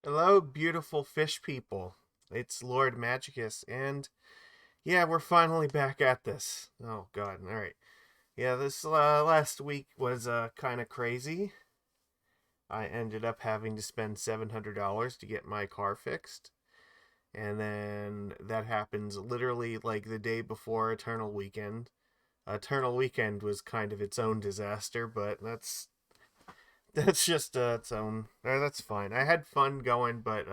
Hello, beautiful fish people. It's Lord Magicus, and yeah, we're finally back at this. Oh, God. All right. Yeah, this last week was kind of crazy. I ended up having to spend $700 to get my car fixed, and then that happens literally like the day before Eternal Weekend. Eternal Weekend was kind of its own disaster, but that's just its own. That's fine. I had fun going, but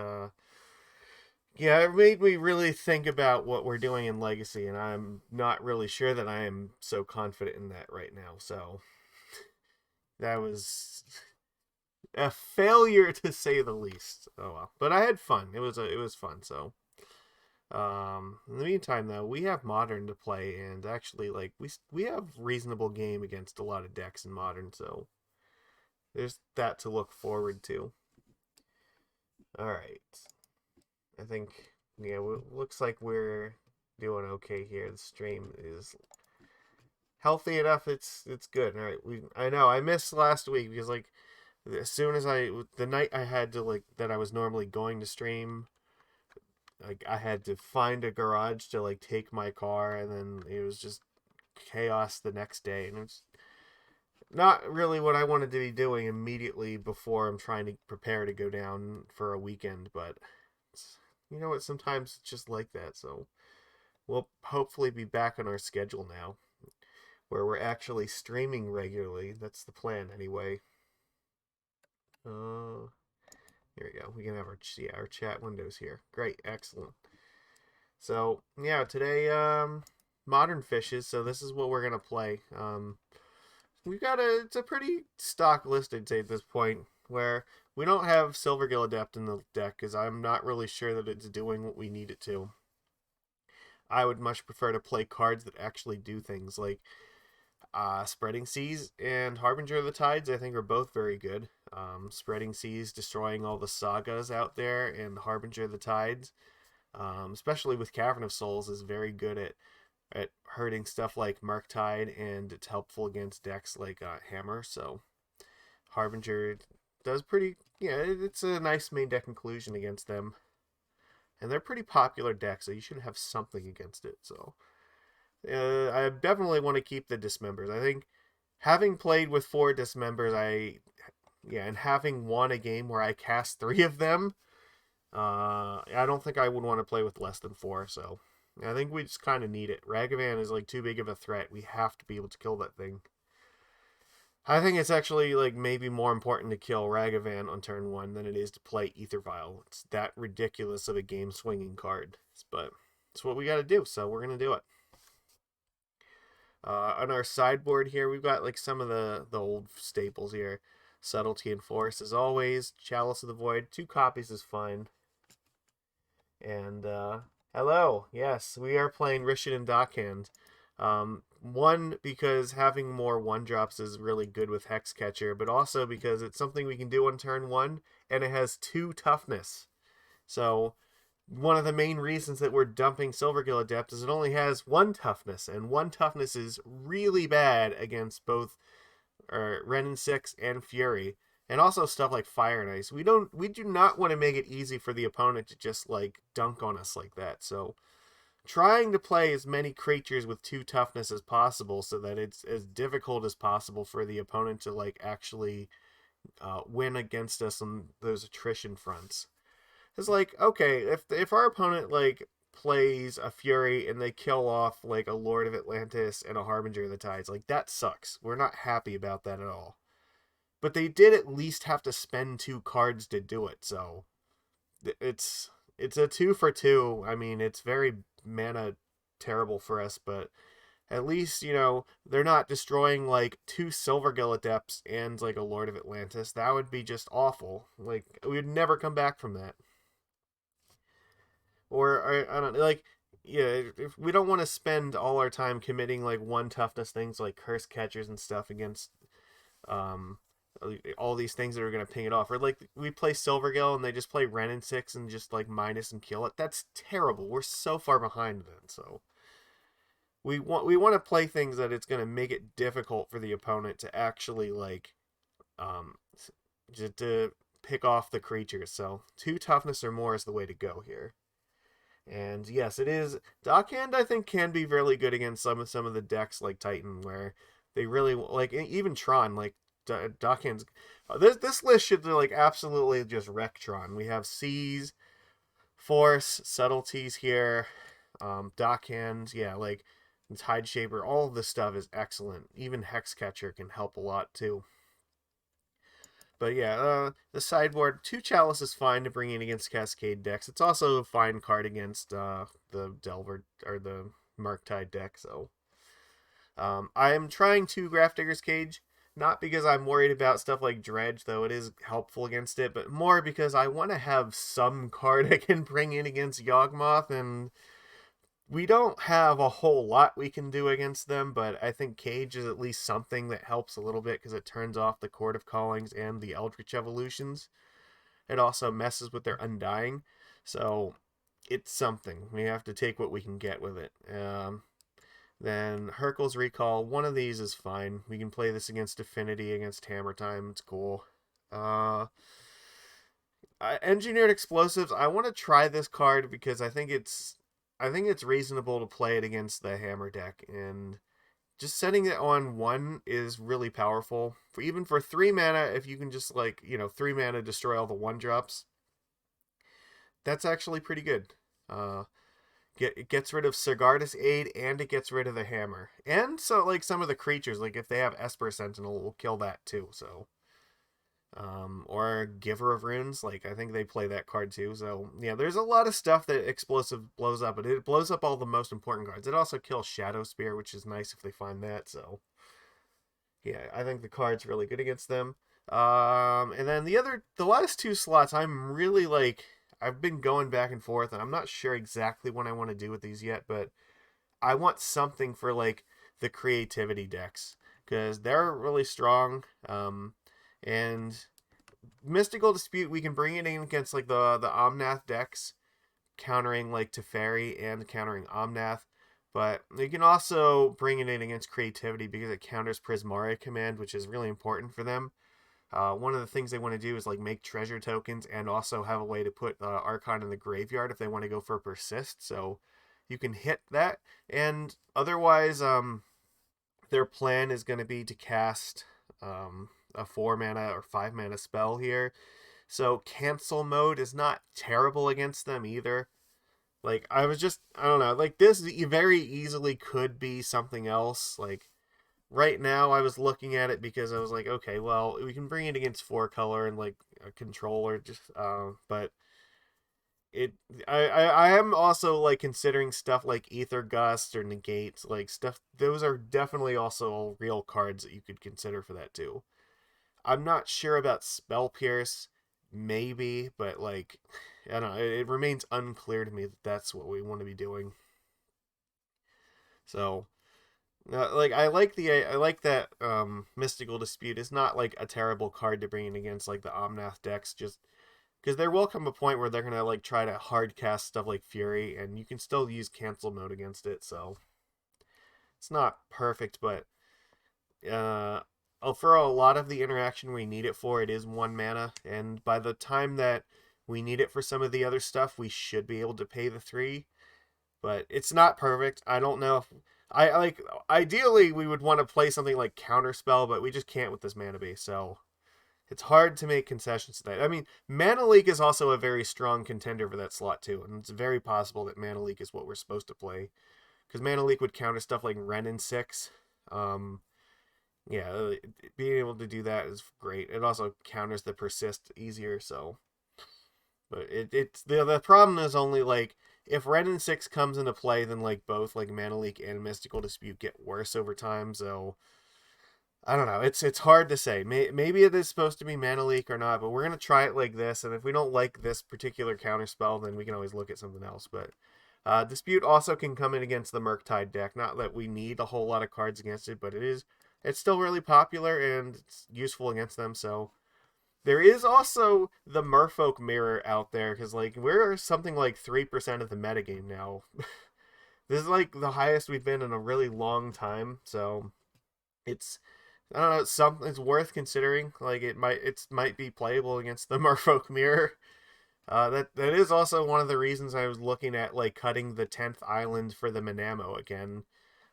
yeah, it made me really think about what we're doing in Legacy, and I'm not really sure that I am so confident in that right now. So that was a failure to say the least. Oh well, but I had fun. It was fun. So in the meantime, though, we have Modern to play, and actually, like we have reasonable game against a lot of decks in Modern. So there's that to look forward to. All right, I think yeah, looks like we're doing okay here. The stream is healthy enough. It's good. All right, I know I missed last week because like as soon as the night I had to like that I was normally going to stream, like I had to find a garage to like take my car, and then it was just chaos the next day, and it's not really what I wanted to be doing immediately before I'm trying to prepare to go down for a weekend. But you know what? Sometimes it's just like that. So we'll hopefully be back on our schedule now, where we're actually streaming regularly. That's the plan, anyway. Uh, Here we go. We can have our chat windows here. Great, excellent. So yeah, today modern fishes. So this is what we're gonna play. We've got it's a pretty stock list, I'd say, at this point, where we don't have Silvergill Adept in the deck because I'm not really sure that it's doing what we need it to. I would much prefer to play cards that actually do things like Spreading Seas and Harbinger of the Tides. I think are both very good. Spreading Seas destroying all the sagas out there, and Harbinger of the Tides, especially with Cavern of Souls, is very good at hurting stuff like Murktide, and it's helpful against decks like Hammer. So Harbinger does pretty. Yeah, it's a nice main deck inclusion against them, and they're pretty popular decks, so you should have something against it. So I definitely want to keep the Dismembers. I think having played with four Dismembers, and having won a game where I cast three of them, I don't think I would want to play with less than four. So I think we just kind of need it. Ragavan is like too big of a threat. We have to be able to kill that thing. I think it's actually like maybe more important to kill Ragavan on turn one than it is to play Aether Vial. It's that ridiculous of a game swinging card, but it's what we got to do. So we're gonna do it. On our sideboard here, we've got like some of the old staples here. Subtlety and Force as always. Chalice of the Void. 2 copies is fine. And hello. Yes, we are playing Rishadan Dockhand. One, because having more 1-drops is really good with Hexcatcher, but also because it's something we can do on turn 1, and it has 2 toughness. So one of the main reasons that we're dumping Silvergill Adept is it only has 1 toughness, and 1 toughness is really bad against both Renin 6 and Fury, and also stuff like Fire and Ice. We do not want to make it easy for the opponent to just like dunk on us like that. So trying to play as many creatures with 2 toughness as possible so that it's as difficult as possible for the opponent to like actually win against us on those attrition fronts. It's like, okay, if our opponent like plays a Fury and they kill off like a Lord of Atlantis and a Harbinger of the Tides, like that sucks. We're not happy about that at all. But they did at least have to spend 2 cards to do it, so it's a 2 for 2. I mean, it's very mana terrible for us, but at least, they're not destroying like 2 Silvergill Adepts and like a Lord of Atlantis. That would be just awful. Like we would never come back from that. Or I don't like, yeah, if we don't want to spend all our time committing like 1 toughness things like Curse Catchers and stuff against um all these things that are going to ping it off. Or like we play Silvergill and they just play Renin 6 and just like minus and kill it. That's terrible. We're so far behind then. So we want to play things that it's going to make it difficult for the opponent to actually like um to pick off the creatures. So 2 toughness or more is the way to go here. And yes, it is. Dockhand, I think, can be really good against some of the decks like Titan, where they really like even Tron. Like Dockhand's, this list should like absolutely just wreck Tron. We have Seas, Force, Subtleties here, Dockhand, yeah, like Tide Shaper. All of this stuff is excellent. Even Hexcatcher can help a lot too. But yeah, the sideboard, 2 Chalice is fine to bring in against Cascade decks. It's also a fine card against the Delver or the Murktide deck. So I'm trying to Grafdigger's Cage, not because I'm worried about stuff like Dredge, though it is helpful against it, but more because I want to have some card I can bring in against Yawgmoth, and we don't have a whole lot we can do against them, but I think Cage is at least something that helps a little bit because it turns off the Court of Callings and the Eldritch Evolutions. It also messes with their Undying, so it's something. We have to take what we can get with it. Then Hurkyl's Recall, one of these is fine. We can play this against Affinity, against Hammer Time, it's cool. Engineered Explosives, I want to try this card because I think it's reasonable to play it against the Hammer deck, and just setting it on 1 is really powerful. Even for 3 mana, if you can just 3 mana destroy all the 1-drops, that's actually pretty good. It gets rid of Sigarda's Aid, and it gets rid of the Hammer. And so like some of the creatures, like if they have Esper Sentinel, will kill that too, so or Giver of Runes, like I think they play that card too. So yeah, there's a lot of stuff that Explosive blows up, but it blows up all the most important cards. It also kills Shadow Spear, which is nice if they find that. So yeah, I think the card's really good against them. And then the last 2 slots, I'm really like, I've been going back and forth, and I'm not sure exactly what I want to do with these yet, but I want something for like the creativity decks because they're really strong. And Mystical Dispute, we can bring it in against like the Omnath decks, countering like Teferi and countering Omnath. But you can also bring it in against Creativity because it counters Prismari Command, which is really important for them. One of the things they want to do is like make treasure tokens and also have a way to put Archon in the graveyard if they want to go for Persist. So you can hit that. And otherwise, their plan is going to be to cast a 4 mana or 5 mana spell here. So cancel mode is not terrible against them either. Like I don't know, like this very easily could be something else. Like right now I was looking at it because I was like, okay, well, we can bring it against 4-color and like a controller, just but I am also like considering stuff like Ether Gust or Negate, like stuff. Those are definitely also real cards that you could consider for that too. I'm not sure about Spell Pierce, maybe, but like I don't know. It remains unclear to me that that's what we want to be doing. So like I like that Mystical Dispute is not like a terrible card to bring in against like the Omnath decks, just because there will come a point where they're gonna like try to hard cast stuff like Fury, and you can still use cancel mode against it. So it's not perfect, but for a lot of the interaction we need it for, it is 1 mana, and by the time that we need it for some of the other stuff, we should be able to pay the 3. But it's not perfect. I don't know if I like. Ideally, we would want to play something like Counterspell, but we just can't with this mana base. So it's hard to make concessions to that. I mean, Mana Leak is also a very strong contender for that slot too, and it's very possible that Mana Leak is what we're supposed to play, because Mana Leak would counter stuff like Ren and 6. Yeah, being able to do that is great. It also counters the Persist easier. So, but it's the problem is only like, if Ren and 6 comes into play, then like both like Mana Leak and Mystical Dispute get worse over time. So I don't know. It's hard to say. Maybe it is supposed to be Mana Leak or not, but we're gonna try it like this. And if we don't like this particular counterspell, then we can always look at something else. But Dispute also can come in against the Murktide deck. Not that we need a whole lot of cards against it, but it's still really popular and it's useful against them. So there is also the Merfolk Mirror out there, because like we're something like 3% of the metagame now. This is like the highest we've been in a really long time, so it's I don't know, something's worth considering. Like it might be playable against the Merfolk Mirror. That is also one of the reasons I was looking at like cutting the 10th island for the Minamo again.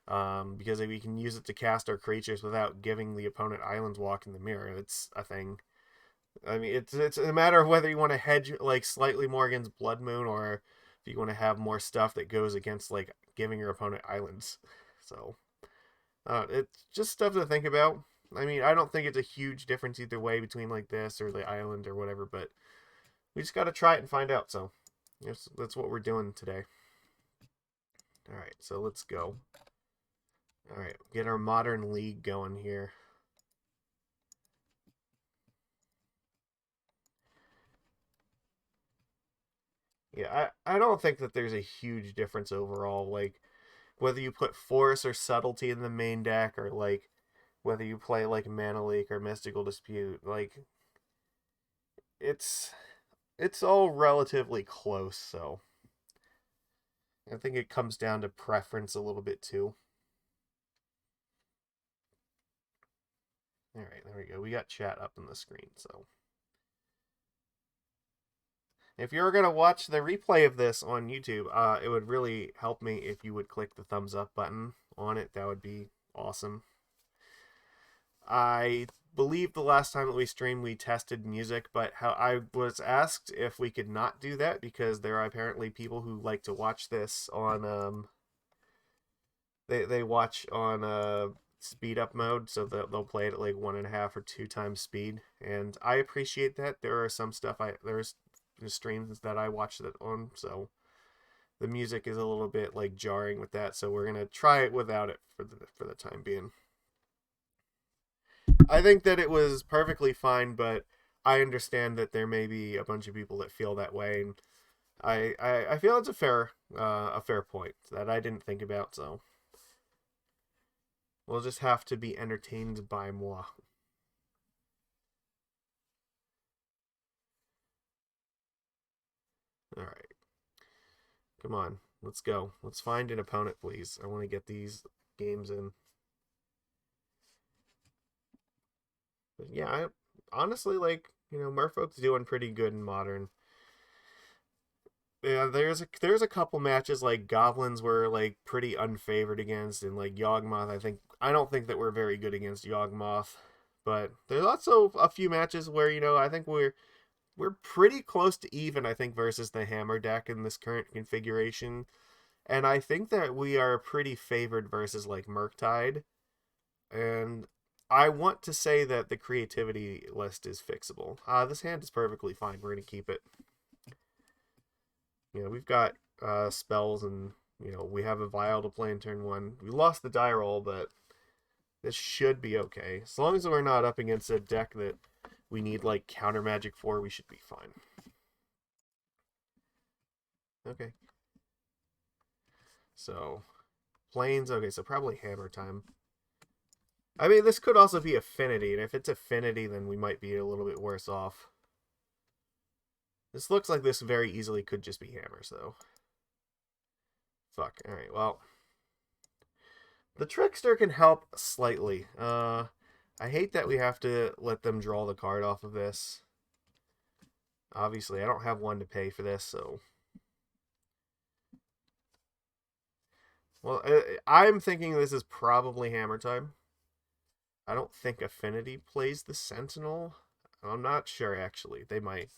Because we can use it to cast our creatures without giving the opponent islands walk in the mirror. It's a thing. I mean, it's a matter of whether you want to hedge like slightly more against Blood Moon, or if you want to have more stuff that goes against like giving your opponent islands. So it's just stuff to think about. I mean, I don't think it's a huge difference either way between like this or the island or whatever, but we just got to try it and find out. So that's what we're doing today. All right, so let's go. All right, get our modern league going here. Yeah, I don't think that there's a huge difference overall. Like, whether you put Force or Subtlety in the main deck, or like whether you play like Mana Leak or Mystical Dispute, like it's it's all relatively close. So I think it comes down to preference a little bit too. All right, there we go. We got chat up on the screen. So if you're gonna watch the replay of this on YouTube, it would really help me if you would click the thumbs up button on it. That would be awesome. I believe the last time that we streamed we tested music, but how I was asked if we could not do that because there are apparently people who like to watch this on they watch on speed up mode, so they'll play it at like 1.5 or 2 times speed, and I appreciate that. There are some stuff there's streams that I watch that on, so the music is a little bit like jarring with that, so we're gonna try it without it for the time being. I think that it was perfectly fine, but I understand that there may be a bunch of people that feel that way, and I feel it's a fair point that I didn't think about. So we'll just have to be entertained by moi. All right, come on, let's go. Let's find an opponent, please. I want to get these games in. But yeah, I honestly like Merfolk's doing pretty good in modern. Yeah, there's a couple matches like Goblins were like pretty unfavored against, and like Yawgmoth. I don't think that we're very good against Yawgmoth, but there's also a few matches where I think we're pretty close to even. I think versus the Hammer deck in this current configuration, and I think that we are pretty favored versus like Murktide, and I want to say that the creativity list is fixable. This hand is perfectly fine. We're gonna keep it. We've got spells, and we have a vial to play in turn one. We lost the die roll, but this should be okay. As long as we're not up against a deck that we need like counter magic for, we should be fine. Okay. So planes. Okay, so probably hammer time. I mean, this could also be affinity, and if it's affinity, then we might be a little bit worse off. This looks like this very easily could just be hammers, though. Fuck. Alright, well. The Trickster can help slightly. I hate that we have to let them draw the card off of this. Obviously, I don't have one to pay for this, so... Well, I'm thinking this is probably hammer time. I don't think Affinity plays the Sentinel. I'm not sure, actually. They might.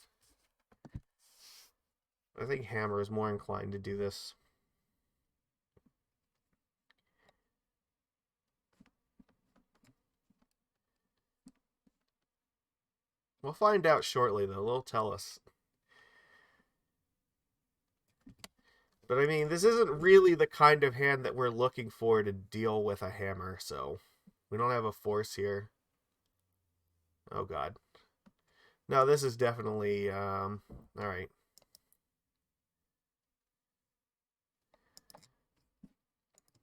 I think Hammer is more inclined to do this. We'll find out shortly, though. They'll tell us. But I mean, this isn't really the kind of hand that we're looking for to deal with a hammer, so we don't have a force here. Oh god. No, this is definitely alright.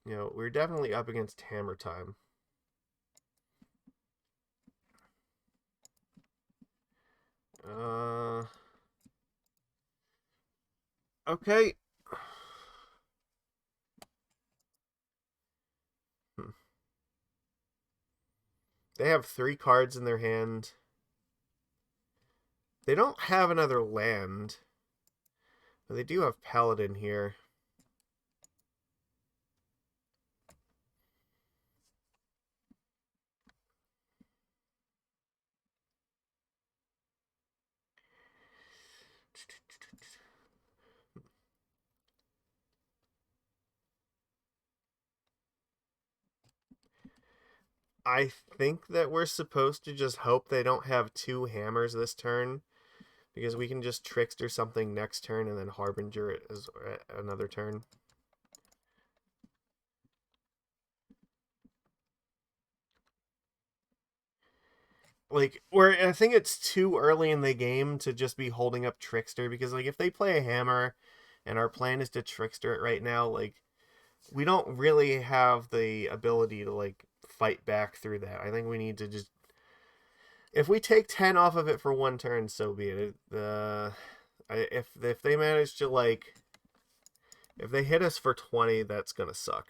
We're definitely up against hammer time. Okay. they have 3 cards in their hand. They don't have another land. But they do have Paladin here. I think that we're supposed to just hope they don't have 2 hammers this turn, because we can just Trickster something next turn and then Harbinger it as another turn. Like, I think it's too early in the game to just be holding up Trickster, because like if they play a hammer and our plan is to Trickster it right now, like we don't really have the ability to like fight back through that. I think we need to just, if we take 10 off of it for 1 turn, so be it. If they manage to like, if they hit us for 20, that's gonna suck.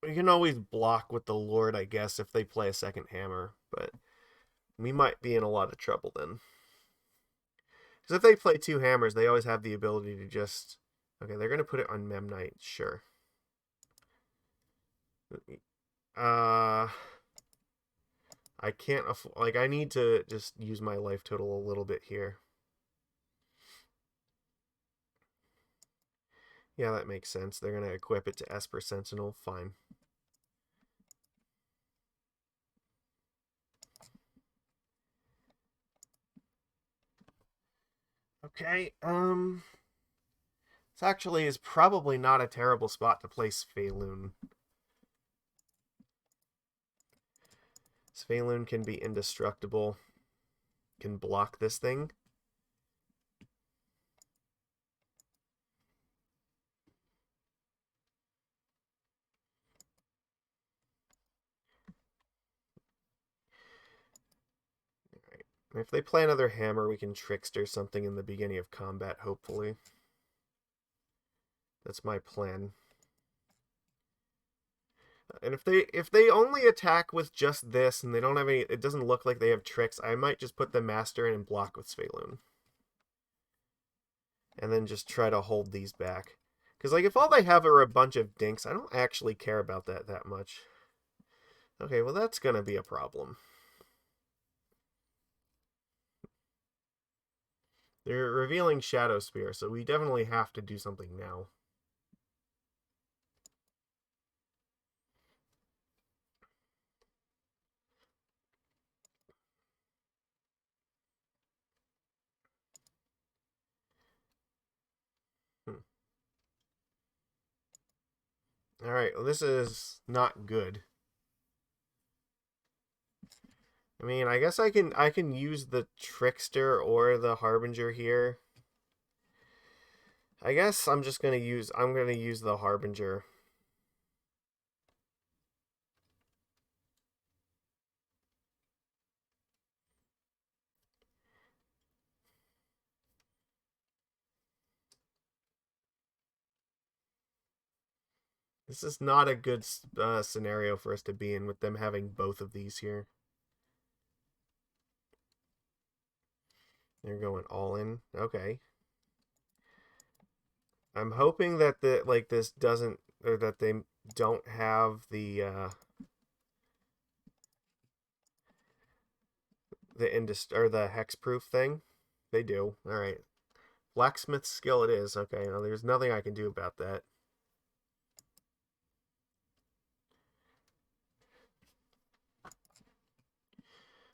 We can always block with the Lord, I guess, if they play a second hammer, but we might be in a lot of trouble then. Because if they play 2 hammers, they always have the ability to just... Okay, they're going to put it on Memnite, sure. I can't... Like, I need to just use my life total a little bit here. Yeah, that makes sense. They're going to equip it to Esper Sentinel. Fine. Okay, this actually is probably not a terrible spot to place Svyelun. Svyelun can be indestructible. Can block this thing. Alright. If they play another hammer, we can Trickster something in the beginning of combat, hopefully. That's my plan. And if they only attack with just this and they don't have any, it doesn't look like they have tricks, I might just put the Master in and block with Svyelun. And then just try to hold these back. Because like if all they have are a bunch of dinks, I don't actually care about that much. Okay, well that's gonna be a problem. They're revealing Shadow Spear, so we definitely have to do something now. Alright, well this is not good. I mean, I guess I can use the Trickster or the Harbinger here. I guess I'm gonna use the Harbinger. This is not a good scenario for us to be in with them having both of these here. They're going all in. Okay. I'm hoping that this doesn't, or that they don't have the the hexproof thing. They do. All right. Blacksmith skill it is. Okay. Now there's nothing I can do about that.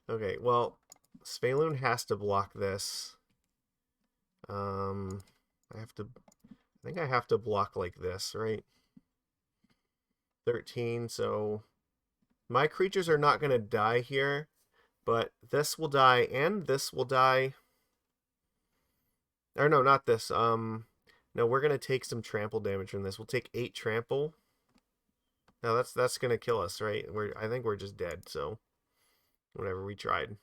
Okay, well, Svyelun has to block this. I think I have to block like this, right? 13, so my creatures are not going to die here, but this will die and this will die. Or no, not this. No, we're going to take some trample damage from this. We'll take 8 trample. No, that's going to kill us, right? I think we're just dead, so whatever, we tried.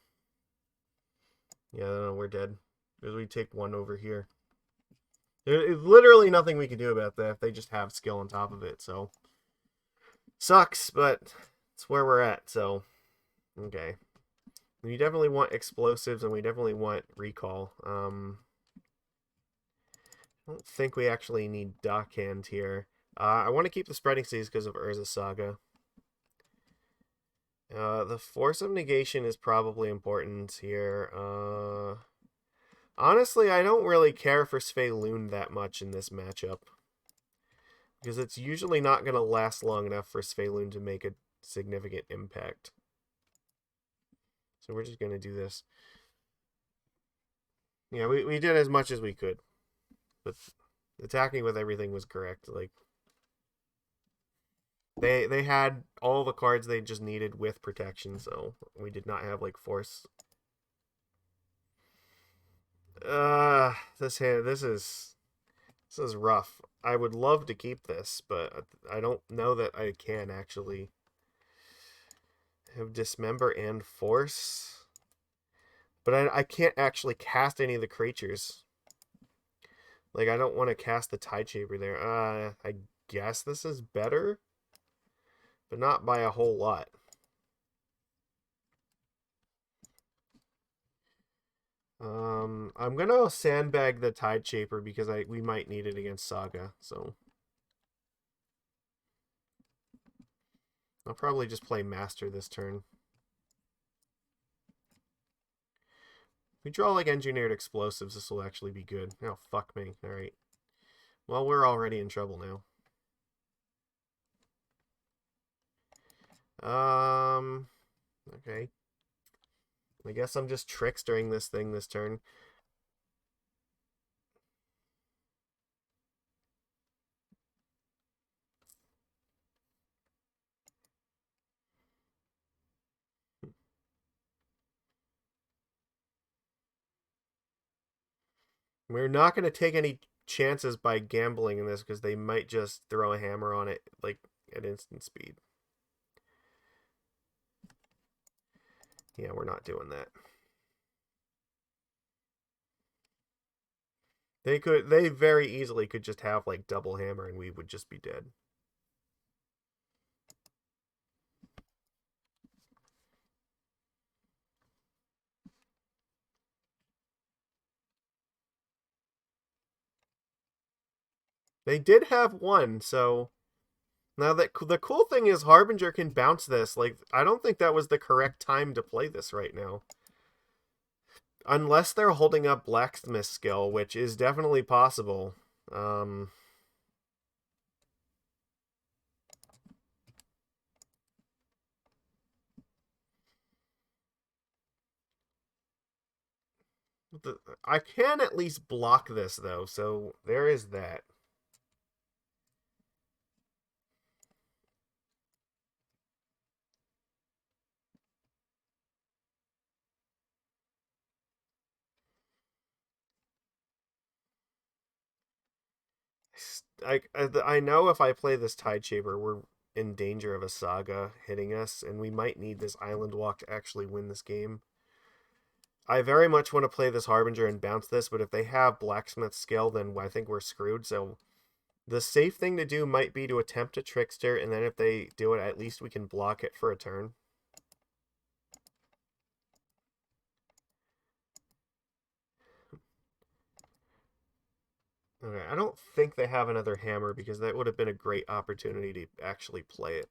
Yeah, no, we're dead. Because we take one over here. There's literally nothing we can do about that if they just have skill on top of it, so. Sucks, but it's where we're at, so. Okay. We definitely want explosives and we definitely want recall. I don't think we actually need Dockhand here. I want to keep the Spreading Seas because of Urza Saga. The Force of Negation is probably important here. Honestly, I don't really care for Svyelun that much in this matchup. Because it's usually not going to last long enough for Svyelun to make a significant impact. So we're just going to do this. Yeah, we did as much as we could. But attacking with everything was correct. Like, they had all the cards they just needed with protection, so we did not have, like, force. This is rough. I would love to keep this, but I don't know that I can actually have Dismember and Force. But I can't actually cast any of the creatures. Like, I don't want to cast the Tideshaper there. I guess this is better, but not by a whole lot. I'm gonna sandbag the Tideshaper because we might need it against Saga, so I'll probably just play Master this turn. If we draw like Engineered Explosives, this will actually be good. Oh, fuck me. Alright. Well, we're already in trouble now. Okay. I guess I'm just trickstering this thing this turn. We're not going to take any chances by gambling in this because they might just throw a hammer on it like at instant speed. Yeah, we're not doing that. They very easily could just have like double hammer and we would just be dead. They did have one, so now that the cool thing is Harbinger can bounce this. Like, I don't think that was the correct time to play this right now. Unless they're holding up Blacksmith skill, which is definitely possible. I can at least block this, though, so there is that. I know if I play this Tideshaper, we're in danger of a Saga hitting us, and we might need this Island Walk to actually win this game. I very much want to play this Harbinger and bounce this, but if they have Blacksmith skill, then I think we're screwed. So the safe thing to do might be to attempt a Trickster, and then if they do it, at least we can block it for a turn. Okay, I don't think they have another hammer because that would have been a great opportunity to actually play it.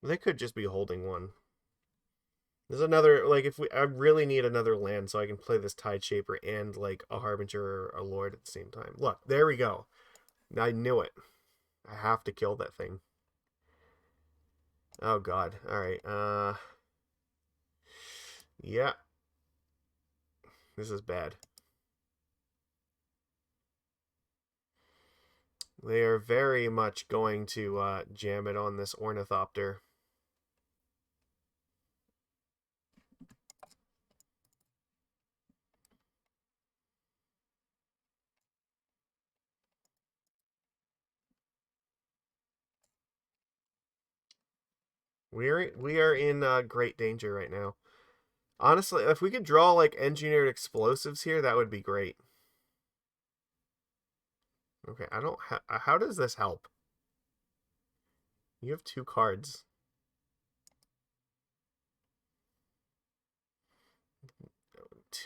They could just be holding one. There's another, like, I really need another land so I can play this Tideshaper and, like, a Harbinger or a Lord at the same time. Look, there we go. I knew it. I have to kill that thing. Oh, God. Alright, yeah. This is bad. They are very much going to jam it on this Ornithopter. We are in great danger right now. Honestly, if we could draw like engineered explosives here, that would be great. Okay, I don't. How does this help? You have 2 cards.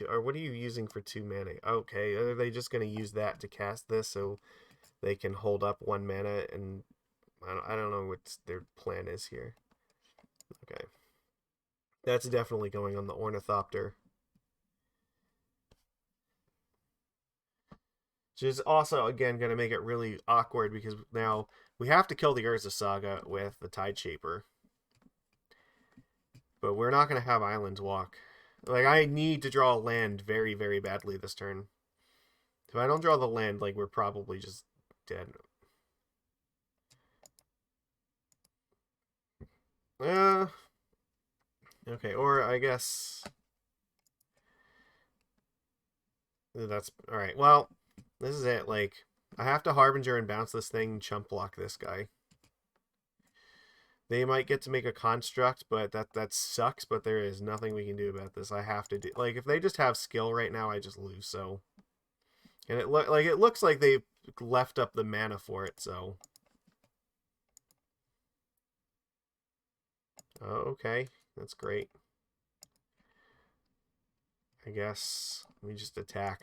Or what are you using for 2 mana? Okay, are they just going to use that to cast this so they can hold up 1 mana? And I don't know what their plan is here. Okay. That's definitely going on the Ornithopter. Which is also, again, going to make it really awkward because now we have to kill the Urza Saga with the Tide Shaper. But we're not going to have Islands Walk. Like, I need to draw land very, very badly this turn. If I don't draw the land, like, we're probably just dead. Okay, or I guess... That's... Alright, well, this is it. Like, I have to Harbinger and bounce this thing, chump block this guy. They might get to make a construct, but that sucks, but there is nothing we can do about this. I have to do... Like, if they just have skill right now, I just lose, so... And it looks like they left up the mana for it, so... Oh, okay. That's great. I guess we just attack.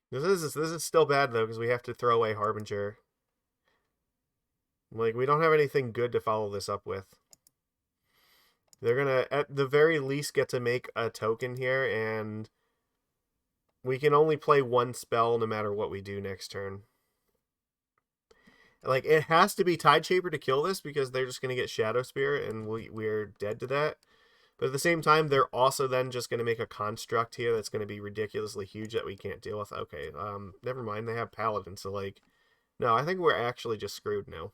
This is still bad though because we have to throw away Harbinger. Like we don't have anything good to follow this up with. They're gonna at the very least get to make a token here, and we can only play 1 spell no matter what we do next turn. Like it has to be Tide Shaper to kill this because they're just gonna get Shadow Spirit and we're dead to that. But at the same time, they're also then just going to make a construct here that's going to be ridiculously huge that we can't deal with. Okay, never mind. They have Paladin, so like, no, I think we're actually just screwed now.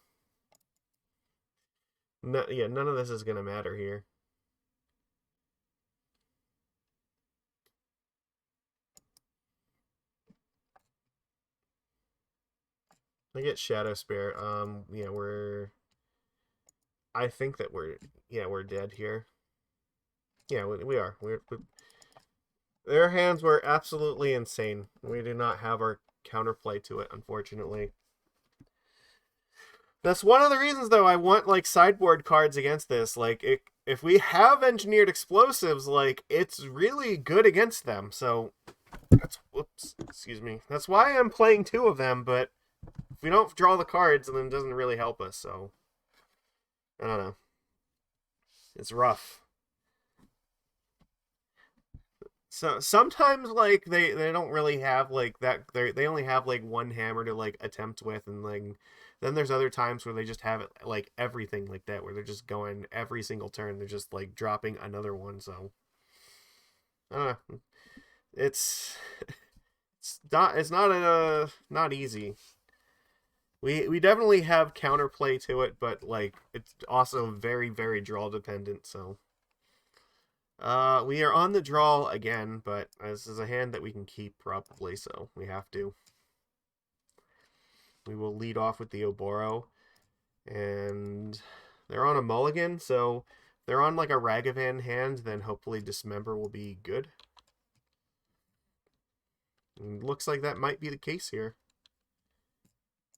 No, yeah, none of this is going to matter here. I get Shadow Spirit. Yeah, I think that we're dead here. Yeah, we are. Their hands were absolutely insane. We do not have our counterplay to it, unfortunately. That's one of the reasons, though, I want like sideboard cards against this. Like, if we have engineered explosives, like it's really good against them. So that's excuse me. That's why I'm playing 2 of them. But if we don't draw the cards, then it doesn't really help us. So I don't know. It's rough. So sometimes like they don't really have like that. They only have like 1 hammer to like attempt with, and like then there's other times where they just have it like everything like that, where they're just going every single turn. They're just like dropping another one. So I don't know. It's not easy. We definitely have counterplay to it, but like it's also very very draw dependent. So we are on the draw again, but this is a hand that we can keep probably, so we have to. We will lead off with the Oboro, and they're on a mulligan, so if they're on like a Ragavan hand, then hopefully Dismember will be good. And looks like that might be the case here.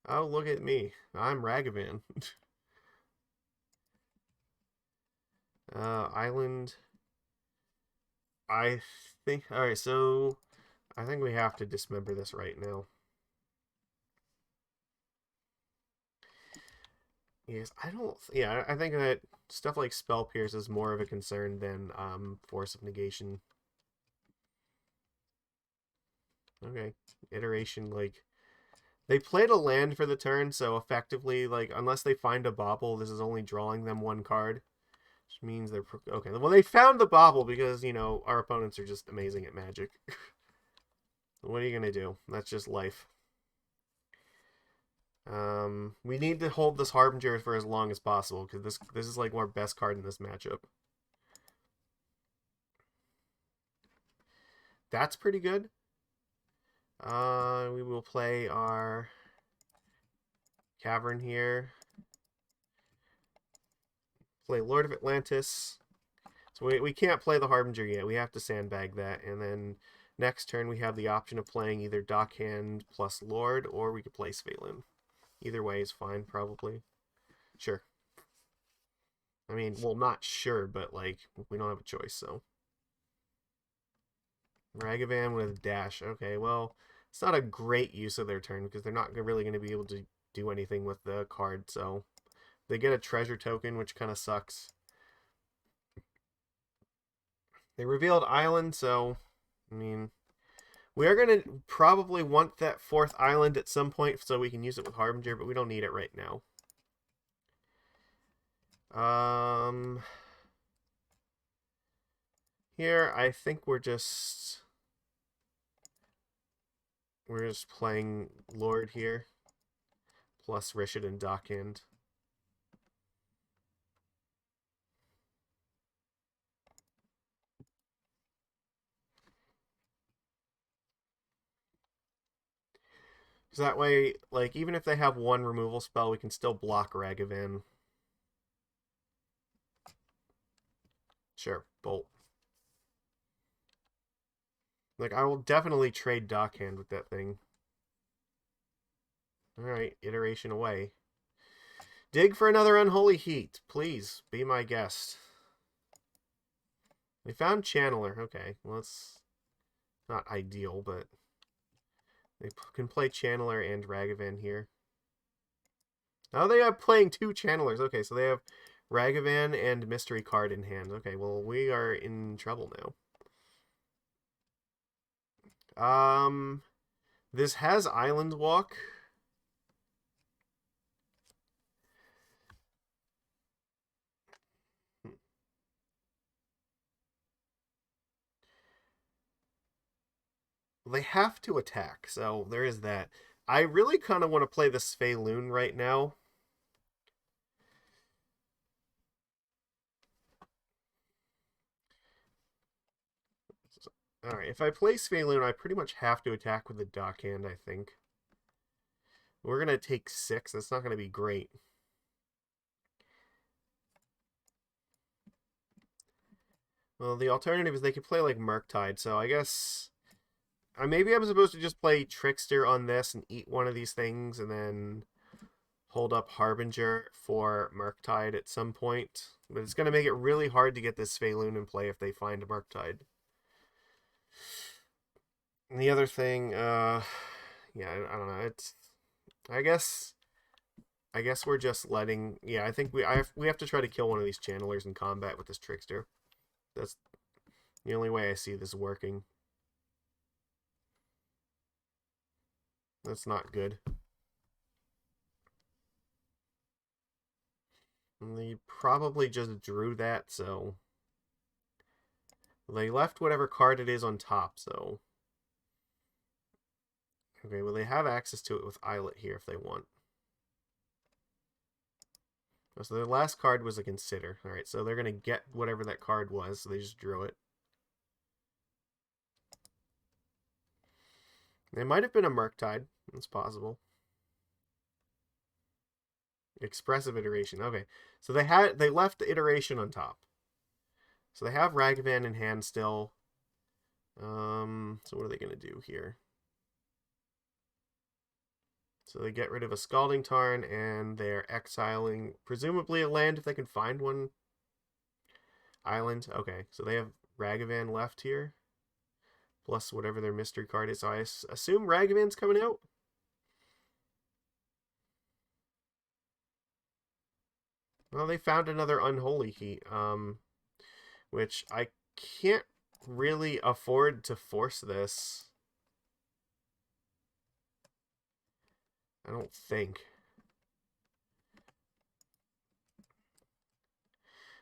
Oh, look at me. I'm Ragavan. Island. I think... Alright, so... I think we have to Dismember this right now. Yes, I don't... Yeah, I think that stuff like Spell Pierce is more of a concern than Force of Negation. Okay. Iteration, like... They played a land for the turn, so effectively, like, unless they find a bauble, this is only drawing them 1 card. Which means they're... Okay, well, they found the bauble because, you know, our opponents are just amazing at Magic. What are you going to do? That's just life. We need to hold this Harbinger for as long as possible, because this is, like, our best card in this matchup. That's pretty good. We will play our... Cavern here. Play Lord of Atlantis. So we can't play the Harbinger yet. We have to sandbag that. And then next turn we have the option of playing either Dockhand plus Lord, or we could play Svyelun. Either way is fine, probably. Sure. I mean, well, not sure, but, like, we don't have a choice, so. Ragavan with Dash. Okay, well, it's not a great use of their turn, because they're not really going to be able to do anything with the card, so. They get a treasure token, which kind of sucks. They revealed Island, so, I mean, we are going to probably want that 4th island at some point so we can use it with Harbinger, but we don't need it right now. Here, I think we're just playing Lord here, plus Rishadan Dockhand. So that way, like, even if they have one removal spell, we can still block Ragavan. Sure, Bolt. Like, I will definitely trade Dockhand with that thing. Alright, iteration away. Dig for another Unholy Heat. Please, be my guest. They found Channeler. Okay, well, that's not ideal, but they can play Channeler and Ragavan here. Oh, they are playing 2 Channelers. Okay, so they have Ragavan and Mystery card in hand. Okay, well, we are in trouble now. This has Island Walk. They have to attack, so there is that. I really kind of want to play the Svyelun right now. Alright, if I play Svyelun, I pretty much have to attack with the Dockhand, I think. We're going to take 6. That's not going to be great. Well, the alternative is they could play, like, Murktide, so I guess... maybe I'm supposed to just play Trickster on this and eat one of these things, and then hold up Harbinger for Murktide at some point. But it's going to make it really hard to get this Svyelun in play if they find a Murktide. And the other thing, yeah, I don't know. It's, I guess we're just letting. Yeah, I think we have to try to kill one of these channelers in combat with this Trickster. That's the only way I see this working. That's not good. And they probably just drew that, so they left whatever card it is on top. So okay, well, they have access to it with Islet here if they want. So their last card was a Consider. Alright, so they're going to get whatever that card was, so they just drew it. It might have been a Murktide. It's possible. Expressive Iteration. Okay, so they left the Iteration on top. So they have Ragavan in hand still. So what are they going to do here? So they get rid of a Scalding Tarn, and they're exiling, presumably, a land if they can find one. Island. Okay, so they have Ragavan left here. Plus whatever their mystery card is. So I assume Ragavan's coming out. Well, they found another Unholy Heat, which I can't really afford to force this. I don't think.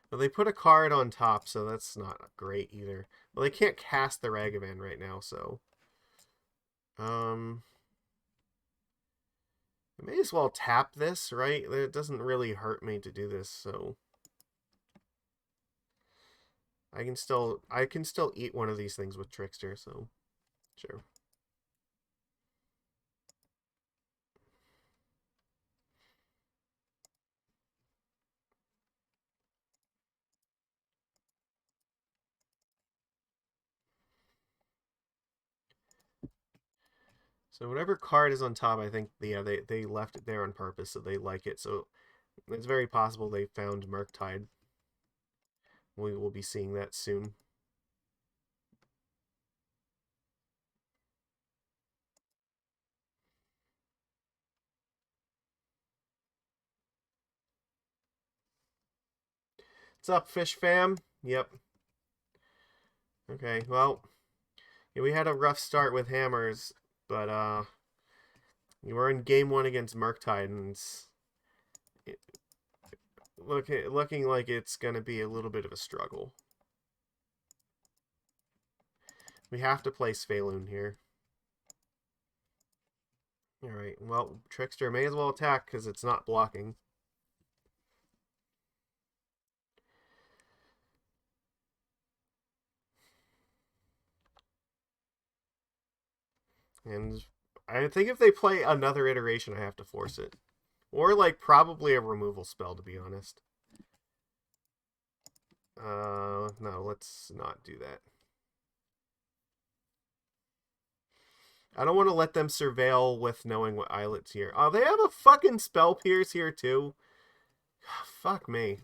Well, they put a card on top, so that's not great either. Well, they can't cast the Ragavan right now, so... I may as well tap this, right? It doesn't really hurt me to do this, so... I can still eat one of these things with Trickster, so... Sure. So whatever card is on top, I think they left it there on purpose, so they like it. So it's very possible they found Murktide. We will be seeing that soon. What's up, Fish Fam? Yep. Okay, well, yeah, we had a rough start with hammers, but you were in game one against Murktide, and it's looking like it's gonna be a little bit of a struggle. We have to play Svyelun here. Alright, well, Trickster may as well attack because it's not blocking. And I think if they play another iteration, I have to force it. Or, like, probably a removal spell, to be honest. No, let's not do that. I don't want to let them surveil with knowing what islet's here. Oh, they have a fucking Spell Pierce here, too. Fuck me.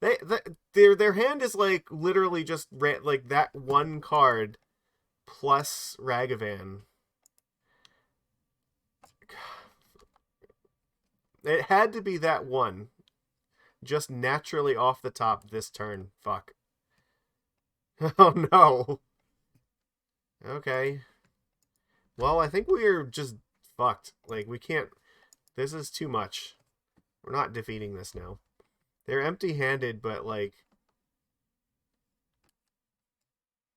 Their hand is, like, literally just, like, that one card plus Ragavan. It had to be that one. Just naturally off the top this turn. Fuck. Oh no. Okay. Well, I think we're just fucked. Like, we can't... This is too much. We're not defeating this now. They're empty-handed, but, like...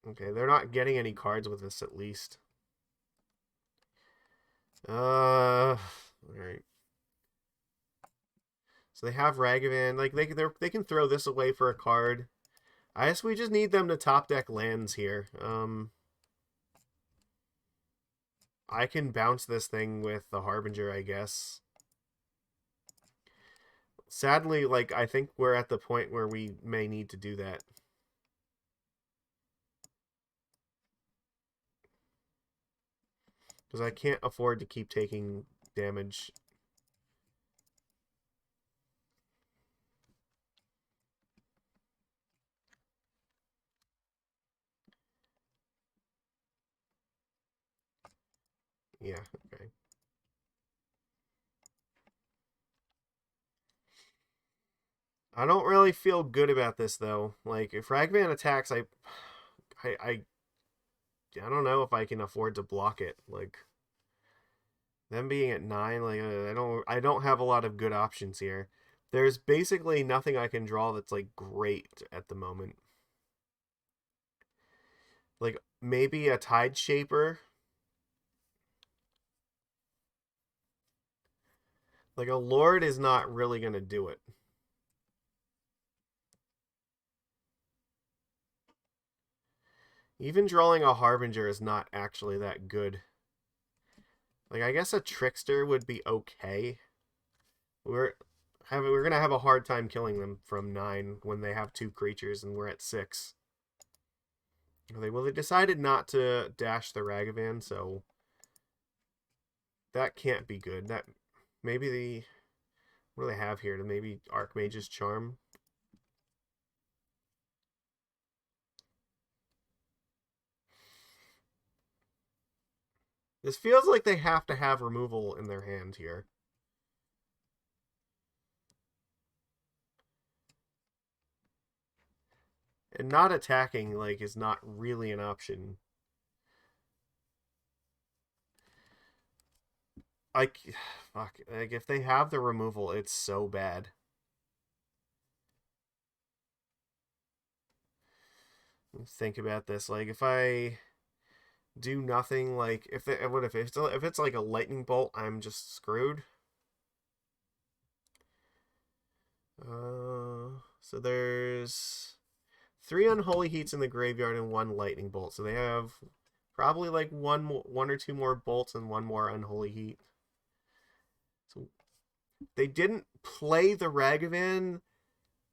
Okay, they're not getting any cards with this, at least. Alright. So they have Ragavan. Like, they can throw this away for a card. I guess we just need them to top deck lands here. I can bounce this thing with the Harbinger, I guess. Sadly, like, I think we're at the point where we may need to do that. Because I can't afford to keep taking damage. Yeah, okay. I don't really feel good about this, though. Like, if Ragman attacks, I don't know if I can afford to block it. Like, them being at 9, like, I don't have a lot of good options here. There's basically nothing I can draw that's, like, great at the moment. Like, maybe a Tide Shaper. Like, a Lord is not really going to do it. Even drawing a Harbinger is not actually that good. Like, I guess a Trickster would be okay. We're gonna have a hard time killing them from 9 when they have 2 creatures and we're at 6. Well, they decided not to dash the Ragavan, so that can't be good. That maybe the what do they have here? Maybe Archmage's Charm. This feels like they have to have removal in their hand here. And not attacking, like, is not really an option. Like, fuck. Like, if they have the removal, it's so bad. Let's think about this. Like, if I do nothing, like, if it's like a lightning bolt, I'm just screwed. So there's 3 unholy heats in the graveyard and 1 lightning bolt. So they have probably like one or 2 more bolts and 1 more unholy heat. So they didn't play the Ragavan.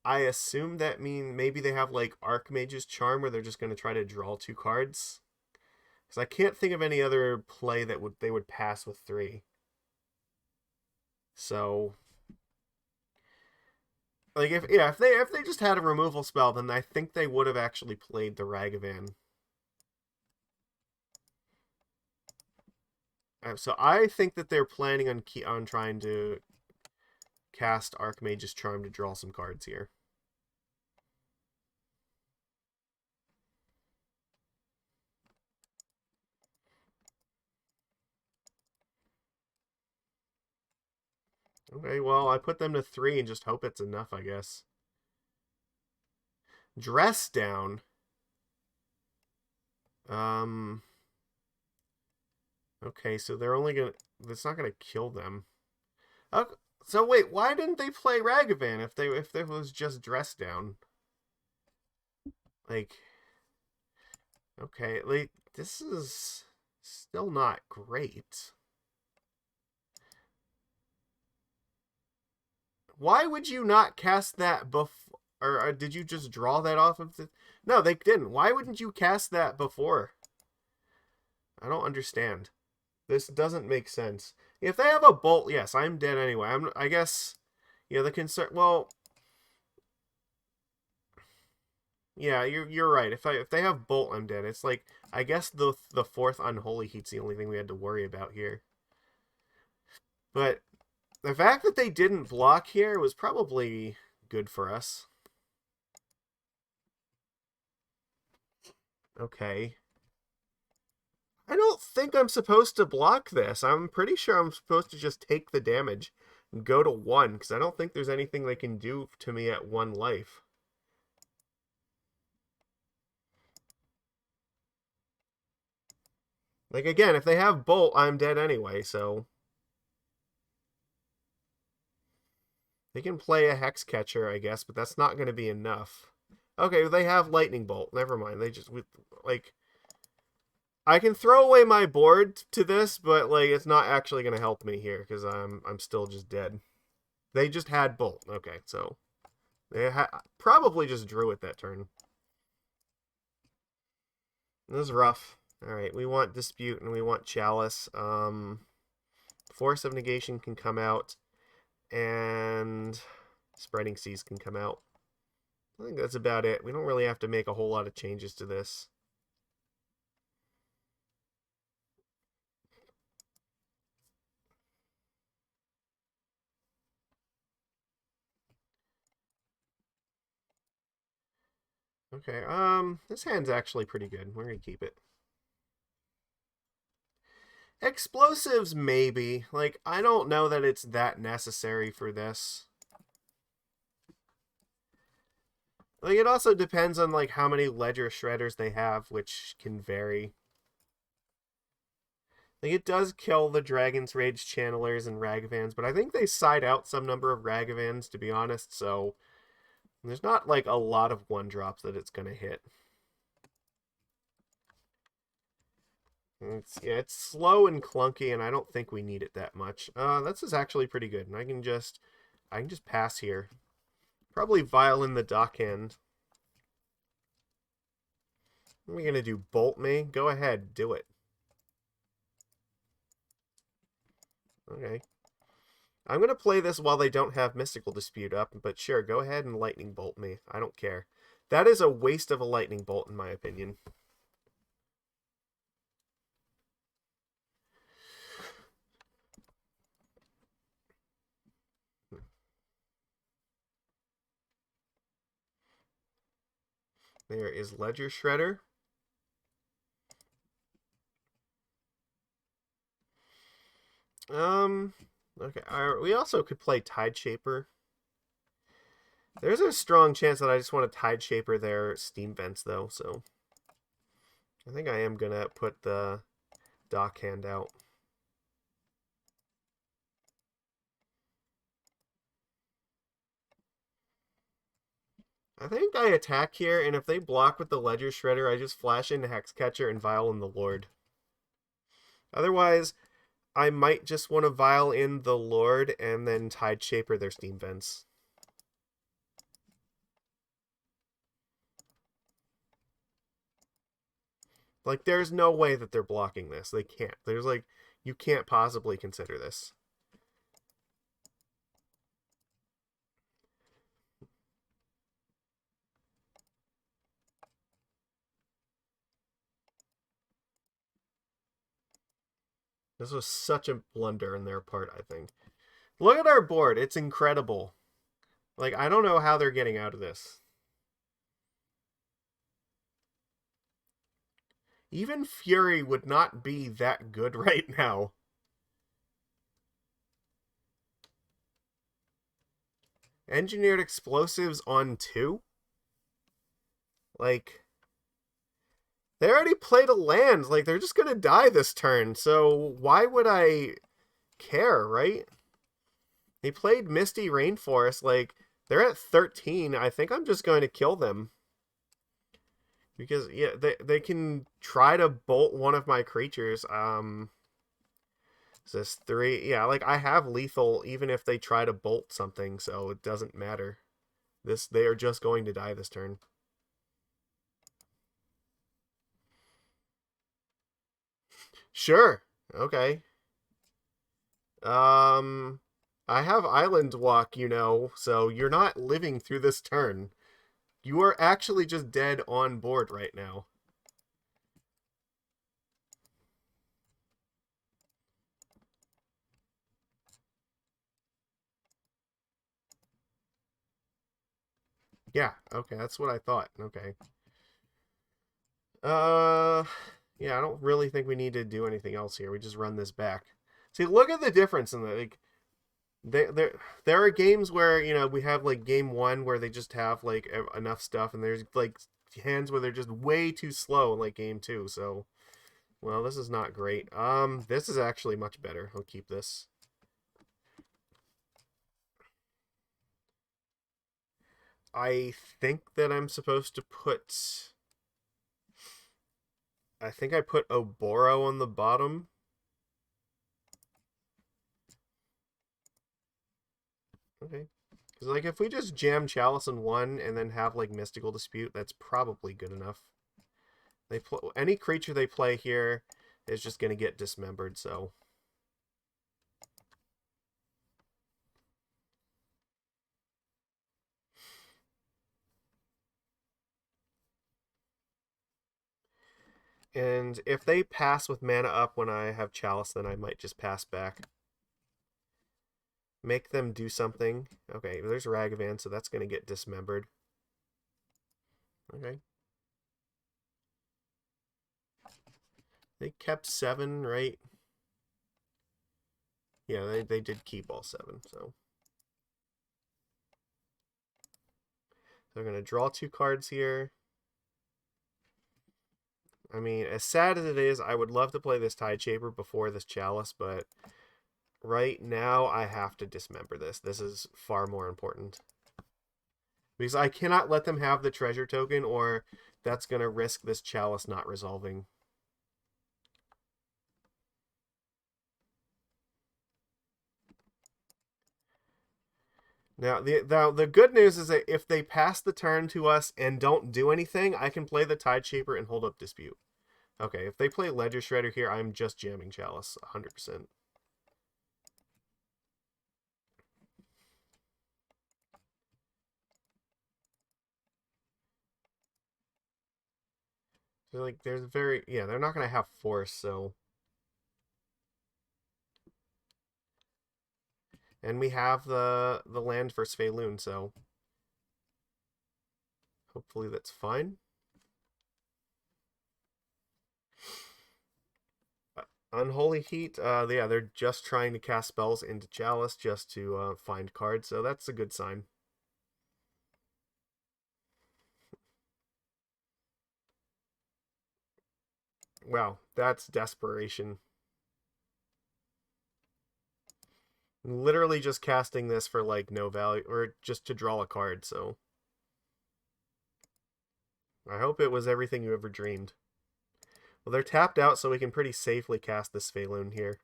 I assume that maybe they have like Archmage's Charm where they're just going to try to draw 2 cards. Because I can't think of any other play that they would pass with 3. So, like, if they just had a removal spell, then I think they would have actually played the Ragavan. So I think that they're planning on trying to cast Archmage's Charm to draw some cards here. Okay, well, I put them to 3 and just hope it's enough, I guess. Dress down. Okay, so they're only gonna... That's not gonna kill them. Okay, so wait, why didn't they play Ragavan if it was just dress down? Like... Okay, like, this is still not great. Why would you not cast that before? Or did you just draw that off of the... No, they didn't. Why wouldn't you cast that before? I don't understand. This doesn't make sense. If they have a bolt, yes, I'm dead anyway. I guess, the concern... Well... Yeah, you're right. If they have bolt, I'm dead. It's like, I guess the 4th Unholy Heat's the only thing we had to worry about here. But the fact that they didn't block here was probably good for us. Okay. I don't think I'm supposed to block this. I'm pretty sure I'm supposed to just take the damage and go to 1, because I don't think there's anything they can do to me at 1 life. Like, again, if they have Bolt, I'm dead anyway, so... They can play a Hexcatcher, I guess, but that's not going to be enough. Okay, they have Lightning Bolt. Never mind. They just, like... I can throw away my board to this, but, like, it's not actually going to help me here, because I'm still just dead. They just had Bolt. Okay, so... They probably just drew it that turn. This is rough. Alright, we want Dispute and we want Chalice. Force of Negation can come out. And Spreading Seas can come out. I think that's about it. We don't really have to make a whole lot of changes to this. Okay, this hand's actually pretty good. We're gonna keep it. Explosives, maybe. Like, I don't know that it's that necessary for this. Like, it also depends on, like, how many Ledger Shredders they have, which can vary. Like, it does kill the Dragon's Rage Channelers and Ragavans, but I think they side out some number of Ragavans, to be honest, so... There's not, like, a lot of 1-drops that it's gonna hit. It's slow and clunky, and I don't think we need it that much. This is actually pretty good, and I can just pass here. Probably Violin the Dockhand. What are we gonna do? Bolt me? Go ahead, do it. Okay. I'm gonna play this while they don't have Mystical Dispute up, but sure, go ahead and Lightning Bolt me. I don't care. That is a waste of a Lightning Bolt, in my opinion. There is Ledger Shredder. Okay. We also could play Tide Shaper. There's a strong chance that I just want to Tide Shaper their Steam Vents, though, so... I think I am going to put the Dockhand out. I think I attack here, and if they block with the Ledger Shredder, I just flash into Hexcatcher and Vial in the Lord. Otherwise, I might just want to Vial in the Lord and then Tide Shaper their Steam Vents. Like, there's no way that they're blocking this. They can't. There's like, you can't possibly consider this. This was such a blunder on their part, I think. Look at our board. It's incredible. Like, I don't know how they're getting out of this. Even Fury would not be that good right now. Engineered explosives on 2? Like, they already played a land. Like, they're just gonna die this turn. So why would I care, right? They played Misty Rainforest. Like, they're at 13. I think I'm just going to kill them. Because, yeah, they can try to bolt one of my creatures. Is this 3? Yeah, like, I have lethal even if they try to bolt something, so it doesn't matter. They are just going to die this turn. Sure. Okay. I have Island Walk, you know, so you're not living through this turn. You are actually just dead on board right now. Yeah, okay, that's what I thought. Okay. Yeah, I don't really think we need to do anything else here. We just run this back. See, look at the difference in the, like, there are games where, you know, we have like game 1 where they just have like enough stuff, and there's like hands where they're just way too slow in like game 2. So, well, this is not great. This is actually much better. I'll keep this. I think that I'm supposed to put, I think I put Oboro on the bottom. Okay. Because, like, if we just jam Chalice in 1 and then have, like, Mystical Dispute, that's probably good enough. Any creature they play here is just going to get dismembered, so. And if they pass with mana up when I have Chalice, then I might just pass back. Make them do something. Okay, there's Ragavan, so that's going to get dismembered. Okay. They kept 7, right? Yeah, they did keep all 7, so. They're going to draw 2 cards here. I mean, as sad as it is, I would love to play this Tideshaper before this Chalice, but right now I have to dismember this. This is far more important. Because I cannot let them have the treasure token, or that's going to risk this Chalice not resolving. Now, the good news is that if they pass the turn to us and don't do anything, I can play the Tideshaper and hold up Dispute. Okay, if they play Ledger Shredder here, I'm just jamming Chalice 100%. They're like, there's very, yeah, they're not going to have Force, so. And we have the land for Svyelun, so hopefully that's fine. Unholy Heat, yeah, they're just trying to cast spells into Chalice just to find cards, so that's a good sign. Wow, that's desperation. Literally just casting this for like no value, or just to draw a card, so. I hope it was everything you ever dreamed. Well, they're tapped out, so we can pretty safely cast this Svyelun here.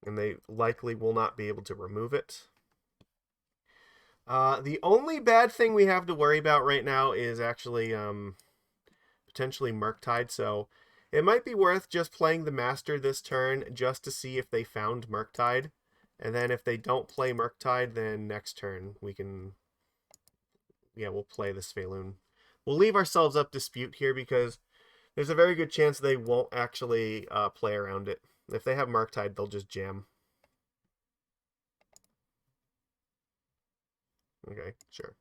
And they likely will not be able to remove it. The only bad thing we have to worry about right now is actually potentially Murktide, so it might be worth just playing the Master this turn just to see if they found Murktide. And then if they don't play Murktide, then next turn we can, yeah, we'll play the Svyelun. We'll leave ourselves up dispute here because there's a very good chance they won't actually play around it. If they have Murktide, they'll just jam. Okay, sure.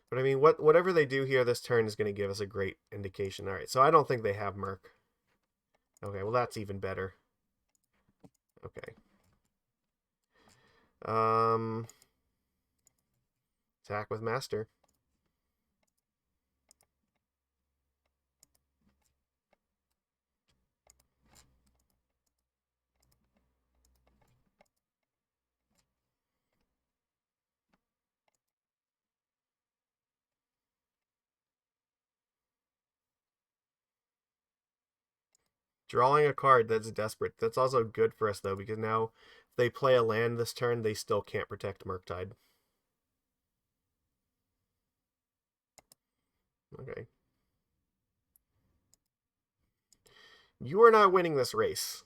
But I mean, whatever they do here this turn is going to give us a great indication. All right, so I don't think they have Murk. Okay, well that's even better. Okay. Attack with Master. Drawing a card that's desperate. That's also good for us, though, because now if they play a land this turn, they still can't protect Murktide. Okay. You are not winning this race.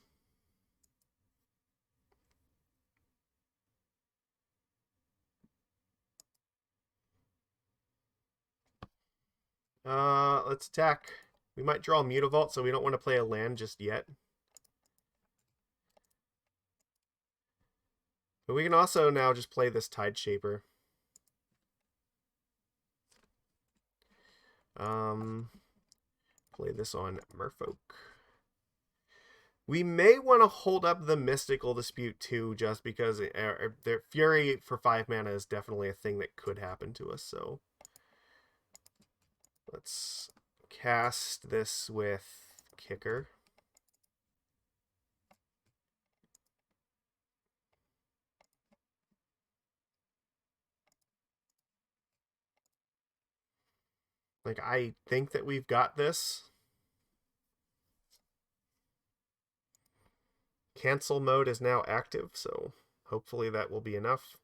Let's attack. We might draw Mutavault, so we don't want to play a land just yet. But we can also now just play this Tide Shaper. Play this on Merfolk. We may want to hold up the Mystical Dispute too, just because their Fury for 5 mana is definitely a thing that could happen to us. So let's cast this with Kicker. Like, I think that we've got this. Cancel mode is now active, so hopefully that will be enough.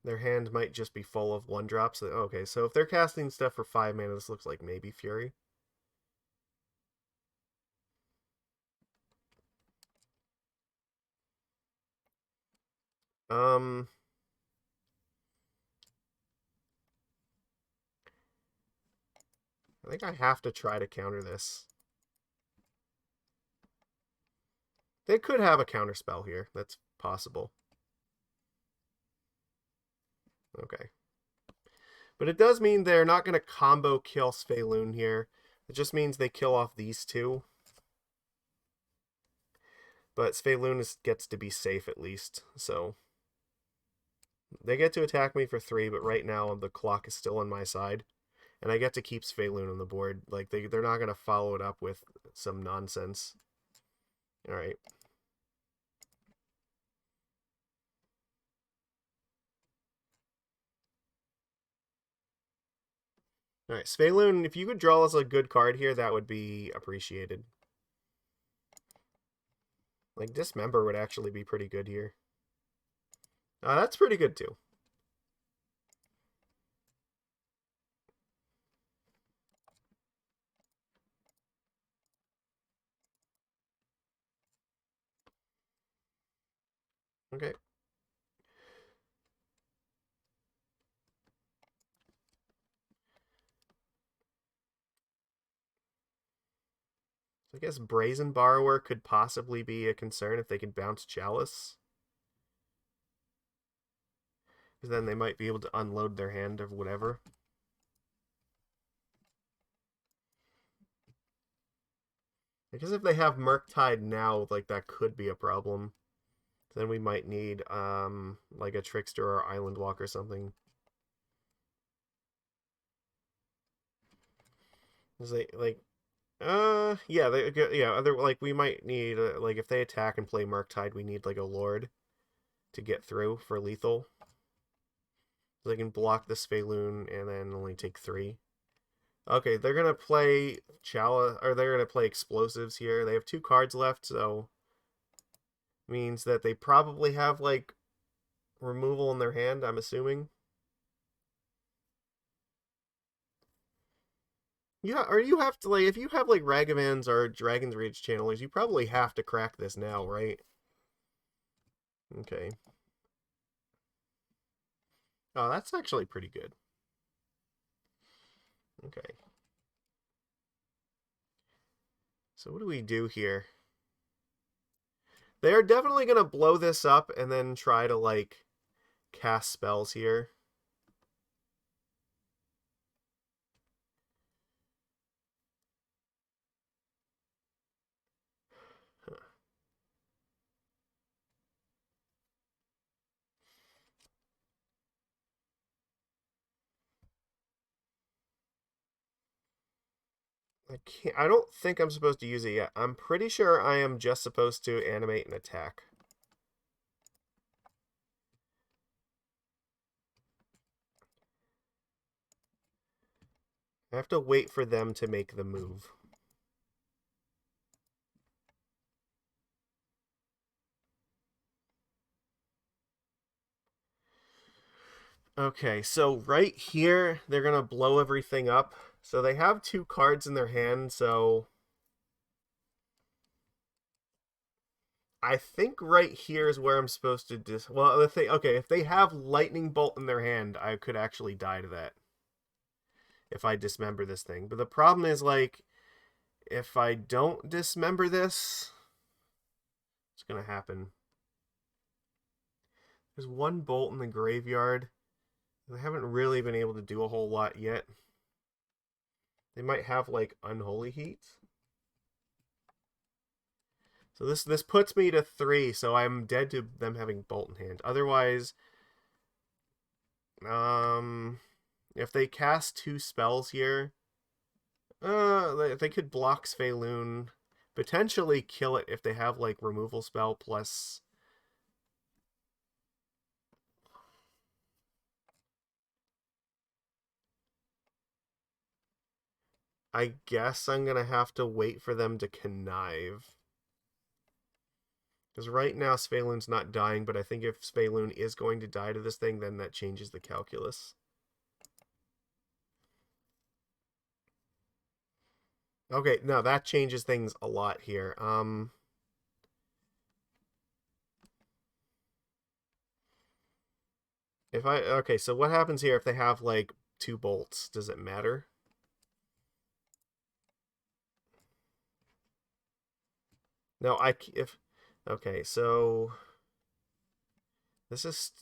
Their hand might just be full of 1-drops. Okay, so if they're casting stuff for 5 mana, this looks like maybe Fury. I think I have to try to counter this. They could have a counterspell here. That's possible. Okay. But it does mean they're not going to combo kill Svyelun here. It just means they kill off these two. But Svyelun gets to be safe at least, so they get to attack me for 3, but right now the clock is still on my side. And I get to keep Svyelun on the board. Like, they're not going to follow it up with some nonsense. Alright. Alright, Svyelun, if you could draw us a good card here, that would be appreciated. Like, Dismember would actually be pretty good here. That's pretty good, too. Okay. I guess Brazen Borrower could possibly be a concern if they can bounce Chalice. Because then they might be able to unload their hand or whatever. I guess if they have Murktide now, like, that could be a problem. Then we might need, like, a Trickster or Island Walk or something. Is they, like, yeah, like, we might need, like, if they attack and play Murktide, we need, like, a Lord to get through for lethal. So they can block the Svyelun and then only take 3. Okay, they're gonna play Chalice, or they're gonna play Explosives here. They have 2 cards left, so means that they probably have, like, removal in their hand, I'm assuming. Yeah, or you have to, like, if you have, like, Ragavans or Dragon's Rage Channelers, you probably have to crack this now, right? Okay. Oh, that's actually pretty good. Okay. So what do we do here? They're definitely going to blow this up and then try to, like, cast spells here. I don't think I'm supposed to use it yet. I'm pretty sure I am just supposed to animate an attack. I have to wait for them to make the move. Okay, so right here, they're going to blow everything up. So they have 2 cards in their hand, so I think right here is where I'm supposed to well, okay, if they have Lightning Bolt in their hand, I could actually die to that if I dismember this thing. But the problem is, like, if I don't dismember this, what's going to happen? There's 1 bolt in the graveyard. They haven't really been able to do a whole lot yet. They might have, like, Unholy Heat. So this puts me to 3, so I'm dead to them having Bolt in hand. Otherwise, if they cast 2 spells here, they could block Svyelun, potentially kill it if they have, like, removal spell plus. I guess I'm gonna have to wait for them to connive. Because right now Svyelun's not dying, but I think if Svyelun is going to die to this thing, then that changes the calculus. Okay, no, that changes things a lot here. Okay, so what happens here if they have, like, 2 bolts? Does it matter? No, okay, so this is,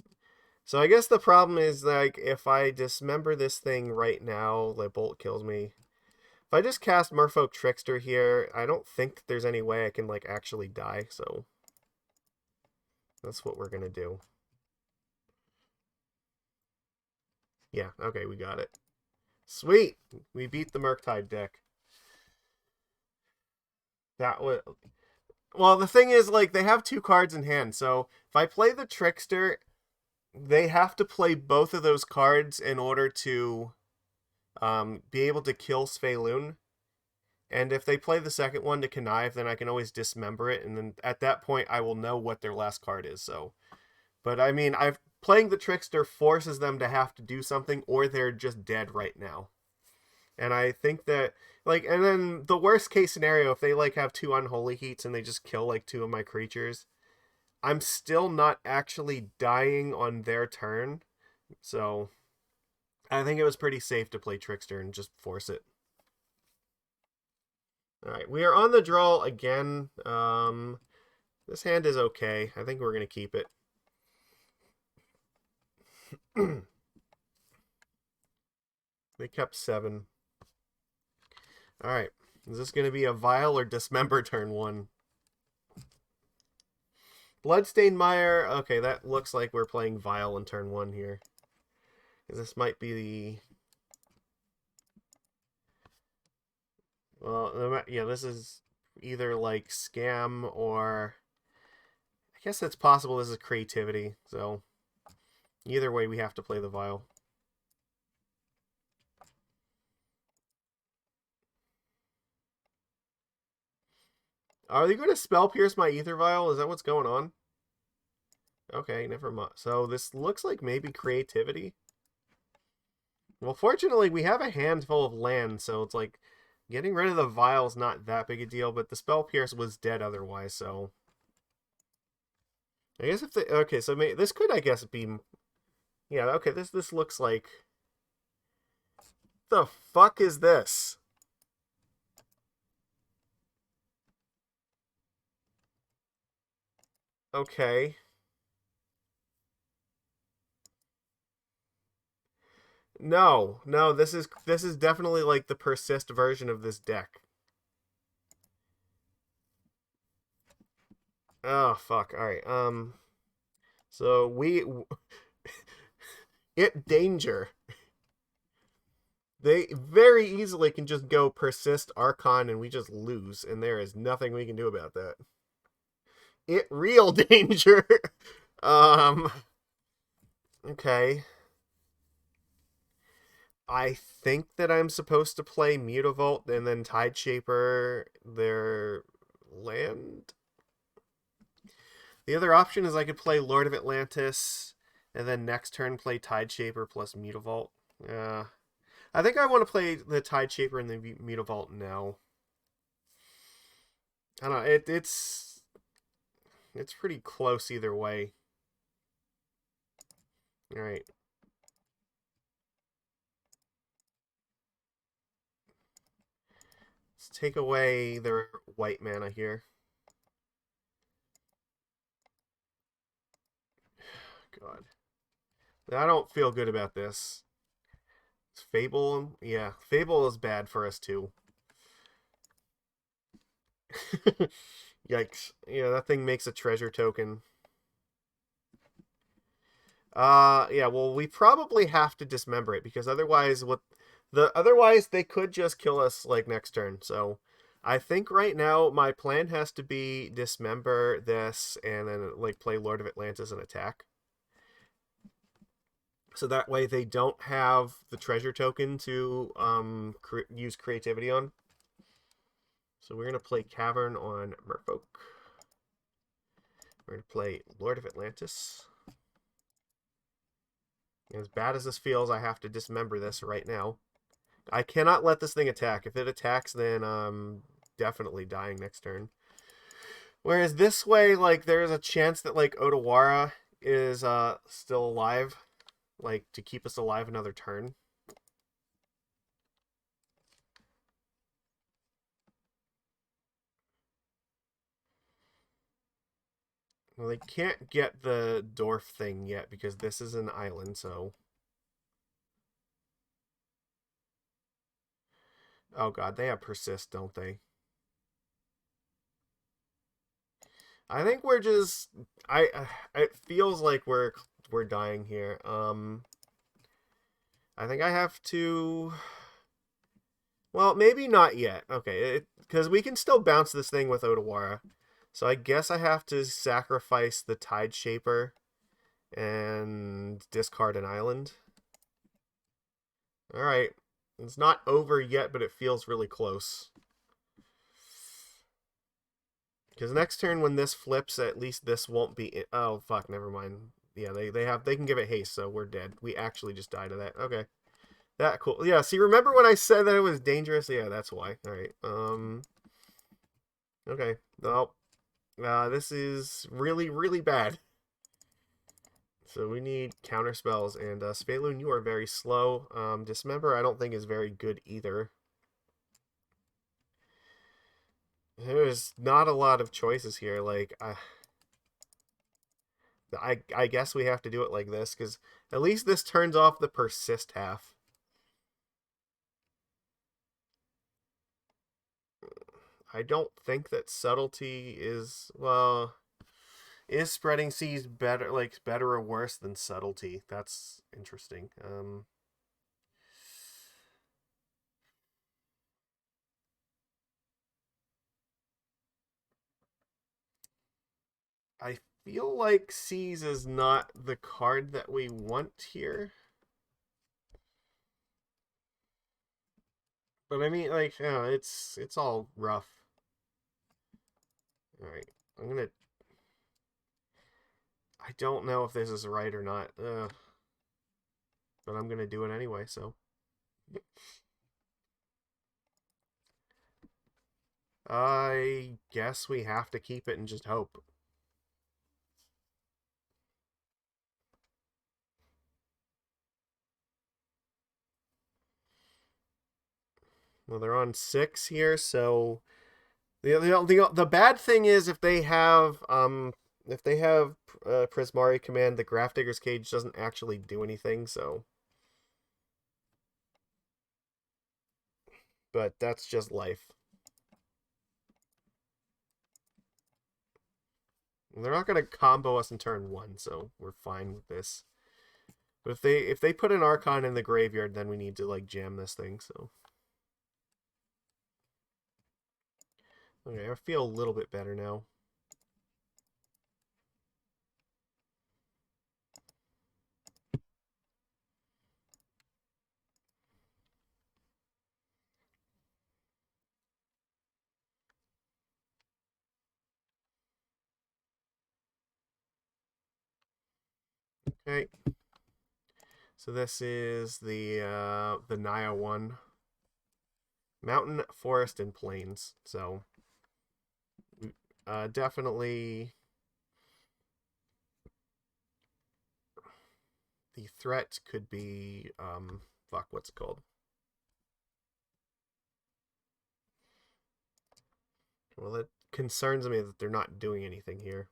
so I guess the problem is, like, if I dismember this thing right now, the bolt kills me. If I just cast Merfolk Trickster here, I don't think there's any way I can, like, actually die, so that's what we're gonna do. Yeah, okay, we got it. Sweet! We beat the Murktide deck. That was... Well, the thing is, like, they have 2 cards in hand, so if I play the Trickster, they have to play both of those cards in order to be able to kill Svyelun. And if they play the second one to connive, then I can always dismember it, and then at that point I will know what their last card is. So, but I mean, playing the Trickster forces them to have to do something, or they're just dead right now. And I think that, like, and then the worst case scenario, if they, like, have 2 Unholy Heats and they just kill, like, 2 of my creatures, I'm still not actually dying on their turn. So I think it was pretty safe to play Trickster and just force it. Alright, we are on the draw again. This hand is okay. I think we're going to keep it. They kept 7. Alright, is this going to be a Vial or Dismember turn 1? Bloodstained Mire. Okay, that looks like we're playing Vial in turn 1 here. This might be the... Well, yeah, this is either, like, Scam or... I guess it's possible this is Creativity, so... Either way, we have to play the Vial. Are they going to Spell Pierce my Aether Vial? Is that what's going on? Okay, never mind. So this looks like maybe creativity. Well, fortunately, we have a handful of land, so it's like getting rid of the vial is not that big a deal, but the spell pierce was dead otherwise, so I guess if the okay, so this could, I guess, be yeah. Okay, this looks like the fuck is this? Okay. No, no, this is definitely like the persist version of this deck. Oh fuck. All right. So we it danger. They very easily can just go persist Archon and we just lose, and there is nothing we can do about that. It real danger. um. Okay. I think that I'm supposed to play Mutavault and then Tideshaper their land. The other option is I could play Lord of Atlantis and then next turn play Tideshaper plus Mutavault. I think I want to play the Tideshaper and the Mutavault now. I don't know. It's pretty close either way. All right. Let's take away their white mana here. God. I don't feel good about this. Fable, yeah, Fable is bad for us too. Yikes! Yeah, that thing makes a treasure token. Yeah. Well, we probably have to dismember it because otherwise they could just kill us like next turn. So, I think right now my plan has to be dismember this and then like play Lord of Atlantis and attack. So that way they don't have the treasure token to use creativity on. So we're gonna play Cavern on Merfolk. We're gonna play Lord of Atlantis. As bad as this feels, I have to dismember this right now. I cannot let this thing attack. If it attacks, then I'm definitely dying next turn. Whereas this way, like, there's a chance that like Otawara is still alive, like to keep us alive another turn. Well, they can't get the dwarf thing yet because this is an island, so. Oh god, they have persist, don't they? I think we're just it feels like we're dying here. I think I have to, well, maybe not yet. Okay, because we can still bounce this thing with Otawara. So I guess I have to sacrifice the Tideshaper and discard an island. All right. It's not over yet, but it feels really close. Because next turn when this flips, at least this won't be... Oh, fuck, never mind. Yeah, they can give it haste, so we're dead. We actually just died of that. Okay. That cool. Yeah, see, remember when I said that it was dangerous? Yeah, that's why. All right. Okay. Well, this is really, really bad. So we need counter spells, and Svyelun, you are very slow. Dismember, I don't think is very good either. There's not a lot of choices here. Like, I guess we have to do it like this, because at least this turns off the persist half. I don't think that subtlety is, well, is spreading seas better, like better or worse than subtlety? That's interesting. I feel like seas is not the card that we want here. But I mean, like, you know, it's all rough. All right, I'm gonna. I don't know if this is right or not. But I'm going to do it anyway, so. I guess we have to keep it and just hope. Well, they're on 6 here, so the bad thing is if they have Prismari command, the Grafdigger's Cage doesn't actually do anything, so. But that's just life. They're not going to combo us in turn 1, so we're fine with this. But if they put an Archon in the graveyard, then we need to like jam this thing, so. Okay, I feel a little bit better now. Okay. So this is the Naya one. Mountain, forest, and plains. So definitely the threat could be fuck, what's it called? Well, it concerns me that they're not doing anything here.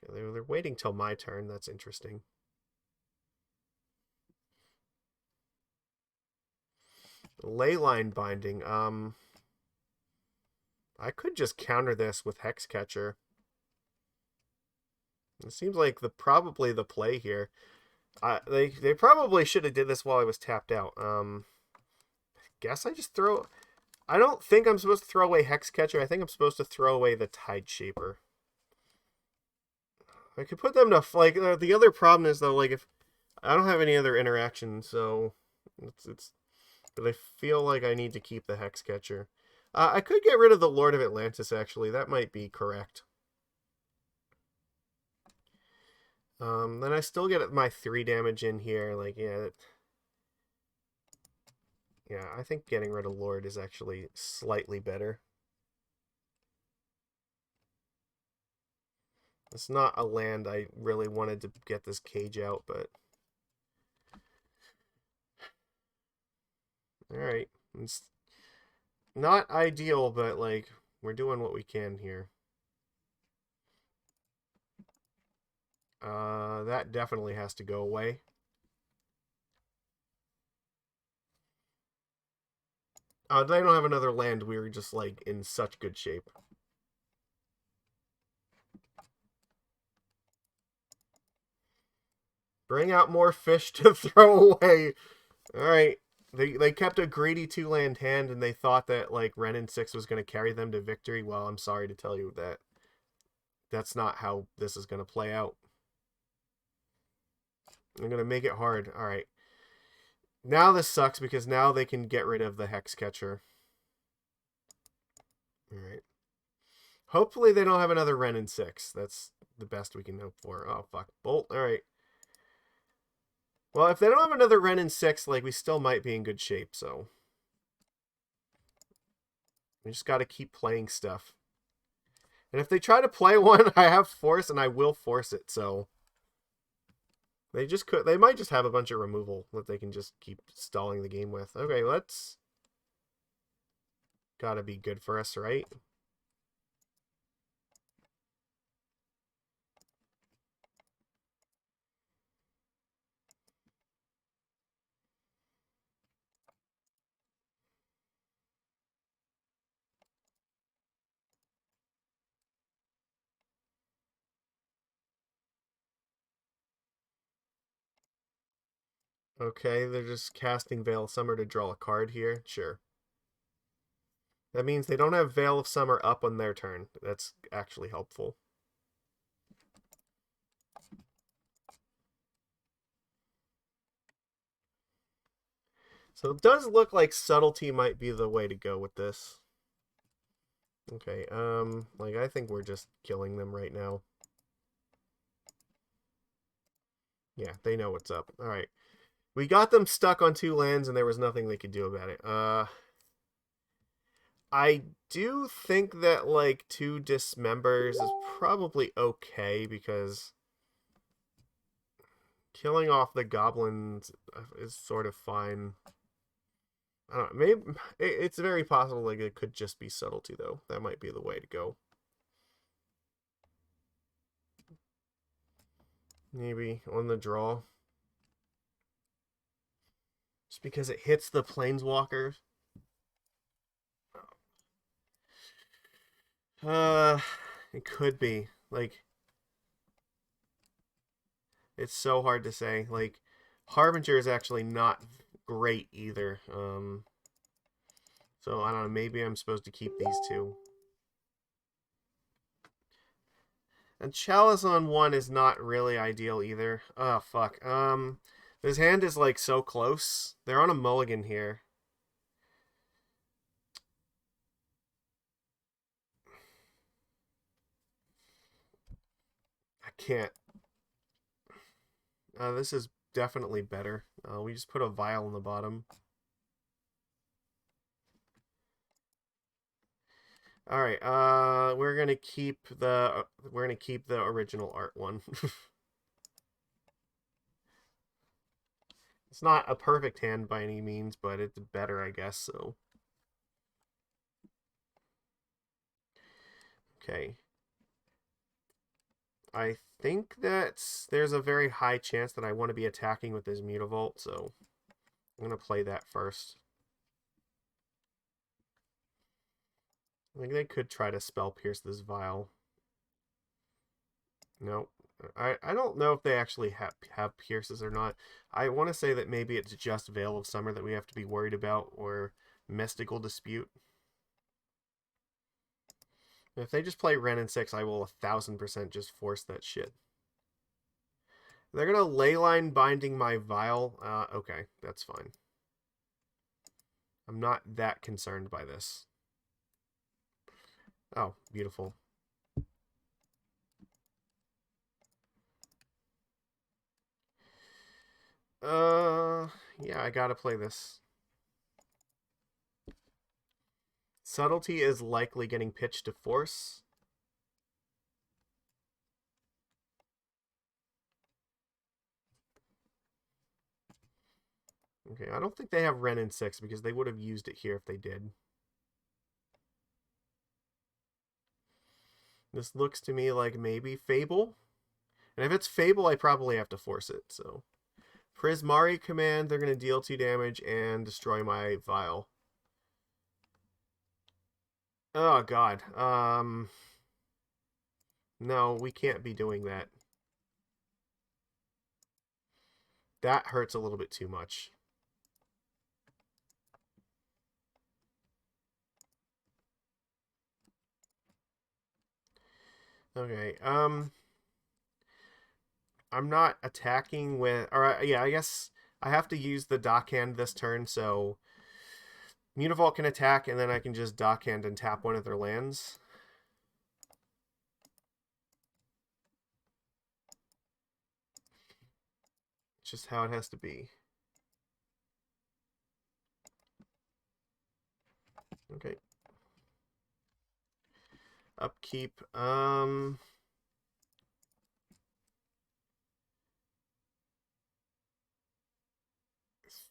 Okay, they're waiting till my turn. That's interesting. Leyline Binding. I could just counter this with Hexcatcher. It seems like probably the play here. They probably should have did this while I was tapped out. Guess I just throw. I don't think I'm supposed to throw away Hexcatcher. I think I'm supposed to throw away the Tide Shaper. I could put them to like. The other problem is though, like if I don't have any other interaction, so it's. But I feel like I need to keep the Hexcatcher. I could get rid of the Lord of Atlantis. Actually, that might be correct. Then I still get my 3 damage in here. Like, yeah. Yeah, I think getting rid of Lord is actually slightly better. It's not a land I really wanted to get this cage out, but. Alright. It's not ideal, but, like, we're doing what we can here. That definitely has to go away. They don't have another land. We were just, like, in such good shape. Bring out more fish to throw away. Alright. They kept a greedy 2-land hand, and they thought that, like, Renin 6 was going to carry them to victory. Well, I'm sorry to tell you that that's not how this is going to play out. I'm going to make it hard. Alright. Now this sucks, because now they can get rid of the Hexcatcher. Alright. Hopefully they don't have another Renin 6. That's the best we can hope for. Oh, fuck. Bolt. Alright. Well, if they don't have another Renin 6, like, we still might be in good shape, so. We just got to keep playing stuff. And if they try to play one, I have force, and I will force it, so. They might just have a bunch of removal that they can just keep stalling the game with. Okay, let's. Gotta be good for us, right? Okay, they're just casting Veil of Summer to draw a card here. Sure. That means they don't have Veil of Summer up on their turn. That's actually helpful. So it does look like Subtlety might be the way to go with this. Okay, like, I think we're just killing them right now. Yeah, they know what's up. Alright. We got them stuck on 2 lands, and there was nothing they could do about it. I do think that, like, 2 Dismembers is probably okay, because killing off the goblins is sort of fine. I don't know, maybe it's very possible like it could just be subtlety though. That might be the way to go. Maybe on the draw. Just because it hits the planeswalker. Uh it could be. Like, it's so hard to say. Like, Harbinger is actually not great either. So I don't know, maybe I'm supposed to keep these 2. And Chalice on 1 is not really ideal either. Oh fuck. This hand is like so close. They're on a mulligan here. I can't. This is definitely better. We just put a vial in the bottom. All right. We're gonna keep the original art one. It's not a perfect hand by any means, but it's better, I guess. So. Okay. I think that there's a very high chance that I want to be attacking with this Mutavault, so I'm going to play that first. I think they could try to spell pierce this vial. No. I don't know if they actually have pierces or not. I want to say that maybe it's just Veil of Summer that we have to be worried about, or Mystical Dispute. If they just play Wrenn and 6, I will 1000% just force that shit. They're going to Leyline Binding my Vial. Okay, that's fine. I'm not that concerned by this. Oh, beautiful. Yeah, I gotta play this. Subtlety is likely getting pitched to Force. Okay, I don't think they have Wrenn in 6 because they would have used it here if they did. This looks to me like maybe Fable. And if it's Fable, I probably have to force it, so. Prismari command, they're going to deal 2 damage and destroy my vial. Oh, God. No, we can't be doing that. That hurts a little bit too much. Okay, I'm not attacking with... Or, yeah, I guess I have to use the Dockhand this turn, so... Mutavault can attack, and then I can just Dockhand and tap one of their lands. It's just how it has to be. Okay. Upkeep. I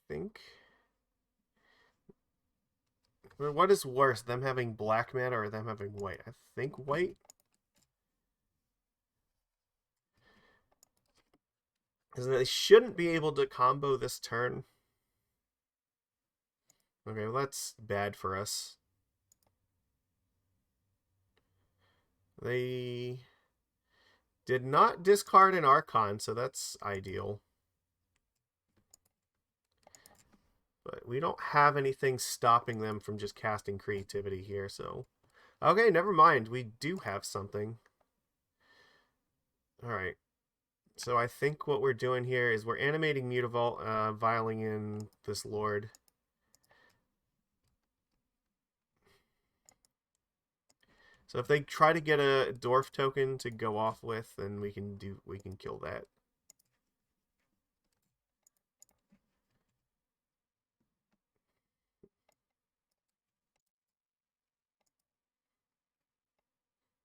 think... What is worse, them having black mana or them having white? I think white. Because they shouldn't be able to combo this turn. Okay, well that's bad for us. They did not discard an Archon, so that's ideal. But we don't have anything stopping them from just casting creativity here, so... Okay, never mind. We do have something. Alright. So I think what we're doing here is we're animating Mutavault, vialing in this Lord. So if they try to get a dwarf token to go off with, then we can kill that.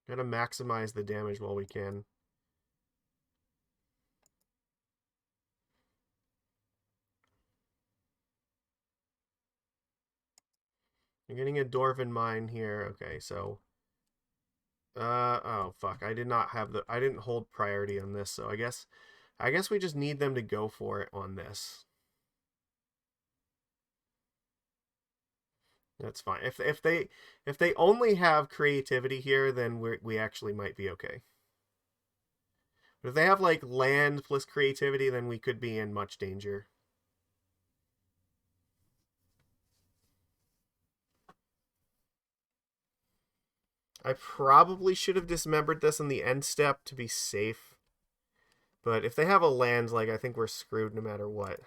Gotta maximize the damage while we can. You're getting a Dwarven Mine here. Okay, so oh fuck. I didn't hold priority on this, so I guess we just need them to go for it on this. That's fine. If they only have creativity here, then we actually might be okay. But if they have like land plus creativity, then we could be in much danger. I probably should have dismembered this in the end step to be safe. But if they have a land, like, I think we're screwed no matter what.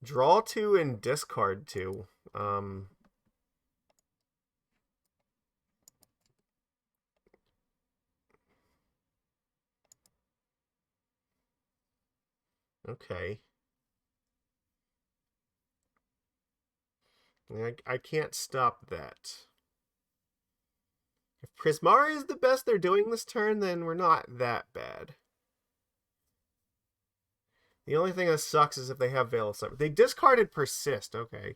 Draw 2 and discard 2. Okay. I can't stop that. If Prismari is the best they're doing this turn, then we're not that bad. The only thing that sucks is if they have Veil of Summer. They discarded Persist, okay.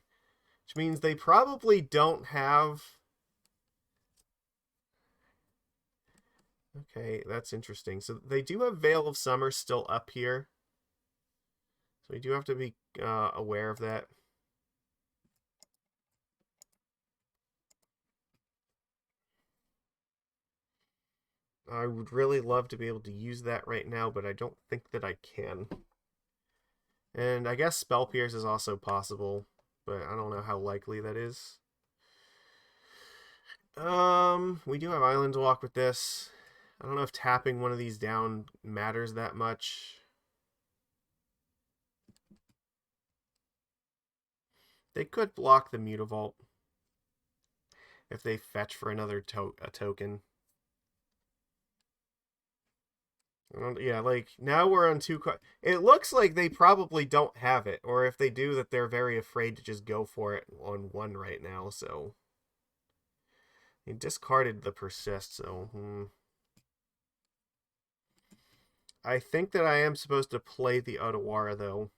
Which means they probably don't have... Okay, that's interesting. So they do have Veil of Summer still up here. So we do have to be aware of that. I would really love to be able to use that right now, but I don't think that I can. And I guess Spell Pierce is also possible, but I don't know how likely that is. We do have Island Walk with this. I don't know if tapping one of these down matters that much. They could block the Mutavault if they fetch for another token. Yeah, like, now we're on 2 cards. It looks like they probably don't have it, or if they do, that they're very afraid to just go for it on 1 right now, so... He discarded the Persist, so... I think that I am supposed to play the Otawara, though.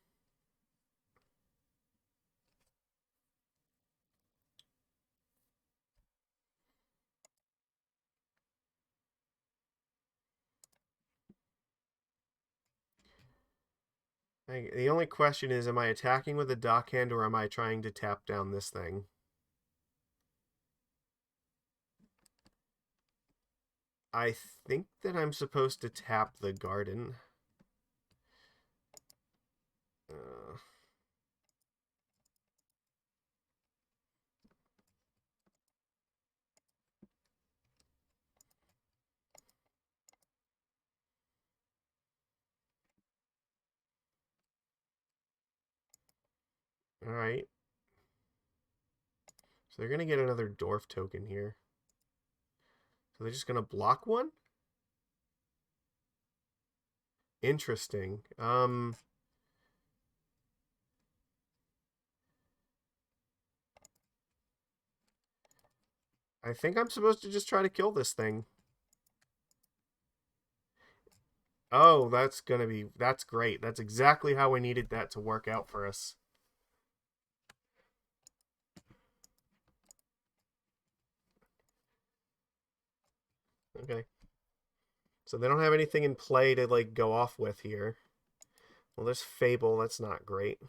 The only question is, am I attacking with a Dockhand, or am I trying to tap down this thing? I think that I'm supposed to tap the Garden. Alright. So they're going to get another Dwarf token here. So they're just going to block 1? Interesting. I think I'm supposed to just try to kill this thing. Oh, that's great. That's exactly how we needed that to work out for us. Okay. So they don't have anything in play to, like, go off with here. Well, there's Fable. That's not great.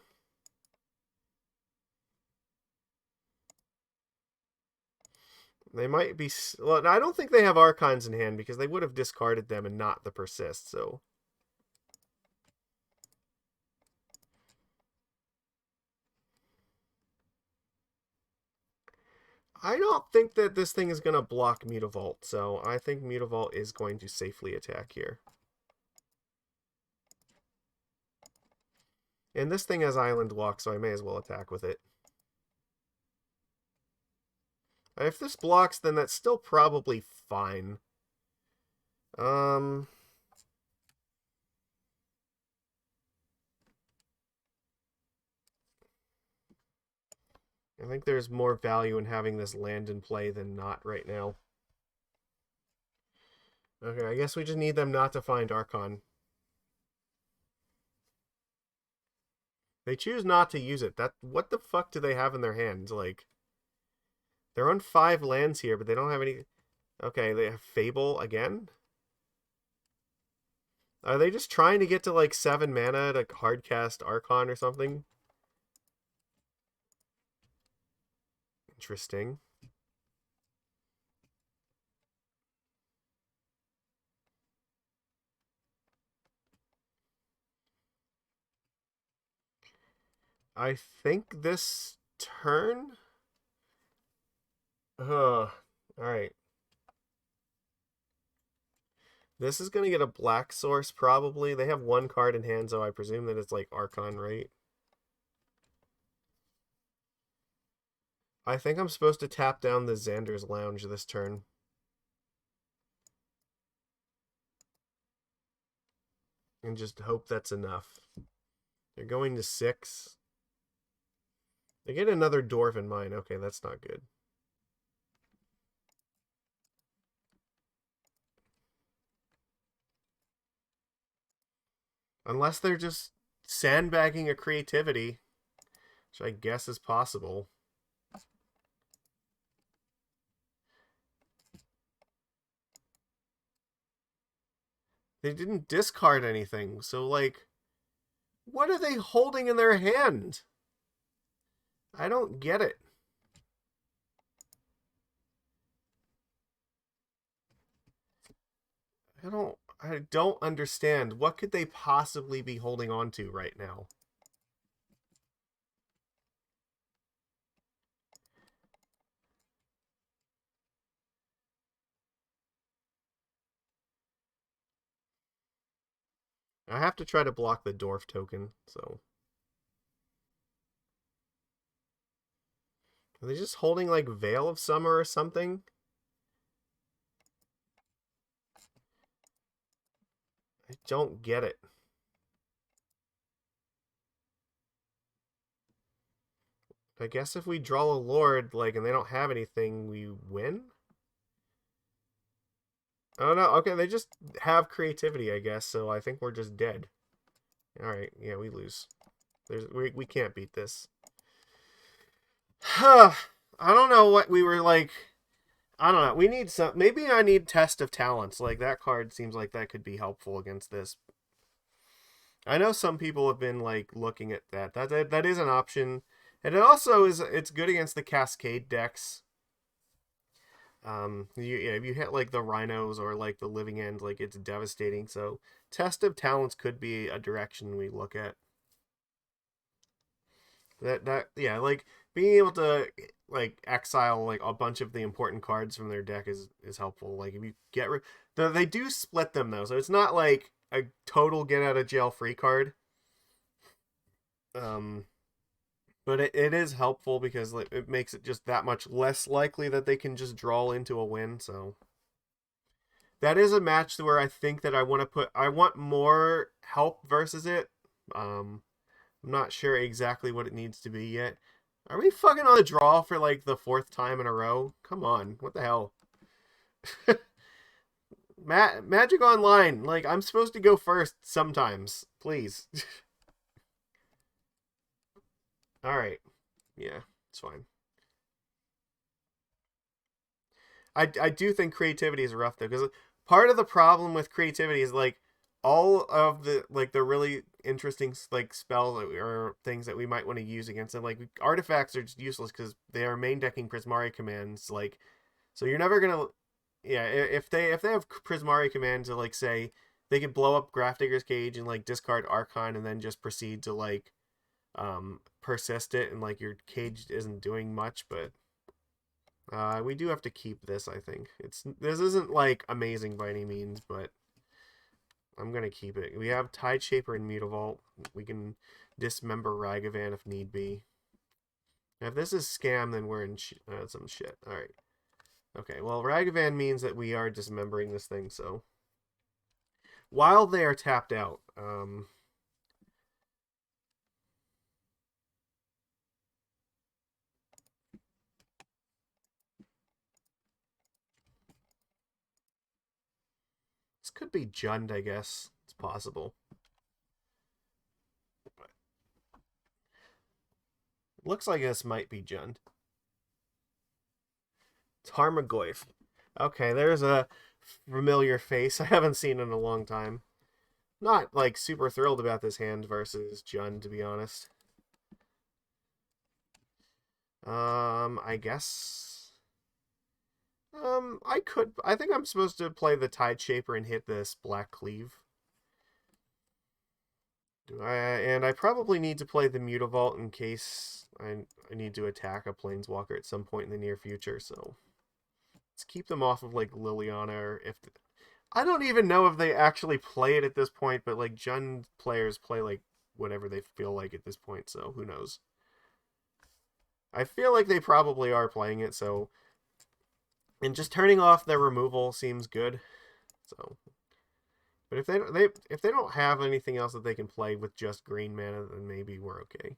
They might be... Well, I don't think they have Archons in hand, because they would have discarded them and not the Persist, so... I don't think that this thing is going to block Mutavault, so I think Mutavault is going to safely attack here. And this thing has Island Walk, so I may as well attack with it. If this blocks, then that's still probably fine. I think there's more value in having this land in play than not right now. Okay, I guess we just need them not to find Archon. They choose not to use it. What the fuck do they have in their hands? Like, they're on 5 lands here, but they don't have any... Okay, they have Fable again? Are they just trying to get to, like, 7 mana to hardcast Archon or something? Interesting. I think this turn... Alright. This is going to get a black source, probably. They have 1 card in hand, so I presume that it's, like, Archon, right? I think I'm supposed to tap down the Xander's Lounge this turn. And just hope that's enough. They're going to 6. They get another Dwarf in mine. Okay, that's not good. Unless they're just sandbagging a creativity, which I guess is possible. They didn't discard anything, so, like, what are they holding in their hand? I don't get it. I don't understand. What could they possibly be holding on to right now? I have to try to block the Dwarf token, so... Are they just holding, like, Veil of Summer or something? I don't get it. I guess if we draw a Lord, like, and they don't have anything, we win? Oh, no. Okay, they just have creativity, I guess, so I think we're just dead. Alright, yeah, we lose. We can't beat this. I don't know what we were, like... I don't know. We need some... Maybe I need Test of Talents. Like, that card seems like that could be helpful against this. I know some people have been, like, looking at that. That is an option. And it also is... It's good against the Cascade decks. If you hit, like, the Rhinos or, like, the Living End, like, it's devastating. So, Test of Talents could be a direction we look at. Yeah, like, being able to, like, exile, like, a bunch of the important cards from their deck is helpful. Like, if you get rid... They do split them, though, so it's not, like, a total get-out-of-jail-free card. But it is helpful because, like, it makes it just that much less likely that they can just draw into a win, so... That is a match where I think that I want more help versus it. I'm not sure exactly what it needs to be yet. Are we fucking on the draw for, like, the 4th time in a row? Come on, what the hell? Magic Online, like, I'm supposed to go first sometimes. Please. Alright. Yeah, it's fine. I do think creativity is rough, though, because part of the problem with creativity is, like, all of the, like, the really interesting, like, spells or things that we might want to use against it, like, artifacts are just useless because they are main decking Prismari commands, like, so you're never gonna... Yeah, if they have Prismari command to, like, say, they can blow up Grafdigger's Cage and, like, discard Archon and then just proceed to, like, persist it, and, like, your cage isn't doing much, but we do have to keep this, I think. This isn't, like, amazing by any means, but I'm gonna keep it. We have Tide Shaper and Mutavault. We can dismember Ragavan if need be. Now, if this is scam, then we're in some shit. Alright. Okay, well, Ragavan means that we are dismembering this thing, so... While they are tapped out, this could be Jund, I guess. It's possible. But looks like this might be Jund. Tarmogoyf. Okay, there's a familiar face I haven't seen in a long time. Not, like, super thrilled about this hand versus Jund, to be honest. I guess... I think I'm supposed to play the Tide Shaper and hit this Black Cleave. And I probably need to play the Mutavault in case I need to attack a Planeswalker at some point in the near future, so... Let's keep them off of, like, Liliana, or if... I don't even know if they actually play it at this point, but, like, Jund players play, like, whatever they feel like at this point, so who knows. I feel like they probably are playing it, so... And just turning off their removal seems good, so... But if they don't have anything else that they can play with just green mana, then maybe we're okay.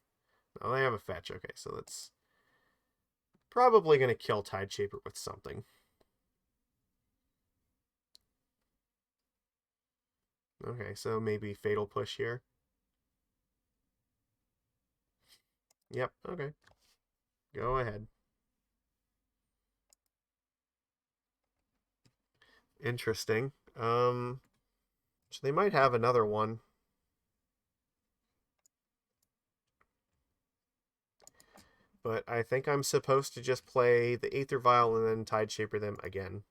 Oh, they have a fetch. Okay, so that's probably going to kill Tide Shaper with something. Okay, so maybe Fatal Push here. Yep, okay. Go ahead. Interesting. So they might have another one. But I think I'm supposed to just play the Aether Vial and then Tide Shaper them again.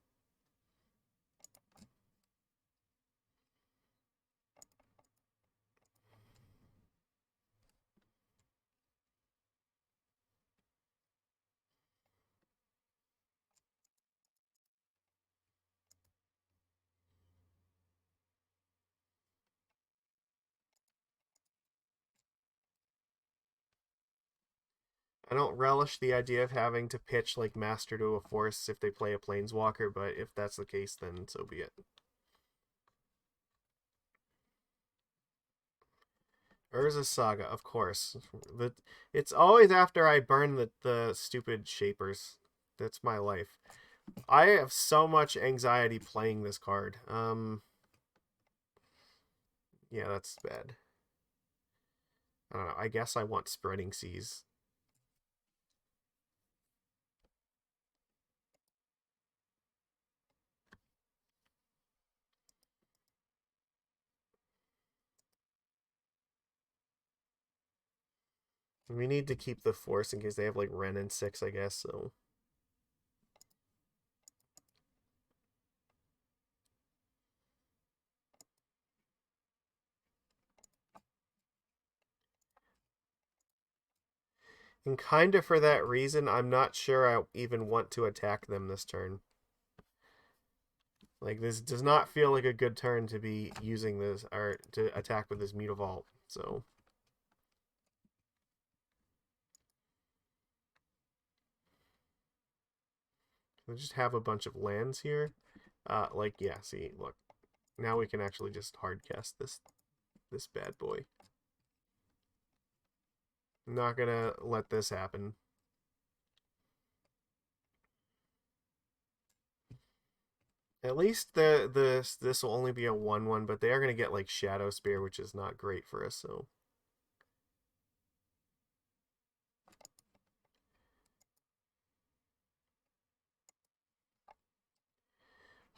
I don't relish the idea of having to pitch like Master to a Force if they play a Planeswalker, but if that's the case, then so be it. Urza Saga, of course. It's always after I burn the stupid Shapers. That's my life. I have so much anxiety playing this card. Yeah, that's bad. I don't know. I guess I want Spreading Seas. We need to keep the Force in case they have like Ren and 6, I guess, so... And kind of for that reason, I'm not sure I even want to attack them this turn. Like, this does not feel like a good turn to be using this, or to attack with this Mutavault, so... We just have a bunch of lands here. Like, yeah, see, look. Now we can actually just hardcast this bad boy. I'm not gonna let this happen. At least this will only be a 1/1, but they are gonna get like Shadow Spear, which is not great for us, so...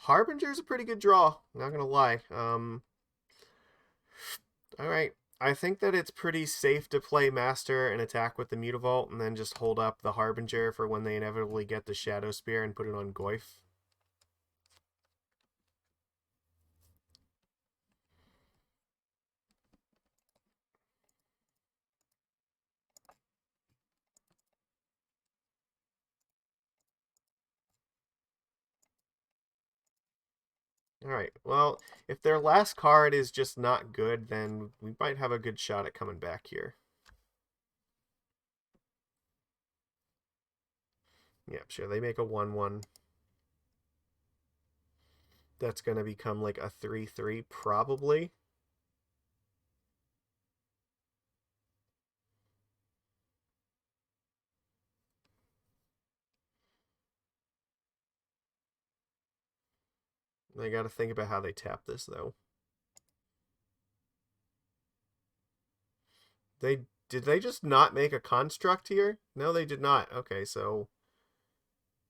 Harbinger's a pretty good draw, not gonna lie. Alright. I think that it's pretty safe to play Master and attack with the Mutavault and then just hold up the Harbinger for when they inevitably get the Shadow Spear and put it on Goyf. Alright, well, if their last card is just not good, then we might have a good shot at coming back here. Yep, sure, they make a 1/1. that's going to become like a 3/3 probably. They got to think about how they tap this though. Did they just not make a construct here? No, they did not. Okay, so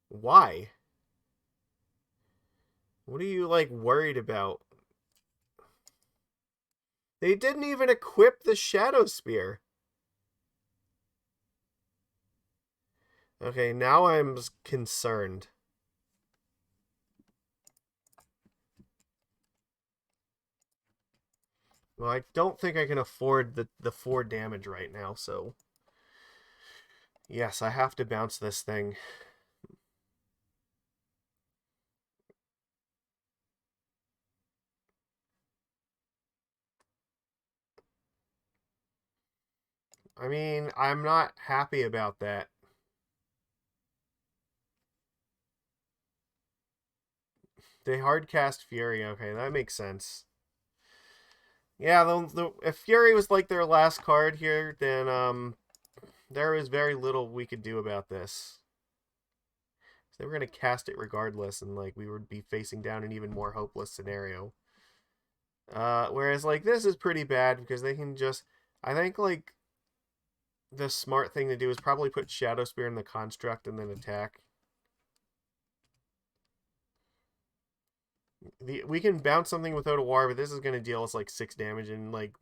why? What are you like worried about? They didn't even equip the Shadow Spear. Okay, now I'm concerned. Well, I don't think I can afford the 4 damage right now, so yes, I have to bounce this thing. I mean, I'm not happy about that. They hard cast Fury. Okay, that makes sense. Yeah, if Fury was like their last card here, then there is very little we could do about this. So they were gonna cast it regardless, and like we would be facing down an even more hopeless scenario. Whereas like this is pretty bad because they can just, I think like the smart thing to do is probably put Shadow Spear in the construct and then attack. We can bounce something with Otawara, but this is gonna deal us like 6 damage, and like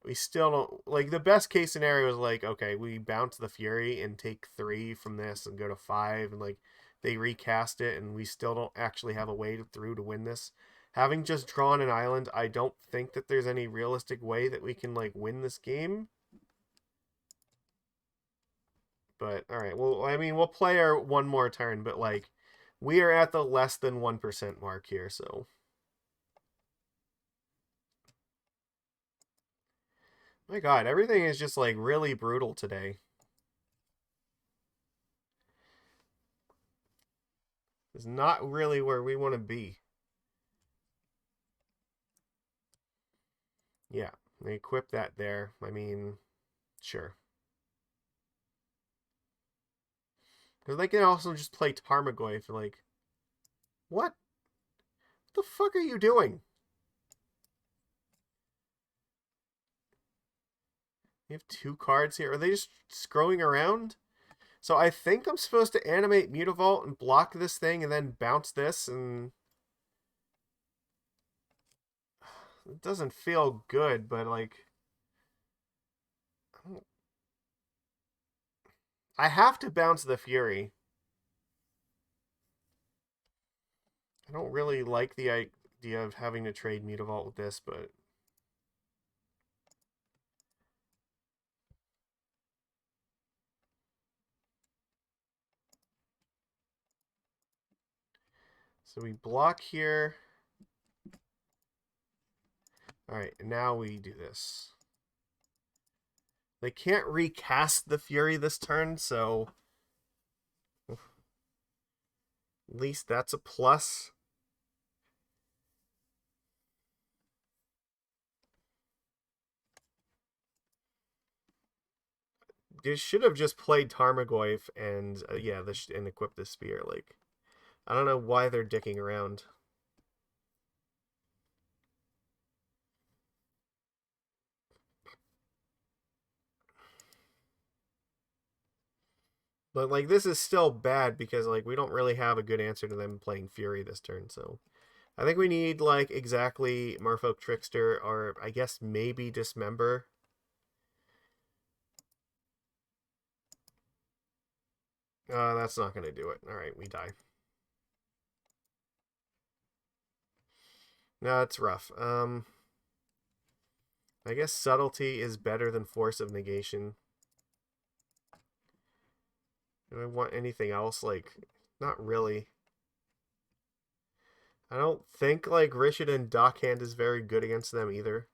we still don't like the best case scenario is like, okay, we bounce the Fury and take 3 from this and go to 5, and like they recast it and we still don't actually have a way through to win this. Having just drawn an island, I don't think that there's any realistic way that we can like win this game. But all right, well, I mean, we'll play our one more turn, but like we are at the less than 1% mark here, so my god, everything is just like really brutal today. It's not really where we want to be. Yeah, they equip that there. I mean, sure. Because they can also just play Tarmogoyf, like, what? What the fuck are you doing? You have 2 cards here. Are they just scrolling around? So I think I'm supposed to animate Mutavault and block this thing and then bounce this, and it doesn't feel good, but like I have to bounce the Fury. I don't really like the idea of having to trade Mutavault with this, but so we block here. All right, now we do this. They can't recast the Fury this turn, so at least that's a plus. They should have just played Tarmogoyf and yeah, and equipped the spear. Like, I don't know why they're dicking around. But like, this is still bad because like we don't really have a good answer to them playing Fury this turn. So I think we need like exactly Merfolk Trickster, or I guess maybe Dismember. That's not gonna do it. All right, we die. No, it's rough. I guess Subtlety is better than Force of Negation. Do I want anything else? Like, not really. I don't think like Rishadan Dockhand is very good against them either.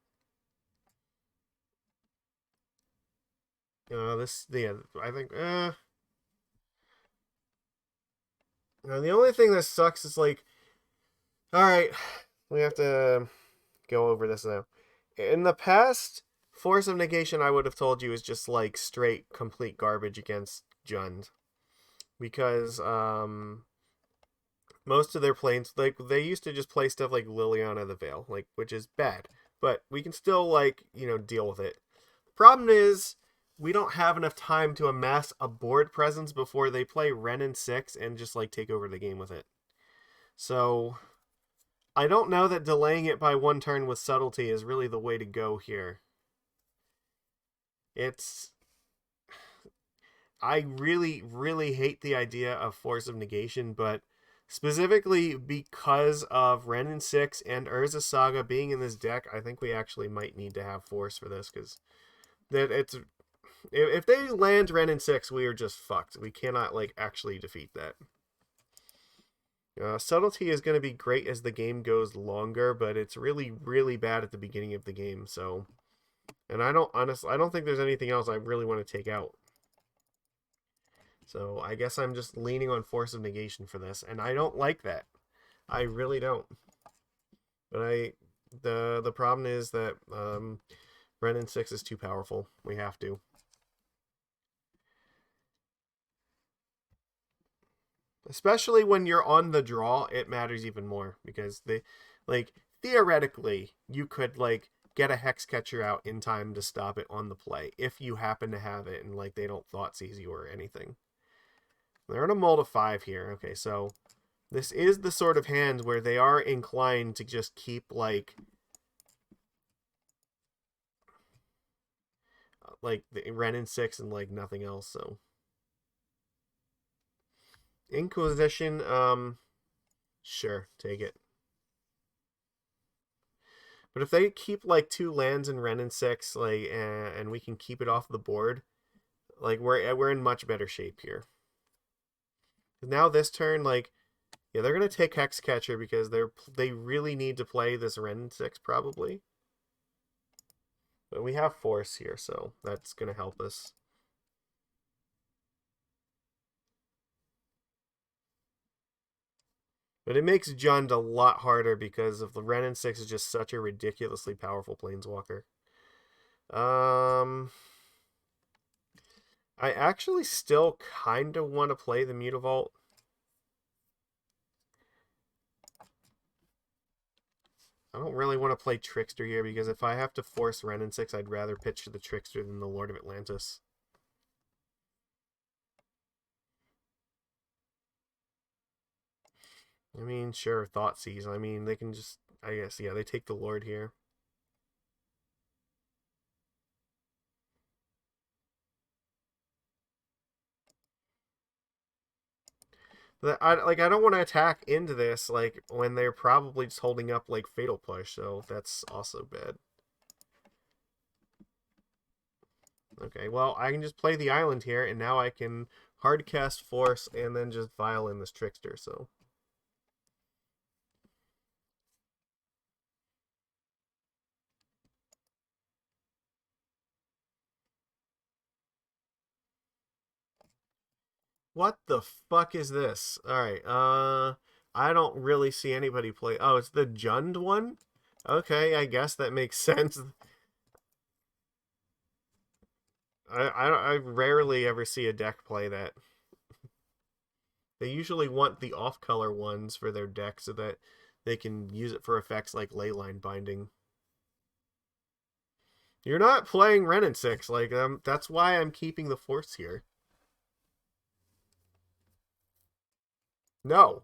Yeah, I think the only thing that sucks is like Alright, we have to go over this now. In the past, Force of Negation, I would have told you, is just like straight, complete garbage against Jund. Because, most of their planes, like, they used to just play stuff like Liliana the Veil, like, which is bad. But we can still, like, deal with it. Problem is, we don't have enough time to amass a board presence before they play Ren and 6 and just, like, take over the game with it. So, I don't know that delaying it by one turn with Subtlety is really the way to go here. It's... I really, really hate the idea of Force of Negation, but specifically because of Ren and 6 and Urza Saga being in this deck, I think we actually might need to have Force for this, because it's... If they land Ren and 6, we are just fucked. We cannot, like, actually defeat that. Subtlety is going to be great as the game goes longer, but it's really, really bad at the beginning of the game, so... And I don't think there's anything else I really want to take out. So I guess I'm just leaning on Force of Negation for this, and I don't like that. I really don't. But the problem is that Ren and 6 is too powerful. We have to. Especially when you're on the draw, it matters even more because theoretically you could like get a Hexcatcher out in time to stop it on the play if you happen to have it and like they don't Thoughtseize you or anything. They're in a mold of 5 here. Okay, so this is the sort of hand where they are inclined to just keep like the Ren and 6 and like nothing else. So Inquisition, sure, take it. But if they keep like 2 lands in Ren and 6, like, and we can keep it off the board, like we're in much better shape here. Now this turn, like, yeah, they're gonna take Hexcatcher because they really need to play this Ren 6 probably. But we have Force here, so that's gonna help us. But it makes Jund a lot harder because of the Ren and 6 is just such a ridiculously powerful Planeswalker. I actually still kind of want to play the Mutavault. I don't really want to play Trickster here because if I have to force Ren and 6, I'd rather pitch the Trickster than the Lord of Atlantis. I mean, sure, Thoughtseize. I mean, they can just, I guess, yeah, they take the Lord here. I don't want to attack into this like when they're probably just holding up like Fatal Push, so that's also bad. Okay, well, I can just play the island here, and now I can hard cast Force and then just Vial in this Trickster, so. What the fuck is this? Alright, I don't really see anybody play. Oh, it's the Jund one? Okay, I guess that makes sense. I rarely ever see a deck play that. They usually want the off-color ones for their deck so that they can use it for effects like Leyline Binding. You're not playing Ren and 6, like, that's why I'm keeping the Force here. No.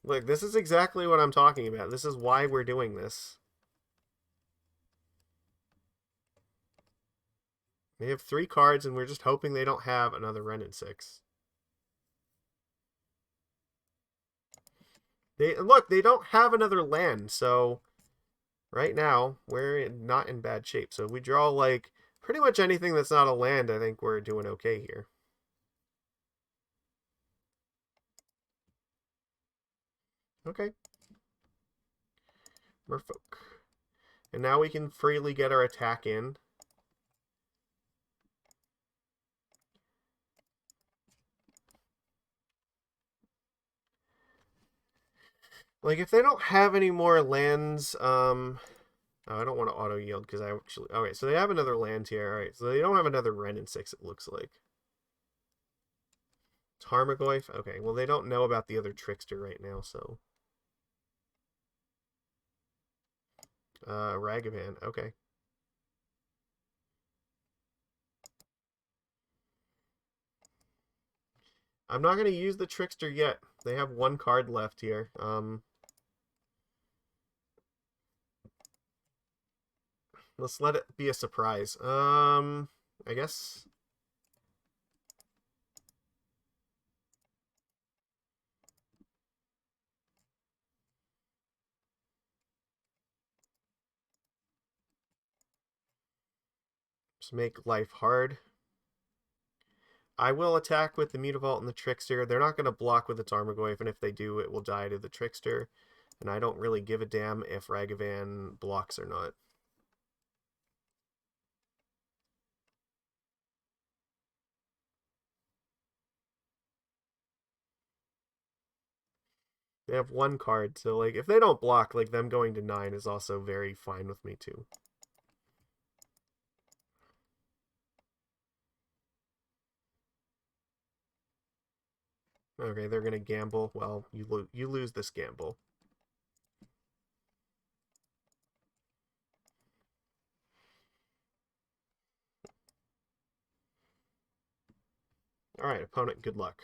Look, this is exactly what I'm talking about. This is why we're doing this. They have 3 cards, and we're just hoping they don't have another Ren and 6. They don't have another land, so right now we're not in bad shape. So if we draw like pretty much anything that's not a land, I think we're doing okay here. Okay. Merfolk. And now we can freely get our attack in. Like, if they don't have any more lands, oh, I don't want to auto yield because I actually. Okay, so they have another land here. All right, so they don't have another Wrenn and 6. It looks like Tarmogoyf. Okay, well they don't know about the other Trickster right now, so Ragavan. Okay, I'm not gonna use the Trickster yet. They have one card left here. Let's let it be a surprise. I guess. Just make life hard. I will attack with the Mutavault and the Trickster. They're not going to block with the Tarmogoyf, and if they do, it will die to the Trickster. And I don't really give a damn if Ragavan blocks or not. They have one card, so like if they don't block, like them going to 9 is also very fine with me too. Okay, they're gonna gamble. Well, you lose this gamble. All right, opponent, good luck.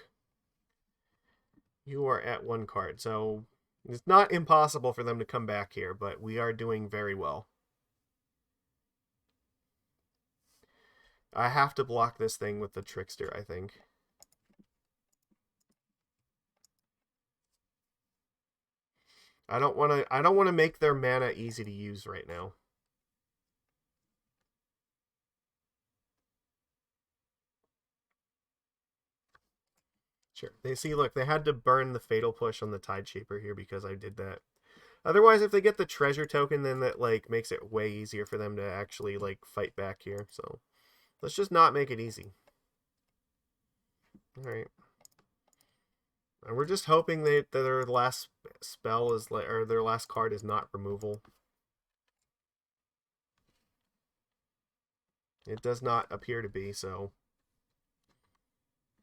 You are at one card, so it's not impossible for them to come back here, but we are doing very well. I have to block this thing with the Trickster, I think. I don't want to make their mana easy to use right now. Sure. They see, look, they had to burn the Fatal Push on the Tide Shaper here because I did that. Otherwise, if they get the treasure token, then that like makes it way easier for them to actually like fight back here. So let's just not make it easy. All right. And we're just hoping that their last spell is like, or their last card is not removal. It does not appear to be, so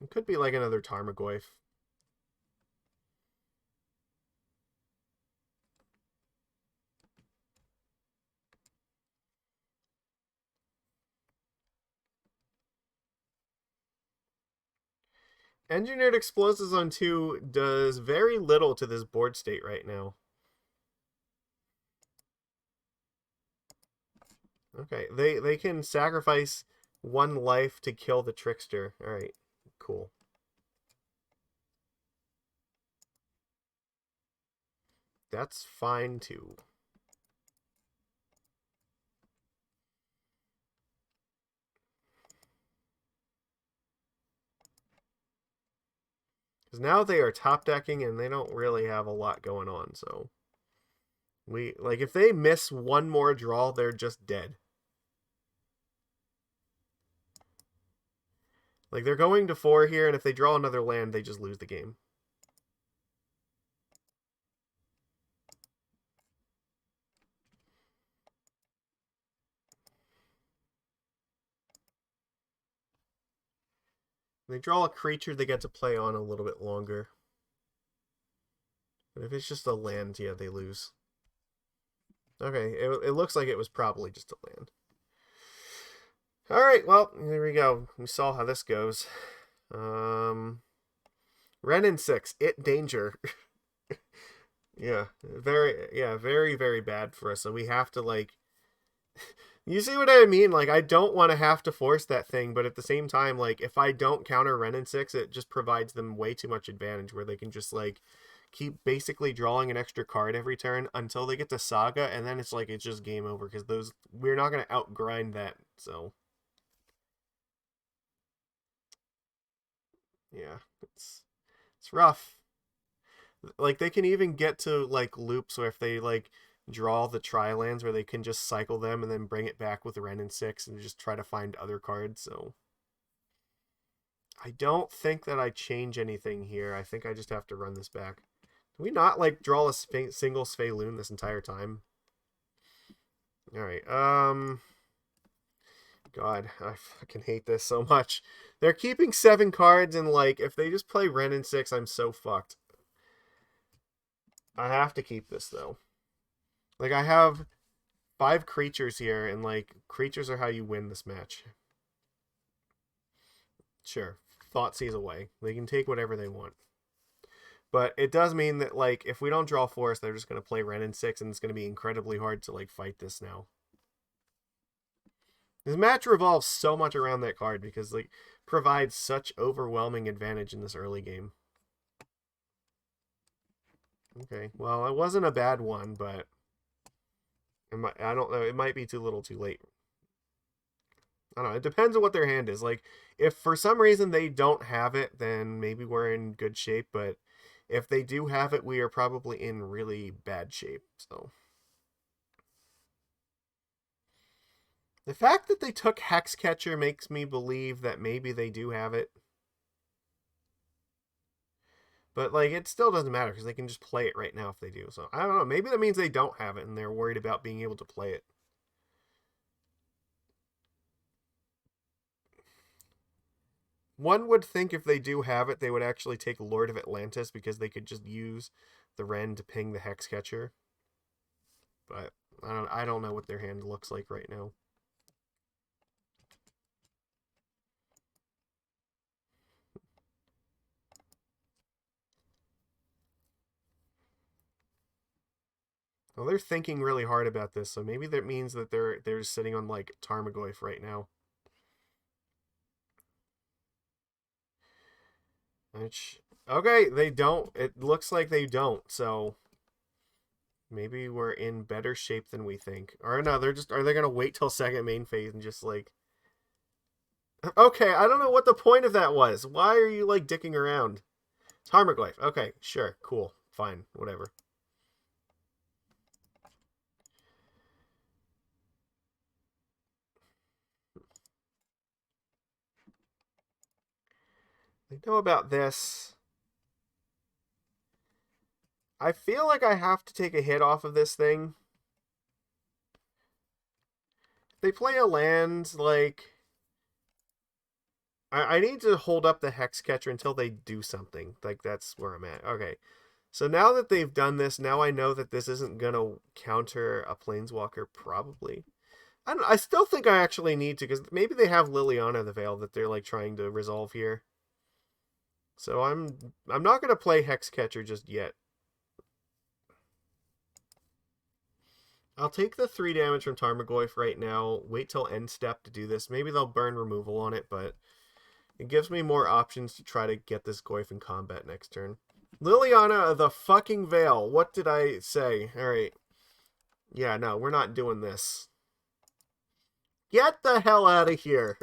it could be like another Tarmogoyf. Engineered Explosives on 2 does very little to this board state right now. Okay, they can sacrifice one life to kill the Trickster. All right, cool. That's fine too. Because now they are top decking and they don't really have a lot going on, so we like if they miss one more draw, they're just dead. Like they're going to 4 here, and if they draw another land, they just lose the game. They draw a creature they get to play on a little bit longer. But if it's just a land, yeah, they lose. Okay, it looks like it was probably just a land. All right, well, there we go. We saw how this goes. Wrenn and 6, it danger. Yeah, very, very bad for us. So we have to like, you see what I mean? Like, I don't want to have to force that thing, but at the same time, like, if I don't counter Wrenn and 6, it just provides them way too much advantage where they can just like keep basically drawing an extra card every turn until they get to Saga, and then it's like it's just game over because those we're not gonna outgrind that. So yeah, it's rough. Like they can even get to like loops where if they like draw the tri-lands where they can just cycle them and then bring it back with Wrenn and 6 and just try to find other cards. So I don't think that I change anything here. I think I just have to run this back. Can we not, like, draw a single Svyelun this entire time? Alright, God, I fucking hate this so much. They're keeping 7 cards, and, like, if they just play Wrenn and 6, I'm so fucked. I have to keep this, though. Like, I have 5 creatures here, and, like, creatures are how you win this match. Sure, Thoughtseize away. They can take whatever they want. But it does mean that, like, if we don't draw Force, they're just going to play Wrenn and 6, and it's going to be incredibly hard to, like, fight this now. This match revolves so much around that card because, like, provides such overwhelming advantage in this early game. Okay, well, it wasn't a bad one, but I don't know. It might be too little too late. I don't know. It depends on what their hand is. Like, if for some reason they don't have it, then maybe we're in good shape. But if they do have it, we are probably in really bad shape. So the fact that they took Hexcatcher makes me believe that maybe they do have it. But, like, it still doesn't matter because they can just play it right now if they do. So, I don't know. Maybe that means they don't have it and they're worried about being able to play it. One would think if they do have it, they would actually take Lord of Atlantis because they could just use the Wrenn to ping the Hexcatcher. But I don't know what their hand looks like right now. Well, they're thinking really hard about this, so maybe that means that they're just sitting on, like, Tarmogoyf right now. Which, okay, they don't. It looks like they don't, so maybe we're in better shape than we think. Or no, are they gonna wait till second main phase and just, like, okay, I don't know what the point of that was. Why are you, like, dicking around? Tarmogoyf. Okay, sure, cool, fine, whatever. They know about this. I feel like I have to take a hit off of this thing. If they play a land, like, I need to hold up the Hexcatcher until they do something. Like, that's where I'm at. Okay. So now that they've done this, now I know that this isn't going to counter a Planeswalker, probably. I still think I actually need to, because maybe they have Liliana the Veil that they're, like, trying to resolve here. So I'm not going to play Hexcatcher just yet. I'll take the 3 damage from Tarmogoyf right now, wait till end step to do this. Maybe they'll burn removal on it, but it gives me more options to try to get this Goyf in combat next turn. Liliana the fucking Veil. What did I say? Alright. Yeah, no, we're not doing this. Get the hell out of here.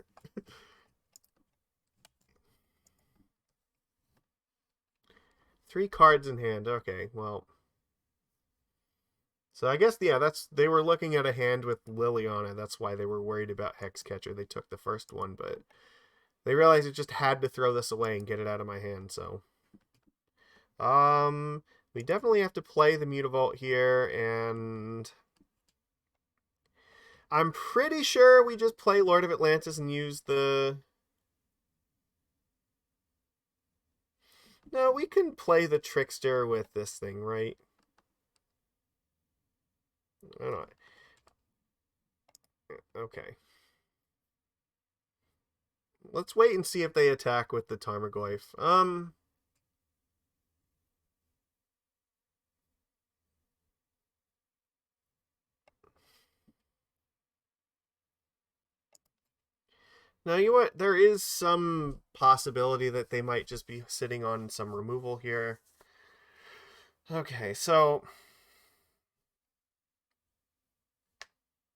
Three cards in hand. Okay, well. So I guess, yeah, they were looking at a hand with Liliana. That's why they were worried about Hexcatcher. They took the first one, but they realized it just had to throw this away and get it out of my hand, so. We definitely have to play the Mutavault here, and I'm pretty sure we just play Lord of Atlantis and use the... No, we can play the Trickster with this thing, right? I don't know. Okay. Let's wait and see if they attack with the Tarmogoyf. Now, you know what? There is some possibility that they might just be sitting on some removal here. Okay, so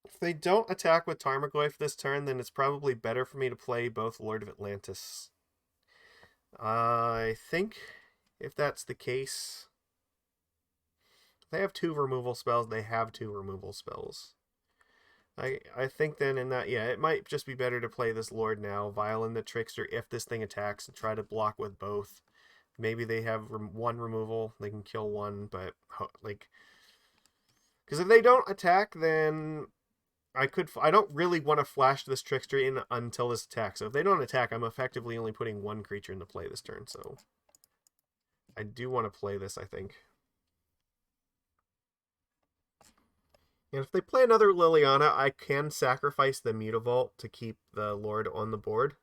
if they don't attack with Tarmogoyf this turn, then it's probably better for me to play both Lord of Atlantis. I think if that's the case, they have 2 removal spells. They have 2 removal spells. I think then in that, yeah, it might just be better to play this Lord now, Vial in the Trickster if this thing attacks, and try to block with both. maybe they have one removal, they can kill one, but like, because if they don't attack, then I don't really want to flash this Trickster in until this attack. So if they don't attack, I'm effectively only putting one creature into play this turn. So I do want to play this, I think. And if they play another Liliana, I can sacrifice the Mutavault to keep the Lord on the board.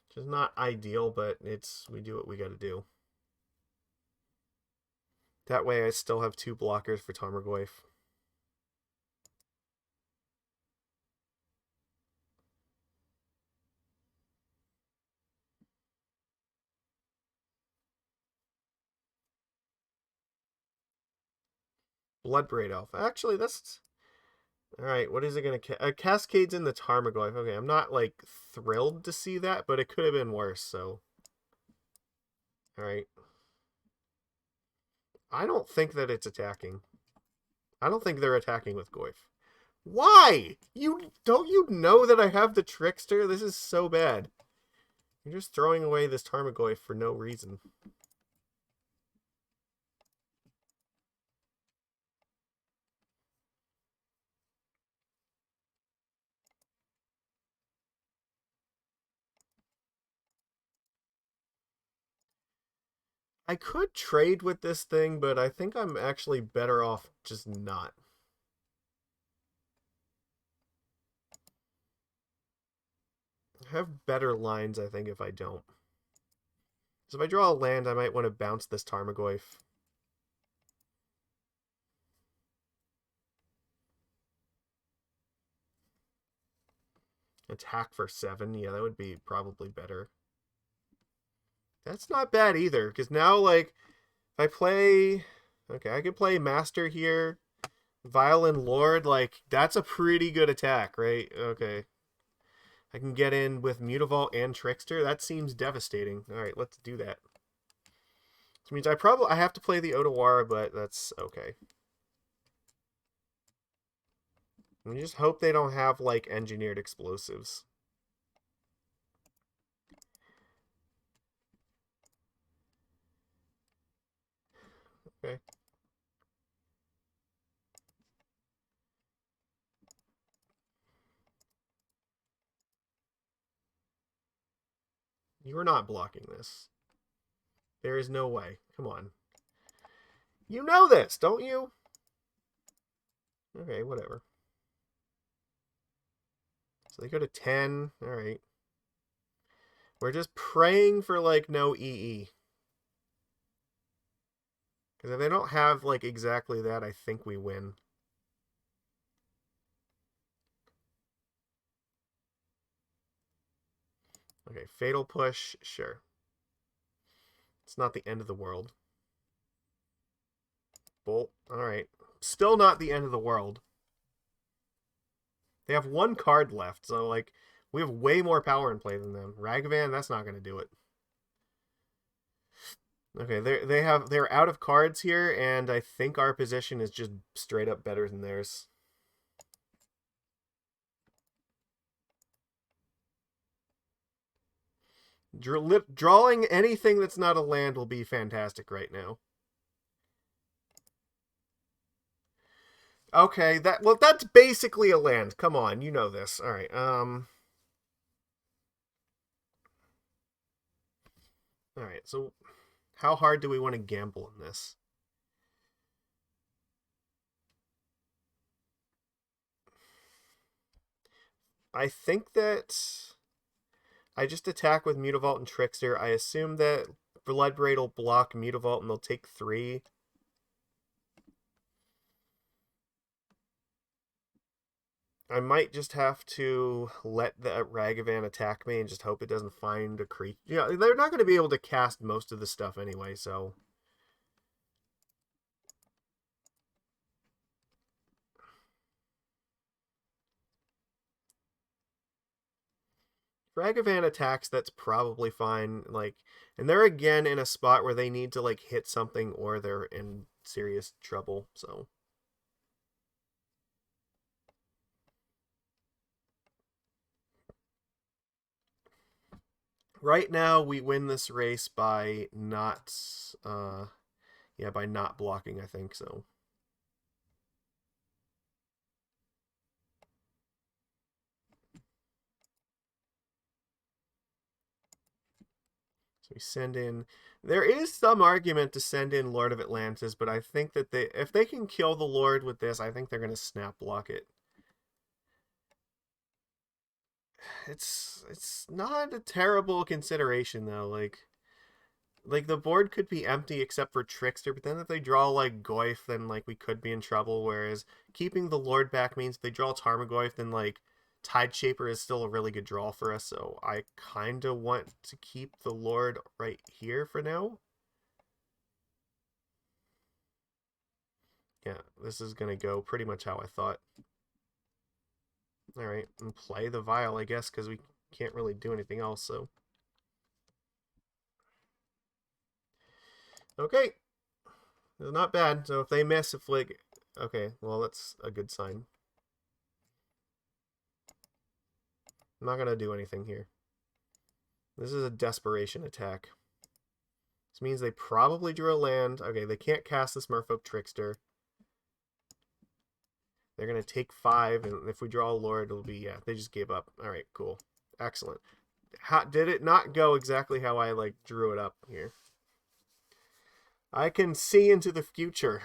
Which is not ideal, but we do what we got to do. That way I still have 2 blockers for Tarmogoyf. Bloodbraid Elf. Actually, that's... Alright, what is it going to... Cascades in the Tarmogoyf. Okay, I'm not, like, thrilled to see that, but it could have been worse, so... Alright. I don't think that it's attacking. I don't think they're attacking with Goyf. Why? Don't you know that I have the Trickster? This is so bad. You're just throwing away this Tarmogoyf for no reason. I could trade with this thing, but I think I'm actually better off just not. I have better lines, I think, if I don't. So if I draw a land, I might want to bounce this Tarmogoyf. Attack for 7. Yeah, that would be probably better. That's not bad either, because now, like, if I play... Okay, I could play Master here. Violin Lord, like, that's a pretty good attack, right? Okay. I can get in with Mutavault and Trickster. That seems devastating. Alright, let's do that. Which means I have to play the Otawara, but that's okay. We just hope they don't have, like, engineered explosives. Okay. You are not blocking this. There is no way. Come on. You know this, don't you? Okay, whatever. So they go to 10. Alright. We're just praying for, like, no EE. Because if they don't have, like, exactly that, I think we win. Okay, Fatal Push, sure. It's not the end of the world. Bolt, alright. Still not the end of the world. They have 1 card left, so, like, we have way more power in play than them. Ragavan, that's not going to do it. Okay, they're out of cards here, and I think our position is just straight up better than theirs. Drawing anything that's not a land will be fantastic right now. Okay, that's basically a land. Come on, you know this. All right. All right. So how hard do we want to gamble in this? I think that I just attack with Mutavault and Trickster. I assume that Bloodbraid will block Mutavault and they'll take 3. I might just have to let the Ragavan attack me and just hope it doesn't find a creature. Yeah, they're not going to be able to cast most of the stuff anyway, so... Ragavan attacks, that's probably fine. Like, and they're again in a spot where they need to, like, hit something or they're in serious trouble, so... Right now, we win this race by not, by not blocking, I think, so. So we send in... There is some argument to send in Lord of Atlantis, but I think that if they can kill the Lord with this, I think they're going to snap block it. It's not a terrible consideration, though. Like the board could be empty except for Trickster, but then if they draw like Goyf, then like we could be in trouble. Whereas keeping the Lord back means if they draw Tarmogoyf, then like Tide Shaper is still a really good draw for us. So I kind of want to keep the Lord right here for now. Yeah, this is gonna go pretty much how I thought. All right, and play the Vial, I guess, because we can't really do anything else. So. Okay. Not bad. So if they miss, if like... Okay, well, that's a good sign. I'm not going to do anything here. This is a desperation attack. This means they probably drew a land. Okay, they can't cast this Merfolk Trickster. They're going to take 5, and if we draw a Lord, it'll be... Yeah, they just gave up. All right, cool. Excellent. Did it not go exactly how I, like, drew it up here? I can see into the future.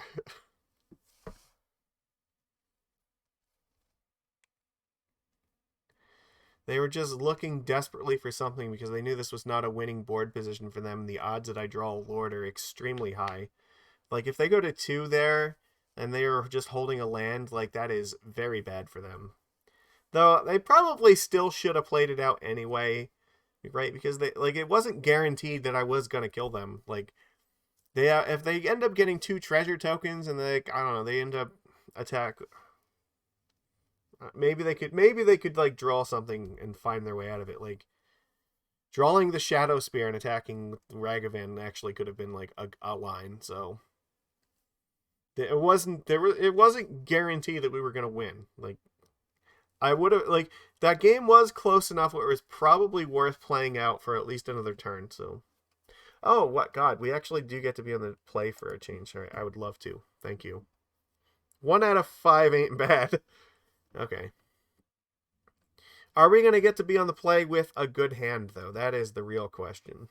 They were just looking desperately for something because they knew this was not a winning board position for them. The odds that I draw a Lord are extremely high. Like, if they go to 2 there and they are just holding a land, like, that is very bad for them. Though, they probably still should have played it out anyway, right? Because, it wasn't guaranteed that I was going to kill them. Like, if they end up getting 2 treasure tokens and, I don't know, they end up attack... Maybe they could like draw something and find their way out of it. Like drawing the Shadow Spear and attacking Ragavan actually could have been like a line. So it wasn't guaranteed that we were gonna win. Like I would have like that game was close enough where it was probably worth playing out for at least another turn. So oh what God, we actually do get to be on the play for a change. All right, I would love to. Thank you. 1 out of 5 ain't bad. Okay. Are we going to get to be on the play with a good hand, though? That is the real question.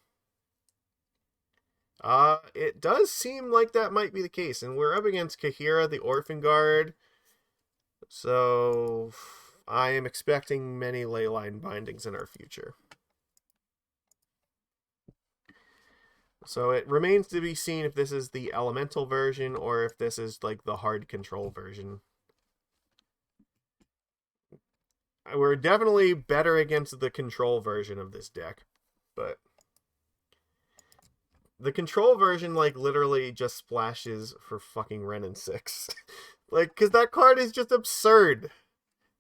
It does seem like that might be the case. And we're up against Kahira, the Orphan Guard. So I am expecting many Leyline bindings in our future. So it remains to be seen if this is the elemental version or if this is like the hard control version. We're definitely better against the control version of this deck, but the control version, like, literally just splashes for fucking Ren and 6. Like, because that card is just absurd.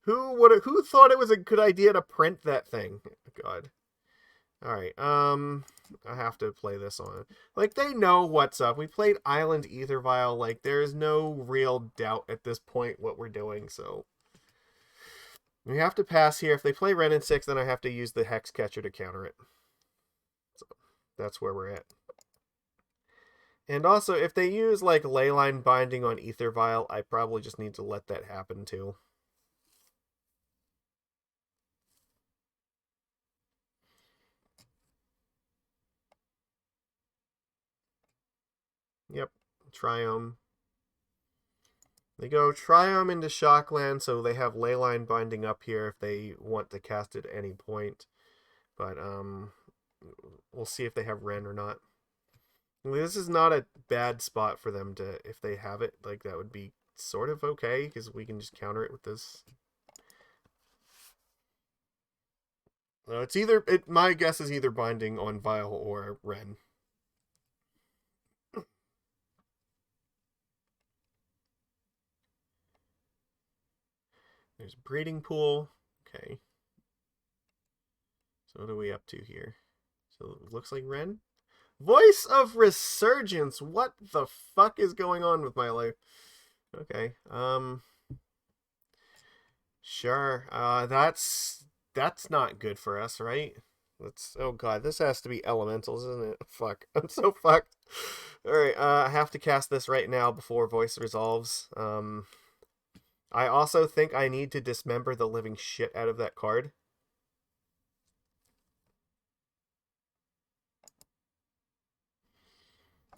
Who thought it was a good idea to print that thing? God. Alright, I have to play this on. Like, they know what's up. We played Island Aether Vial. Like, there is no real doubt at this point what we're doing, so... We have to pass here. If they play Ren and 6, then I have to use the Hexcatcher to counter it. So that's where we're at. And also, if they use, like, Leyline Binding on Aether Vial, I probably just need to let that happen, too. Yep, Triome. They go Triome into Shockland, so they have Leyline Binding up here if they want to cast it at any point. But, we'll see if they have Ren or not. This is not a bad spot for them to, if they have it, like, that would be sort of okay, because we can just counter it with this. It's either, my guess is either Binding on Vial or Ren. There's Breeding Pool. Okay. So what are we up to here? So it looks like Ren. Voice of Resurgence. What the fuck is going on with my life? Okay. Sure. That's not good for us, right? Let's. Oh god, this has to be elementals, isn't it? Fuck, I'm so fucked. All right, I have to cast this right now before voice resolves. I also think I need to dismember the living shit out of that card.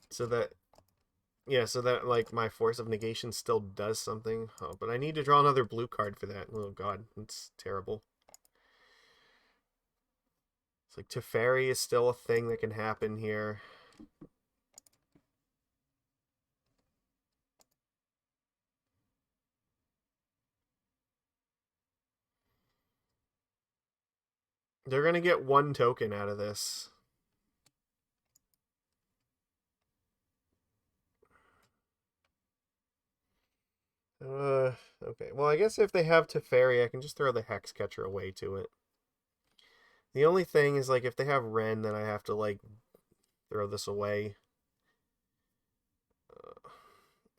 So that, yeah, so that, like, my Force of Negation still does something. Oh, but I need to draw another blue card for that. Oh god, that's terrible. It's like Teferi is still a thing that can happen here. They're gonna get one token out of this. Okay. Well, I guess if they have Teferi, I can just throw the Hexcatcher away to it. The only thing is, like, if they have Ren, then I have to, like, throw this away.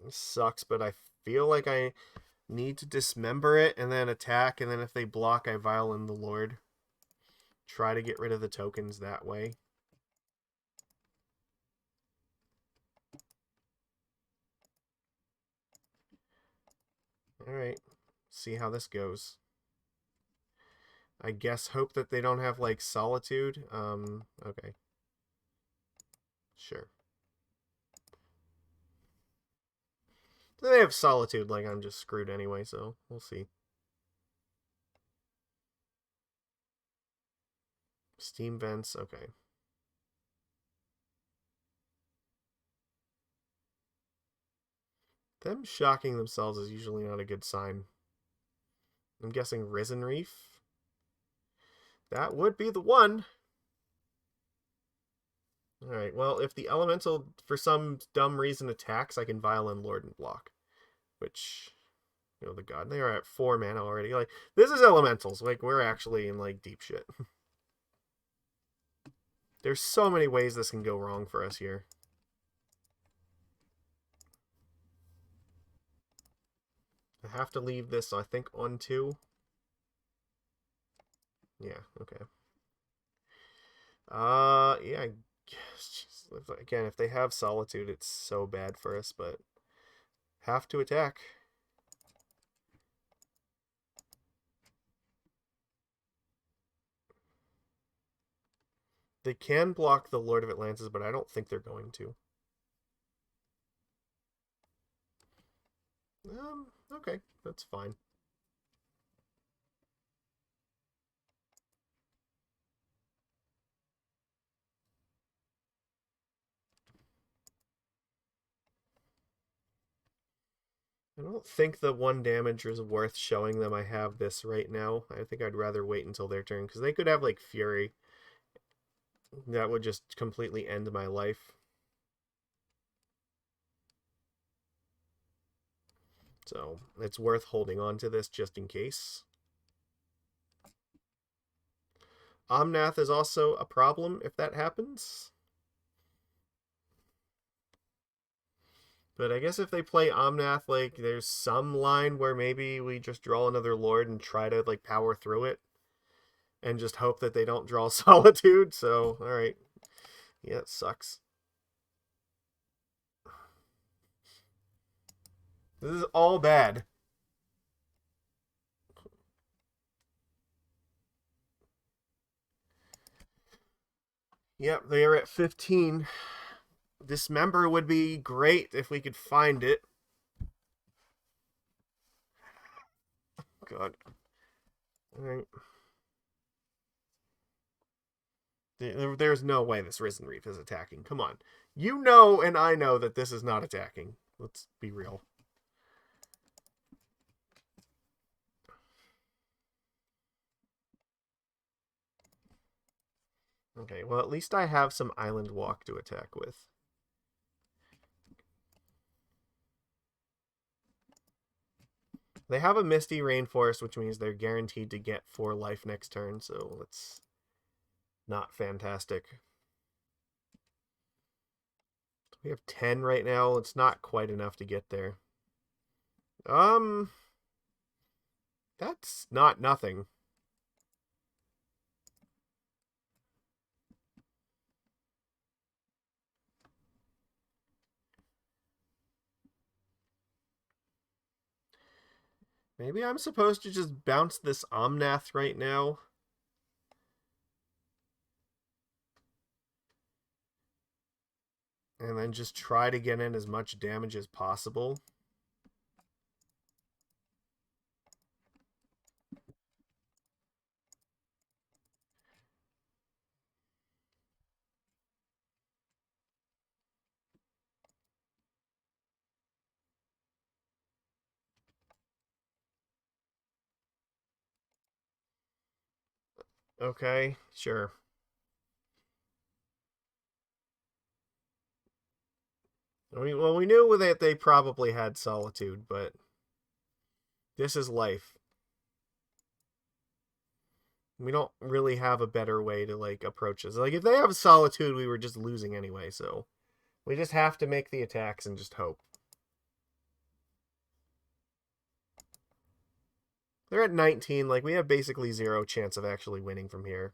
It sucks, but I feel like I need to dismember it and then attack, and then if they block, I Vial in the Lord. Try to get rid of the tokens that way. Alright. See how this goes. I guess hope that they don't have, like, Solitude. Okay. Sure. If they have Solitude, like, I'm just screwed anyway, so we'll see. Steam Vents, okay. Them shocking themselves is usually not a good sign. I'm guessing Risen Reef. That would be the one. Alright, well, if the Elemental, for some dumb reason, attacks, I can Vial in Lord and block. Which, you know, the god, they are at 4 mana already. Like, this is Elementals. Like, we're actually in, like, deep shit. There's so many ways this can go wrong for us here. I have to leave this, I think, on 2. Yeah, okay. Yeah, I guess. Again, if they have Solitude, it's so bad for us, but have to attack. They can block the Lord of Atlantis, but I don't think they're going to. Okay, that's fine. I don't think the 1 damage is worth showing them I have this right now. I think I'd rather wait until their turn, because they could have, like, Fury. That would just completely end my life. So, it's worth holding on to this just in case. Omnath is also a problem if that happens. But I guess if they play Omnath, like, there's some line where maybe we just draw another Lord and try to, like, power through it. And just hope that they don't draw Solitude. So, alright. Yeah, it sucks. This is all bad. Yep, they are at 15. Dismember would be great if we could find it. God. Alright. There's no way this Risen Reef is attacking. Come on. You know and I know that this is not attacking. Let's be real. Okay, well, at least I have some Island Walk to attack with. They have a Misty Rainforest, which means they're guaranteed to get 4 life next turn, so that's not fantastic. We have 10 right now. It's not quite enough to get there. That's not nothing. Maybe I'm supposed to just bounce this Omnath right now. And then just try to get in as much damage as possible. Okay, sure. I mean, well, we knew that they probably had Solitude, but this is life. We don't really have a better way to, like, approach this. Like, if they have Solitude, we were just losing anyway, so we just have to make the attacks and just hope. They're at 19. Like, we have basically zero chance of actually winning from here.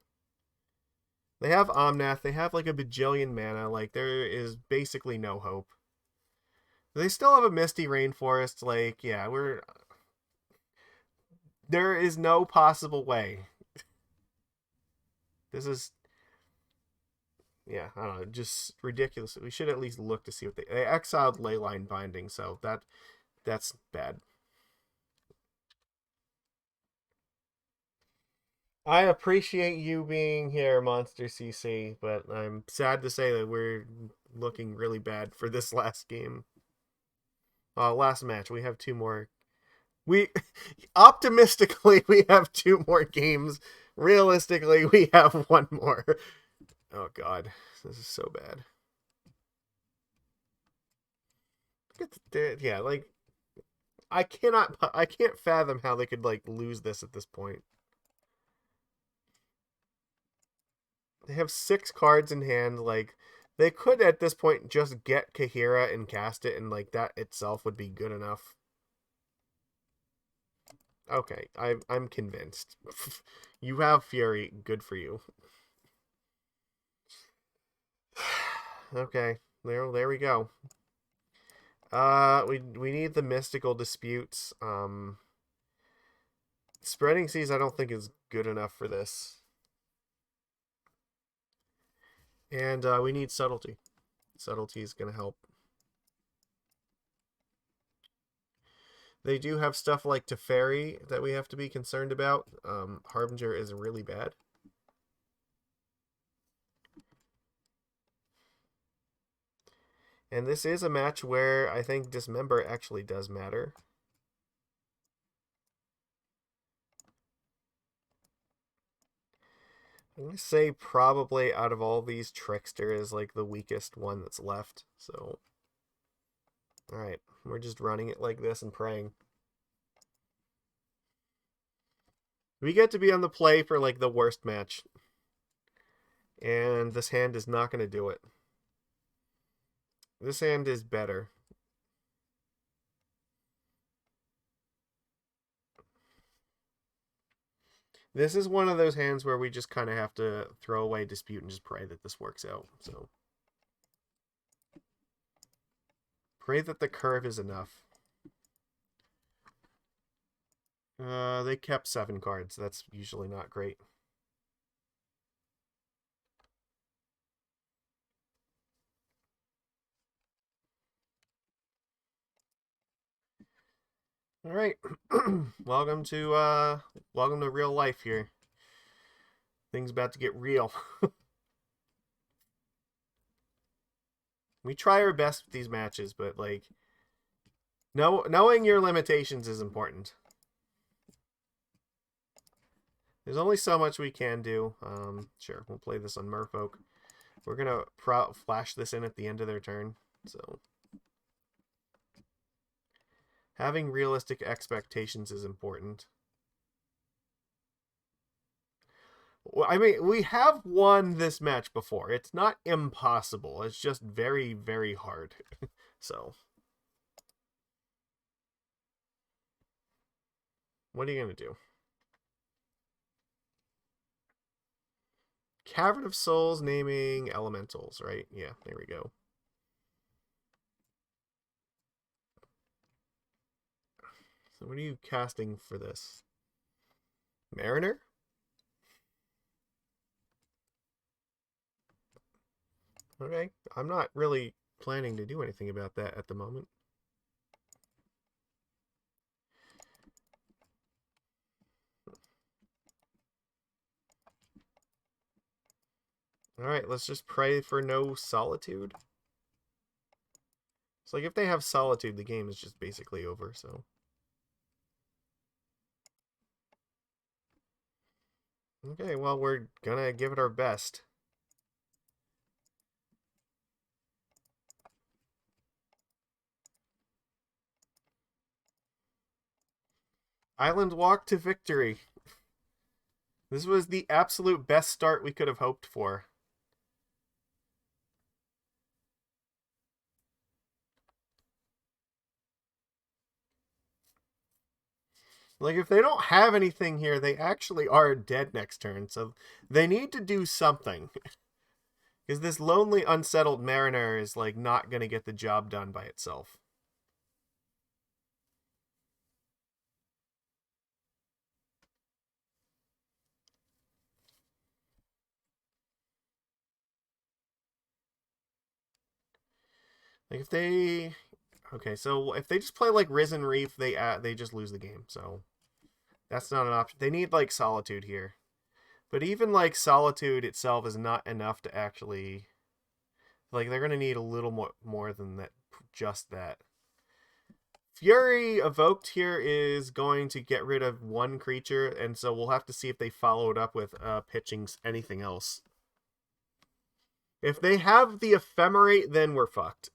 They have Omnath. They have, like, a bajillion mana. Like, there is basically no hope. They still have a Misty Rainforest. Like, yeah, there is no possible way. This is... Yeah, I don't know, just ridiculous. We should at least look to see what they exiled Leyline Binding, so that's bad. I appreciate you being here, Monster CC, but I'm sad to say that we're looking really bad for this last game. Last match. We have two more. We optimistically we have two more games. Realistically, we have one more. Oh god, this is so bad. Yeah, like I can't fathom how they could like lose this at this point. They have 6 cards in hand. Like, they could at this point just get Kahira and cast it, and like that itself would be good enough. Okay, I'm convinced. You have Fury. Good for you. Okay, there we go. We need the mystical disputes. Spreading Seas I don't think is good enough for this. And we need Subtlety. Subtlety is going to help. They do have stuff like Teferi that we have to be concerned about. Harbinger is really bad. And this is a match where I think Dismember actually does matter. I'm going to say probably out of all these, Trickster is like the weakest one that's left. So, alright, we're just running it like this and praying. We get to be on the play for like the worst match. And this hand is not going to do it. This hand is better. This is one of those hands where we just kind of have to throw away Dispute and just pray that this works out. So, pray that the curve is enough. They kept 7 cards. That's usually not great. All right. welcome to real life here. Things about to get real. We try our best with these matches, but like knowing your limitations is important. There's only so much we can do. Sure, we'll play this on Merfolk. We're gonna flash this in at the end of their turn, so having realistic expectations is important. I mean, we have won this match before. It's not impossible. It's just very, very hard. So, what are you going to do? Cavern of Souls naming elementals, right? Yeah, there we go. So what are you casting for this? Mariner? Okay, I'm not really planning to do anything about that at the moment. Alright, let's just pray for no solitude. It's like if they have solitude, the game is just basically over, so. Okay, well, we're gonna give it our best. Island walk to victory. This was the absolute best start we could have hoped for. Like, if they don't have anything here, they actually are dead next turn, so they need to do something. Because this lonely, unsettled mariner is, like, not going to get the job done by itself. Like, if they... Okay, so if they just play, like, Risen Reef, they just lose the game, so... That's not an option. They need, like, Solitude here. But even, like, Solitude itself is not enough to actually... Like, they're going to need a little more than that, just that. Fury evoked here is going to get rid of one creature, and so we'll have to see if they follow it up with pitching anything else. If they have the Ephemerate, then we're fucked.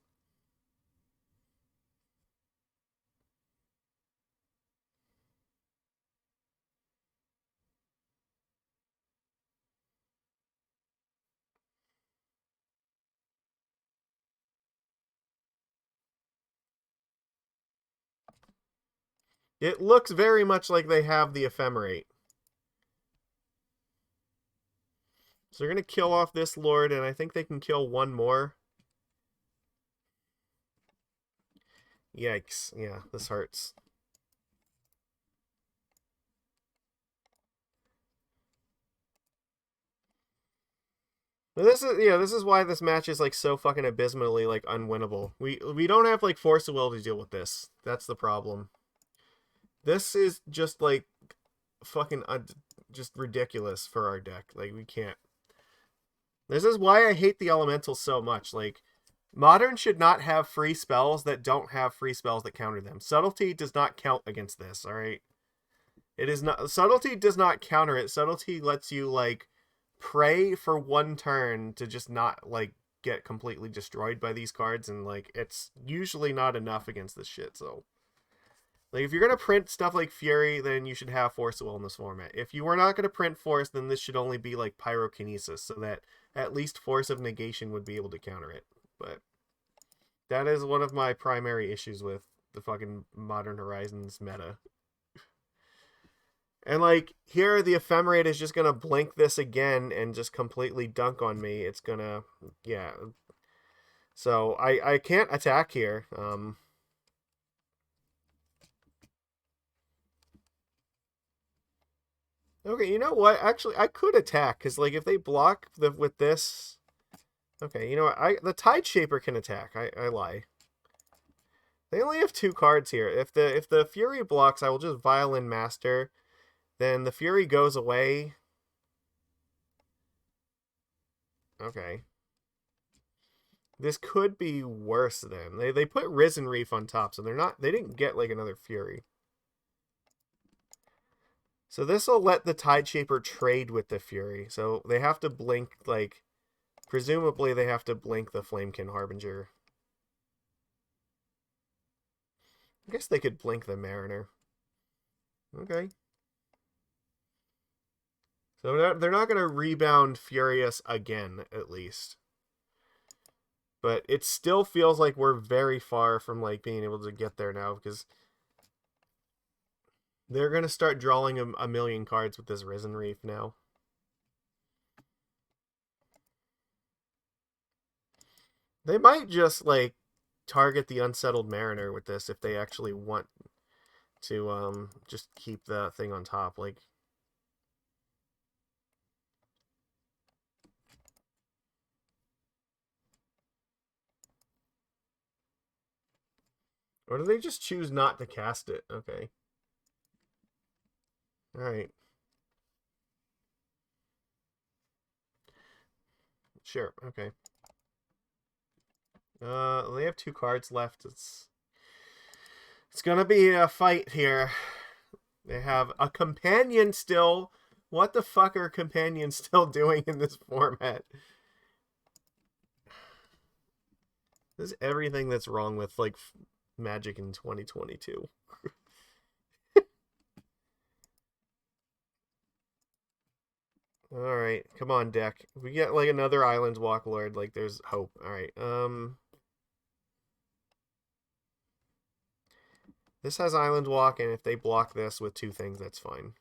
It looks very much like they have the Ephemerate. So they're going to kill off this Lord, and I think they can kill one more. Yikes. Yeah, this hurts. But this is why this match is like so fucking abysmally like unwinnable. We don't have like Force of Will to deal with this. That's the problem. This is just like fucking just ridiculous for our deck. Like we can't. This is why I hate the elementals so much. Like Modern should not have free spells that don't have free spells that counter them. Subtlety does not count against this, all right? It is not Subtlety does not counter it. Subtlety lets you like pray for one turn to just not like get completely destroyed by these cards, and like it's usually not enough against this shit. So like if you're gonna print stuff like Fury, then you should have Force of Will in this format. If you were not gonna print Force, then this should only be like Pyrokinesis, so that at least Force of Negation would be able to counter it. But that is one of my primary issues with the fucking Modern Horizons meta. And like here, the Ephemerate is just gonna blink this again and just completely dunk on me. It's gonna, yeah. So I can't attack here. Okay, you know what? Actually, I could attack because like if they block with this, okay, you know what? The Tide Shaper can attack. I lie. They only have 2 cards here. If the Fury blocks, I will just Violin Master. Then the Fury goes away. Okay. This could be worse then. They put Risen Reef on top, so they didn't get like another Fury. So this will let the Tide Shaper trade with the Fury. So they have to blink, like, presumably they have to blink the Flamekin Harbinger. I guess they could blink the Mariner. Okay. So they're not going to rebound Furious again, at least. But it still feels like we're very far from like being able to get there now, because they're going to start drawing a million cards with this Risen Reef now. They might just like target the Unsettled Mariner with this if they actually want to just keep the thing on top. Like, or do they just choose not to cast it? Okay. Alright. Sure, okay. They have 2 cards left. It's gonna be a fight here. They have a companion still. What the fuck are companions still doing in this format? This is everything that's wrong with, like, Magic in 2022. Alright, come on, deck. If we get, like, another Islands Walk Lord, like, there's hope. Alright, this has Island Walk, and if they block this with 2 things, that's fine.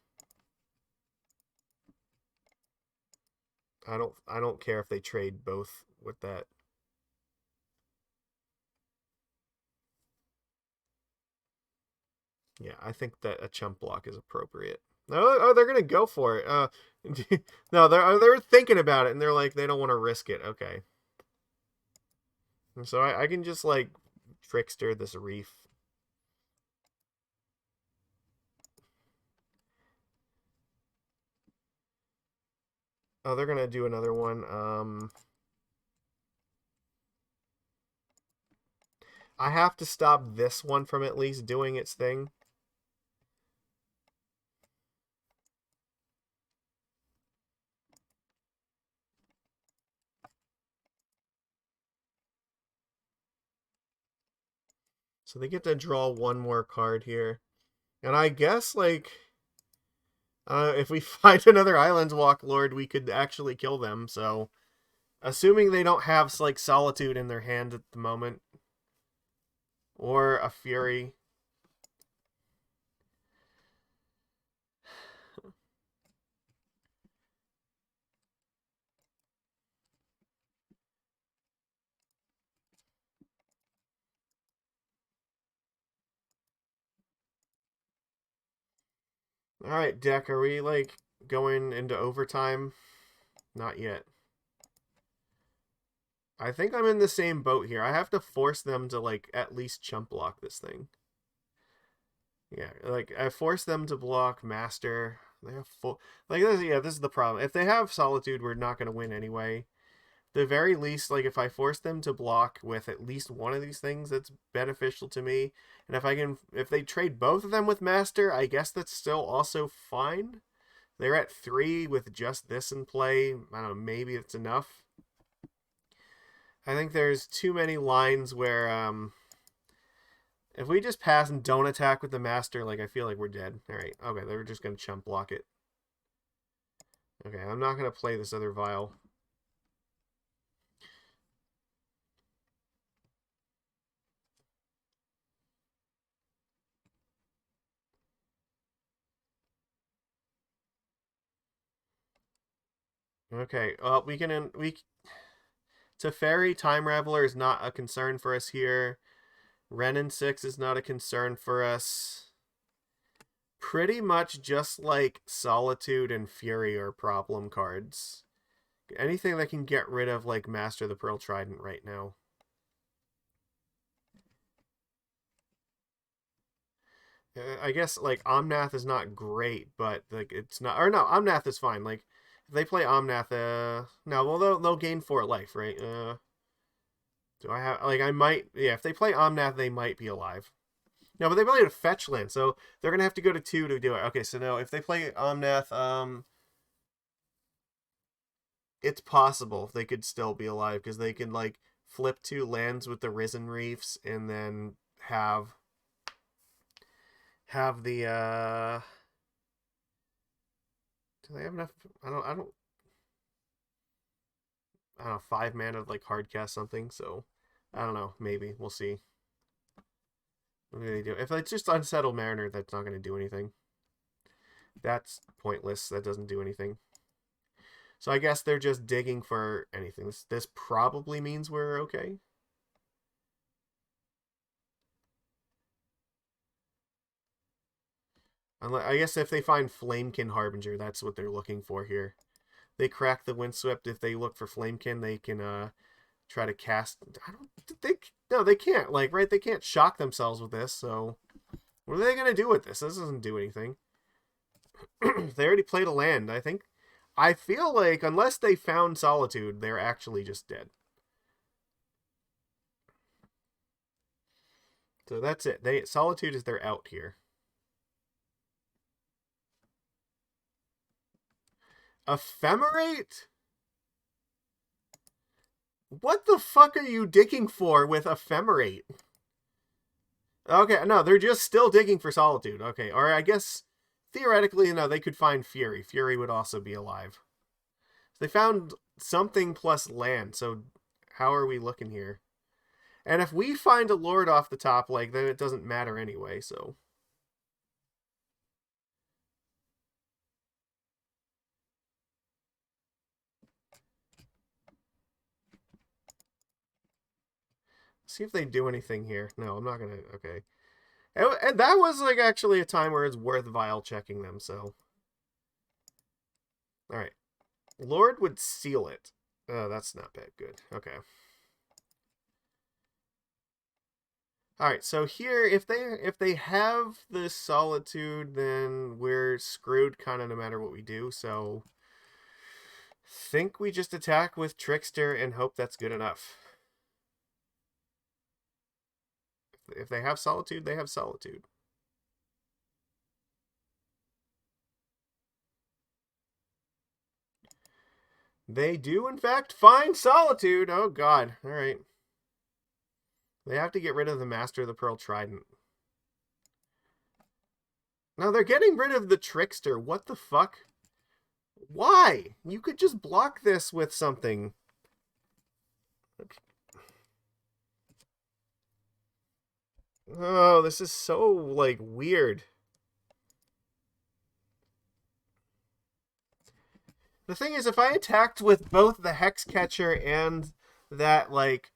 I don't care if they trade both with that. Yeah, I think that a chump block is appropriate. Oh, they're gonna go for it. No, they're thinking about it, and they're like, they don't want to risk it. Okay. And so I can just, like, trickster this reef. Oh, they're gonna do another one. I have to stop this one from at least doing its thing. So they get to draw one more card here. And I guess, like, if we find another Islands Walk Lord, we could actually kill them. So, assuming they don't have, like, Solitude in their hand at the moment, or a Fury. Alright, deck, are we, like, going into overtime? Not yet. I think I'm in the same boat here. I have to force them to, like, at least chump block this thing. Yeah, like, I force them to block Master. They have full... Like, this is the problem. If they have Solitude, we're not going to win anyway. The very least, like, if I force them to block with at least one of these things, that's beneficial to me. And if they trade both of them with Master, I guess that's still also fine. They're at 3 with just this in play. I don't know, maybe it's enough. I think there's too many lines where, if we just pass and don't attack with the Master, like, I feel like we're dead. Alright, okay, they're just going to chump block it. Okay, I'm not going to play this other Vial. Okay, Teferi, Time Raveler is not a concern for us here. Renin 6 is not a concern for us. Pretty much just, like, Solitude and Fury are problem cards. Anything that can get rid of, like, Master the Pearl Trident right now. I guess, like, Omnath is not great, but, like, it's not... Or no, Omnath is fine. Like, if they play Omnath, no, well, they'll gain 4 life, right? Do I have... Like, I might... Yeah, if they play Omnath, they might be alive. No, but they played a fetch land, so they're gonna have to go to 2 to do it. Okay, so no, if they play Omnath, it's possible they could still be alive because they can, like, flip 2 lands with the Risen Reefs and then have the do they have enough? I don't know, 5 mana to, like, hard cast something. So I don't know. Maybe we'll see. What do they do? If it's just Unsettled Mariner, that's not going to do anything. That's pointless. That doesn't do anything. So I guess they're just digging for anything. This probably means we're okay. I guess if they find Flamekin Harbinger, that's what they're looking for here. They crack the Windswept. If they look for Flamekin, they can try to cast. I don't think. No, they can't. Like, right? They can't shock themselves with this. So, what are they gonna do with this? This doesn't do anything. They already played a land. I think. I feel like unless they found Solitude, they're actually just dead. So that's it. Solitude is their out here. Ephemerate? What the fuck are you digging for with Ephemerate? Okay, no, they're just still digging for Solitude. Okay, or I guess theoretically, no, they could find Fury. Fury would also be alive. They found something plus land, so how are we looking here? And if we find a Lord off the top, like, then it doesn't matter anyway, so. See if they do anything here. No, I'm not gonna. Okay. And that was, like, actually a time where it's worth Vial checking them, so. Alright. Lord would seal it. Oh, that's not bad. Good. Okay. Alright, so here, if they have the Solitude, then we're screwed kind of no matter what we do, so think we just attack with Trickster and hope that's good enough. If they have Solitude, they have Solitude. They do, in fact, find Solitude. Oh, God. Alright. They have to get rid of the Master of the Pearl Trident. Now, they're getting rid of the Trickster. What the fuck? Why? You could just block this with something. Oh, this is so, like, weird. The thing is, if I attacked with both the Hexcatcher and that, like,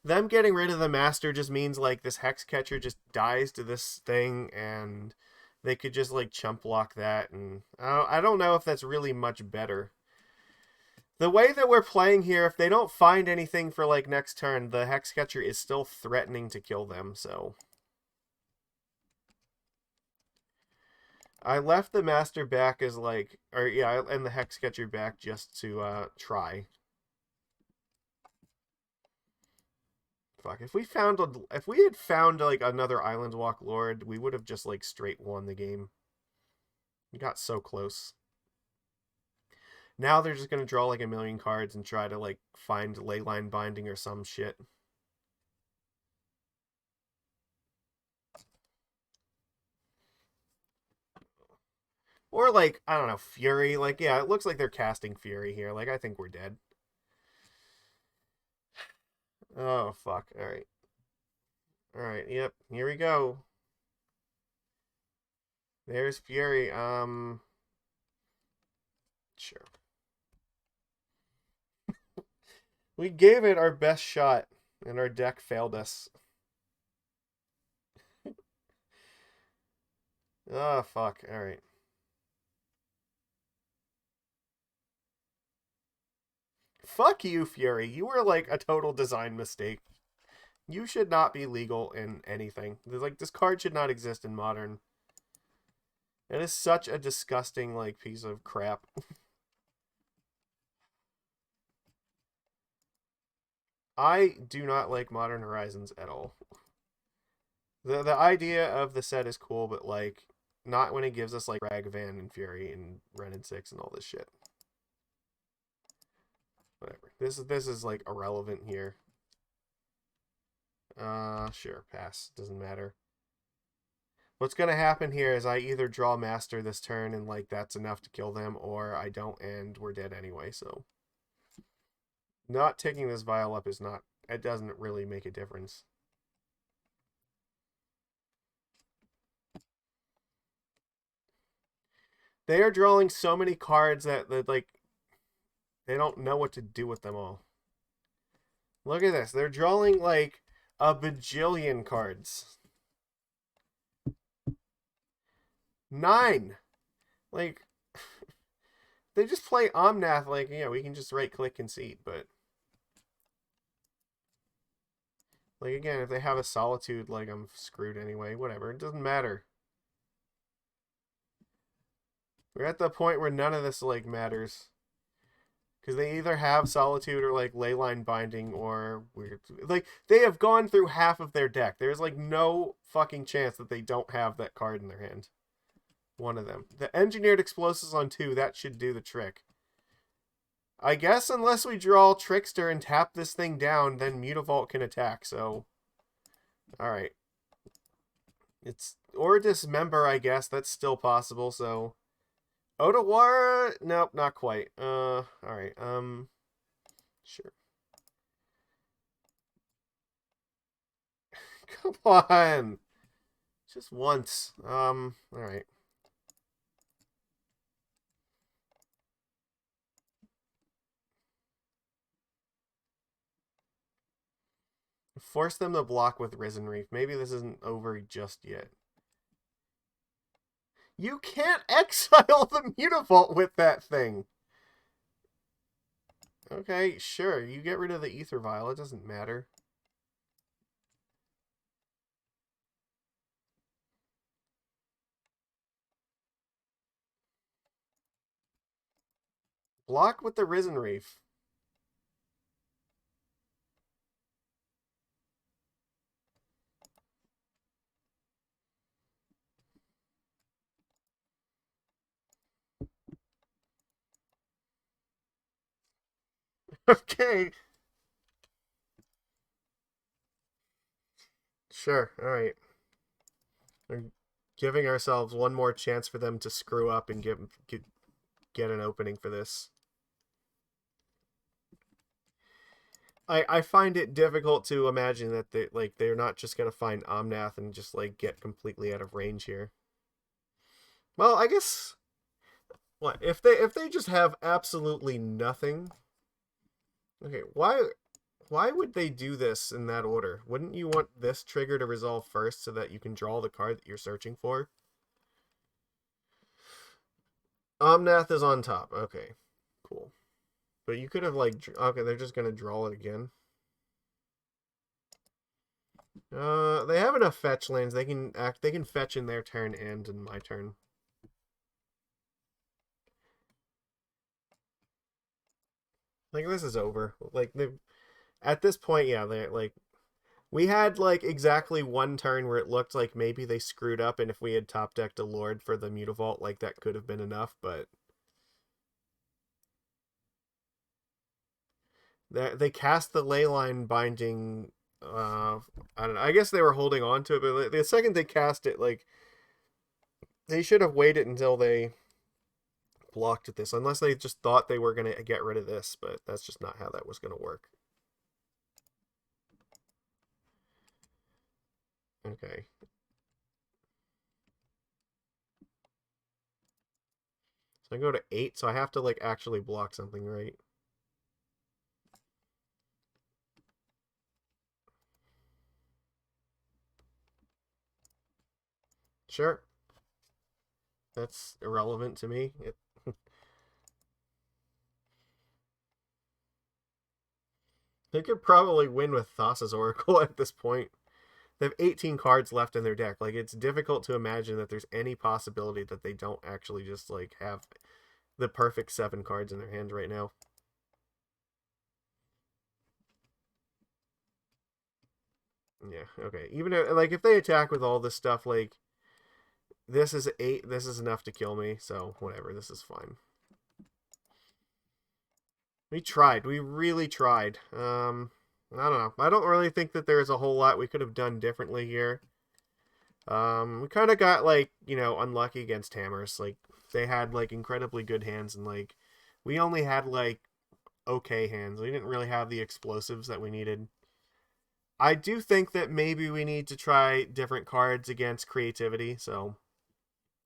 them getting rid of the Master just means, like, this Hexcatcher just dies to this thing, and they could just, like, chump block that, and I don't know if that's really much better. The way that we're playing here, if they don't find anything for, like, next turn, the Hexcatcher is still threatening to kill them, so. I left the Master back as, like, or, yeah, and the Hexcatcher back just to, try. Fuck, if we had found, like, another Island Walk Lord, we would have just, like, straight won the game. We got so close. Now they're just gonna draw, like, a million cards and try to, like, find Leyline Binding or some shit. Or, like, I don't know, Fury. Like, yeah, it looks like they're casting Fury here. Like, I think we're dead. Oh, fuck. Alright. Alright, yep. Here we go. There's Fury. Sure. We gave it our best shot, and our deck failed us. Oh, fuck. Alright. Fuck you, Fury. You were, like, a total design mistake. You should not be legal in anything. Like, this card should not exist in Modern. It is such a disgusting, like, piece of crap. I do not like Modern Horizons at all. The idea of the set is cool, but, like, not when it gives us, like, Ragavan and Fury and Ren and 6 and all this shit. Whatever. This is like, irrelevant here. Sure, pass. Doesn't matter. What's gonna happen here is I either draw Master this turn and, like, that's enough to kill them, or I don't and we're dead anyway, so. Not taking this Vial up is not, it doesn't really make a difference. They are drawing so many cards that like, they don't know what to do with them all. Look at this. They're drawing, like, a bajillion cards. 9. Like, they just play Omnath, like, we can just right-click concede, but... Like, again, if they have a Solitude, like, I'm screwed anyway. Whatever, it doesn't matter. We're at the point where none of this, like, matters. Because they either have Solitude or, like, Leyline Binding or weird... Like, they have gone through half of their deck. There's, like, no fucking chance that they don't have that card in their hand. One of them. The Engineered Explosives on 2, that should do the trick. I guess unless we draw Trickster and tap this thing down, then Mutavault can attack, so... Alright. Or Dismember, I guess. That's still possible, so... Otawara? Nope, not quite. Alright, sure. Come on! Just once. Alright. Force them to block with Risen Reef. Maybe this isn't over just yet. You can't exile the Mutavault with that thing! Okay, sure. You get rid of the Aether Vial. It doesn't matter. Block with the Risen Reef. Okay. Sure, alright. We're giving ourselves one more chance for them to screw up and get an opening for this. I find it difficult to imagine that they're not just gonna find Omnath and just like get completely out of range here. Well, I guess what if they just have absolutely nothing? Okay, why would they do this in that order? Wouldn't you want this trigger to resolve first so that you can draw the card that you're searching for? Omnath is on top. Okay, cool. But you could have like okay, they're just gonna draw it again. They have enough fetch lands. They can fetch in their turn and in my turn. Like this is over. Like they at this point, yeah, they're like we had like exactly one turn where it looked like maybe they screwed up, and if we had top decked a Lord for the Mutavault, like that could have been enough, but they cast the Leyline Binding. I don't know. I guess they were holding on to it, but the second they cast it, like they should have waited until they blocked at this, unless they just thought they were gonna get rid of this, but that's just not how that was gonna work. Okay. So I go to 8, so I have to like actually block something, right? Sure. That's irrelevant to me. They could probably win with Thassa's Oracle at this point. They have 18 cards left in their deck. Like, it's difficult to imagine that there's any possibility that they don't actually just, like, have the perfect 7 cards in their hand right now. Yeah, okay. Even, like, if they attack with all this stuff, like, this is 8, this is enough to kill me, so whatever, this is fine. We tried. We really tried. I don't know. I don't really think that there's a whole lot we could have done differently here. We kind of got, like, unlucky against hammers. Like, they had, like, incredibly good hands, and, like, we only had, like, okay hands. We didn't really have the explosives that we needed. I do think that maybe we need to try different cards against creativity, so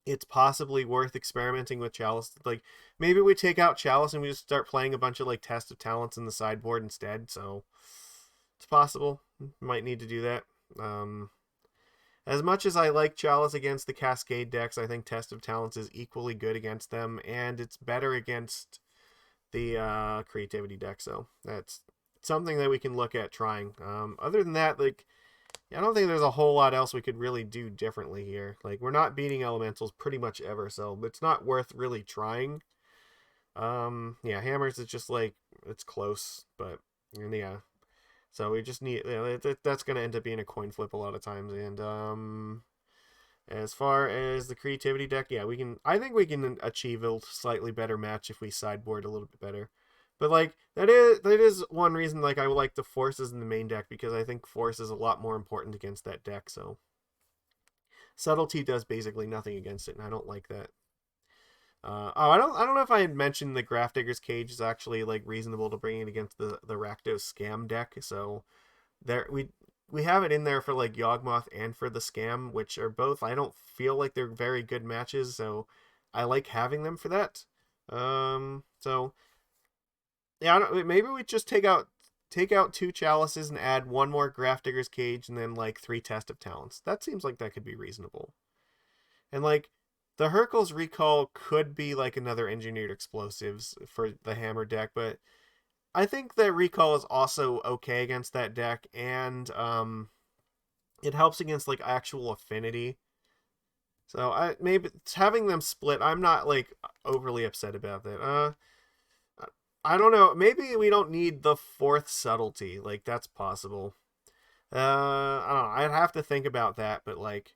it's possibly worth experimenting with Chalice. Like, maybe we take out Chalice and we just start playing a bunch of, like, Test of Talents in the sideboard instead, so it's possible. Might need to do that. As much as I like Chalice against the Cascade decks, I think Test of Talents is equally good against them, and it's better against the Creativity deck. So that's something that we can look at trying. Other than that, like, I don't think there's a whole lot else we could really do differently here. Like, we're not beating Elementals pretty much ever, so it's not worth really trying. Yeah, Hammers is just like, it's close, but yeah. So we just need, that's going to end up being a coin flip a lot of times. And as far as the Creativity deck, yeah, I think we can achieve a slightly better match if we sideboard a little bit better. But like that is one reason like I would like the Forces in the main deck, because I think Force is a lot more important against that deck. So Subtlety does basically nothing against it, and I don't like that. I don't know if I had mentioned the Grafdigger's Cage is actually like reasonable to bring it against the Rakdos Scam deck. So there we have it in there for like Yawgmoth and for the Scam, which are both, I don't feel like they're very good matches, so I like having them for that. So yeah, maybe we just take out 2 Chalices and add 1 more Grafdigger's Cage and then like 3 Test of Talents. That seems like that could be reasonable. And like the Hurkyl's Recall could be like another Engineered Explosives for the Hammer deck, but I think that Recall is also okay against that deck, and it helps against like actual affinity. So maybe having them split, I'm not like overly upset about that. I don't know. Maybe we don't need the 4th Subtlety. Like, that's possible. I don't know. I'd have to think about that, but like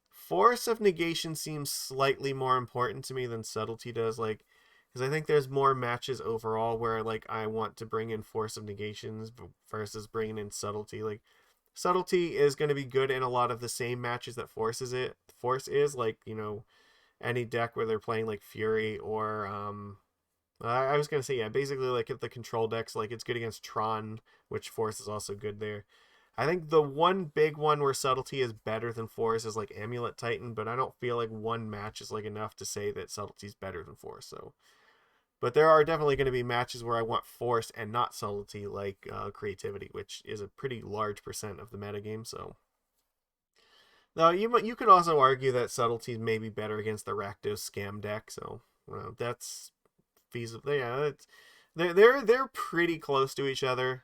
Force of Negation seems slightly more important to me than Subtlety does, like, because I think there's more matches overall where like I want to bring in Force of Negations versus bringing in Subtlety. Like, Subtlety is going to be good in a lot of the same matches that Force is, like, any deck where they're playing like Fury or I was gonna say, yeah, basically like if the control decks, like it's good against Tron, which Force is also good there. I think the one big one where Subtlety is better than Force is like Amulet Titan, but I don't feel like one match is like enough to say that Subtlety is better than Force. So, but there are definitely going to be matches where I want Force and not Subtlety, like Creativity, which is a pretty large percent of the metagame. So, now you could also argue that Subtlety may be better against the Rakdos Scam deck. So, that's feasible. Yeah, they're pretty close to each other.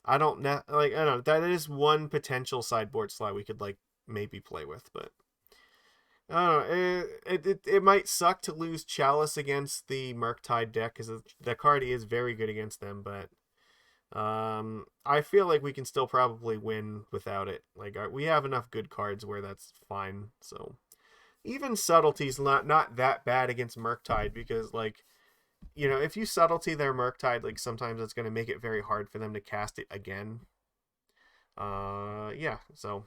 I don't know, like, I don't know, that is one potential sideboard slot we could like maybe play with, but I don't know. It might suck to lose Chalice against the Murktide deck, because the card is very good against them, but I feel like we can still probably win without it. Like, we have enough good cards where that's fine. So even Subtlety's not that bad against Murktide, because like, if you Subtlety their Murktide, like sometimes it's going to make it very hard for them to cast it again. Yeah, so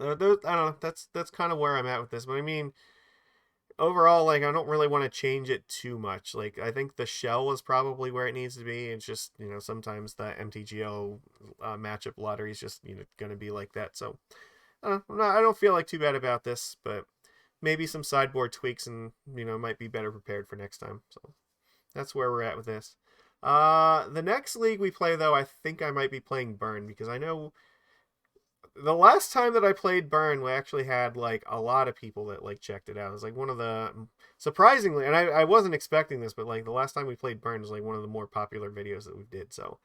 I don't know. That's kind of where I'm at with this. But I mean, overall, like, I don't really want to change it too much. Like, I think the shell is probably where it needs to be. It's just, sometimes the MTGO matchup lottery is just, going to be like that. So I don't feel like too bad about this, but maybe some sideboard tweaks and, might be better prepared for next time. So that's where we're at with this. The next league we play, though, I think I might be playing Burn, because I know the last time that I played Burn, we actually had like a lot of people that like checked it out. It was like one of the, surprisingly, and I wasn't expecting this, but like the last time we played Burn was like one of the more popular videos that we did. So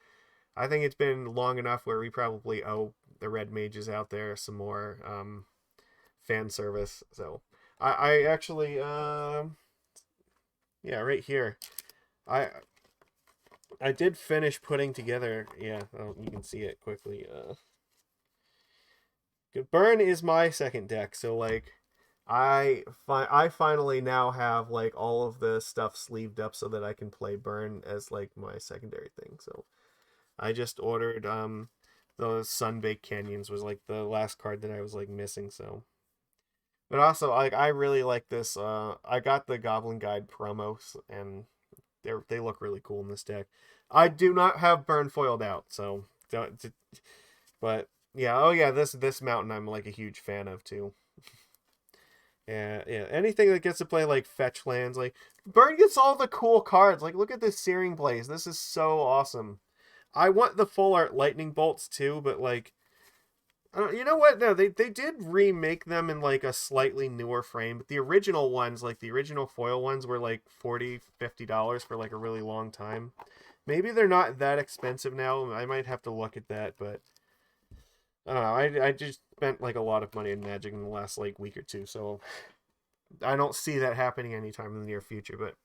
I think it's been long enough where we probably owe the Red Mages out there some more fan service. So I actually yeah, right here. I did finish putting together, yeah, you can see it quickly. Burn is my second deck, so like I finally now have like all of the stuff sleeved up so that I can play Burn as like my secondary thing. So I just ordered the Sunbaked Canyons was like the last card that I was like missing. So, but also like I really like this. I got the Goblin Guide promos, and they look really cool in this deck. I do not have Burn foiled out, so don't. But yeah, oh yeah, this mountain I'm like a huge fan of too. Yeah, yeah. Anything that gets to play like fetch lands, like Burn gets all the cool cards. Like, look at this Searing Blaze. This is so awesome. I want the full art lightning bolts too, but like You know what? No, they did remake them in like a slightly newer frame, but the original ones, like the original foil ones, were like $40-$50 for like a really long time. Maybe they're not that expensive now. I might have to look at that, but I don't know. I just spent like a lot of money in Magic in the last like week or two, so I don't see that happening anytime in the near future. But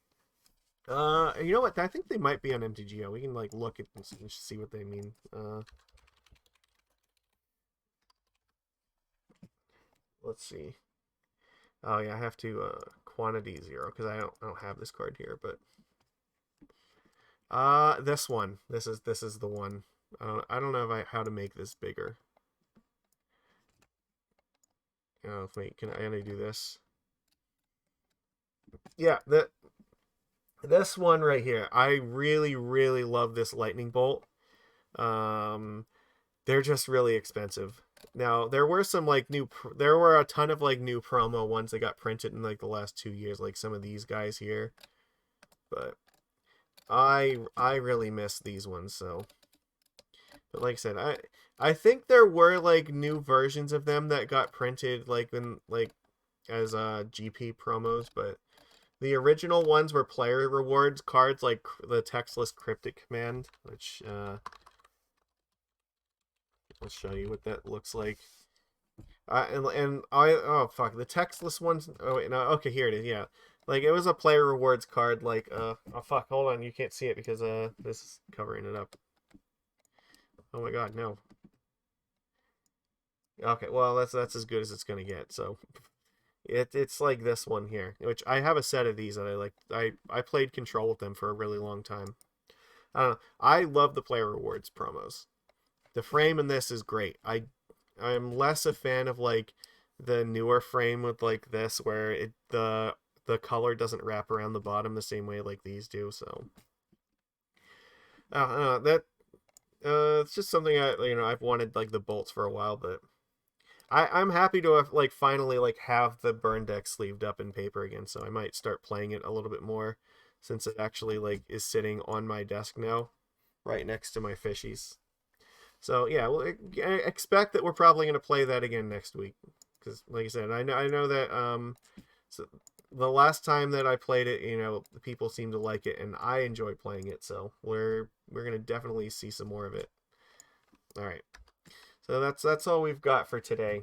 you know what? I think they might be on MTGO. We can like look at and see what they mean. Let's see. Oh yeah, I have to quantity 0 because I don't have this card here, but this one. This is the one. I don't know how to make this bigger. Oh wait, can I only do this? Yeah, this one right here. I really love this lightning bolt. They're just really expensive. Now, there were some like there were a ton of like new promo ones that got printed in like the last 2 years, like some of these guys here. But I really miss these ones, so. But like I said, I think there were like new versions of them that got printed like in like as GP promos, but the original ones were player rewards cards like the textless cryptic command, which I'll show you what that looks like. Oh fuck, the textless ones. Oh wait, no, okay, here it is. Yeah, like it was a player rewards card. Like oh fuck, hold on, you can't see it because this is covering it up. Oh my god, no. Okay, well that's as good as it's gonna get. So it's like this one here, which I have a set of these that I like. I played Control with them for a really long time. I don't know. I love the player rewards promos. The frame in this is great. I'm less a fan of like the newer frame with like this where the color doesn't wrap around the bottom the same way like these do. So that it's just something I've wanted like the bolts for a while, but I'm happy to have like finally like have the burn deck sleeved up in paper again. So I might start playing it a little bit more since it actually like is sitting on my desk now, right next to my fishies. So yeah, well, expect that we're probably going to play that again next week because, like I said, I know that so the last time that I played it, the people seem to like it, and I enjoy playing it. So we're going to definitely see some more of it. All right, so that's all we've got for today.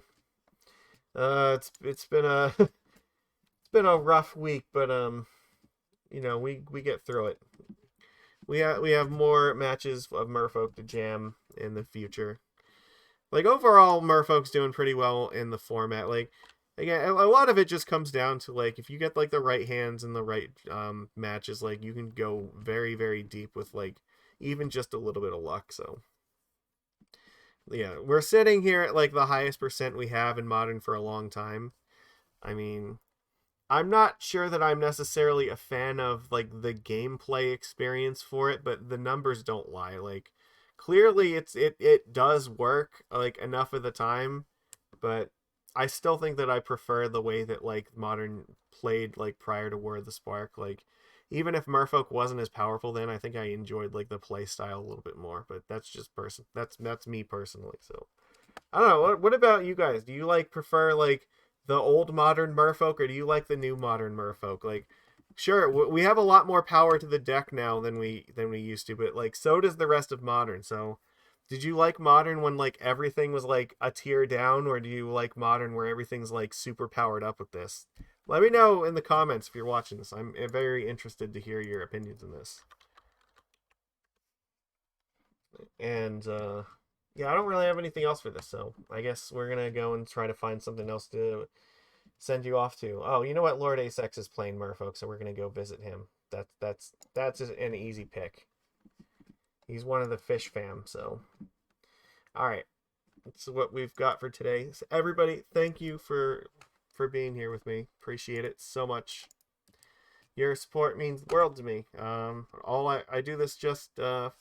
It's been a it's been a rough week, but we get through it. We have more matches of Merfolk to jam in the future. Like overall, Merfolk's doing pretty well in the format. Like again, a lot of it just comes down to like if you get like the right hands and the right matches, like you can go very deep with like even just a little bit of luck. So yeah, we're sitting here at like the highest percent we have in Modern for a long time. I mean, I'm not sure that I'm necessarily a fan of like the gameplay experience for it, but the numbers don't lie. Like clearly it does work like enough of the time, but I still think that I prefer the way that like Modern played like prior to War of the Spark. Like even if Merfolk wasn't as powerful then, I think I enjoyed like the play style a little bit more, but that's just that's me personally. So I don't know. What about you guys? Do you like prefer like the old Modern Merfolk, or do you like the new Modern Merfolk? Like, sure, we have a lot more power to the deck now than we used to, but like so does the rest of Modern. So, did you like Modern when like everything was like a tier down, or do you like Modern where everything's like super powered up with this? Let me know in the comments if you're watching this. I'm very interested to hear your opinions on this. And yeah, I don't really have anything else for this, so I guess we're gonna go and try to find something else to send you off to. Oh, you know what? Lord Asex is playing Merfolk, so we're gonna go visit him. That's an easy pick. He's one of the fish fam, so all right. That's what we've got for today. So everybody, thank you for being here with me. Appreciate it so much. Your support means the world to me. All I do this just for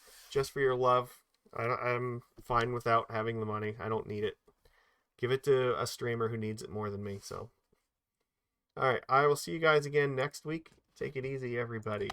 your love. I'm fine without having the money. I don't need it. Give it to a streamer who needs it more than me. So, all right, I will see you guys again next week. Take it easy, everybody.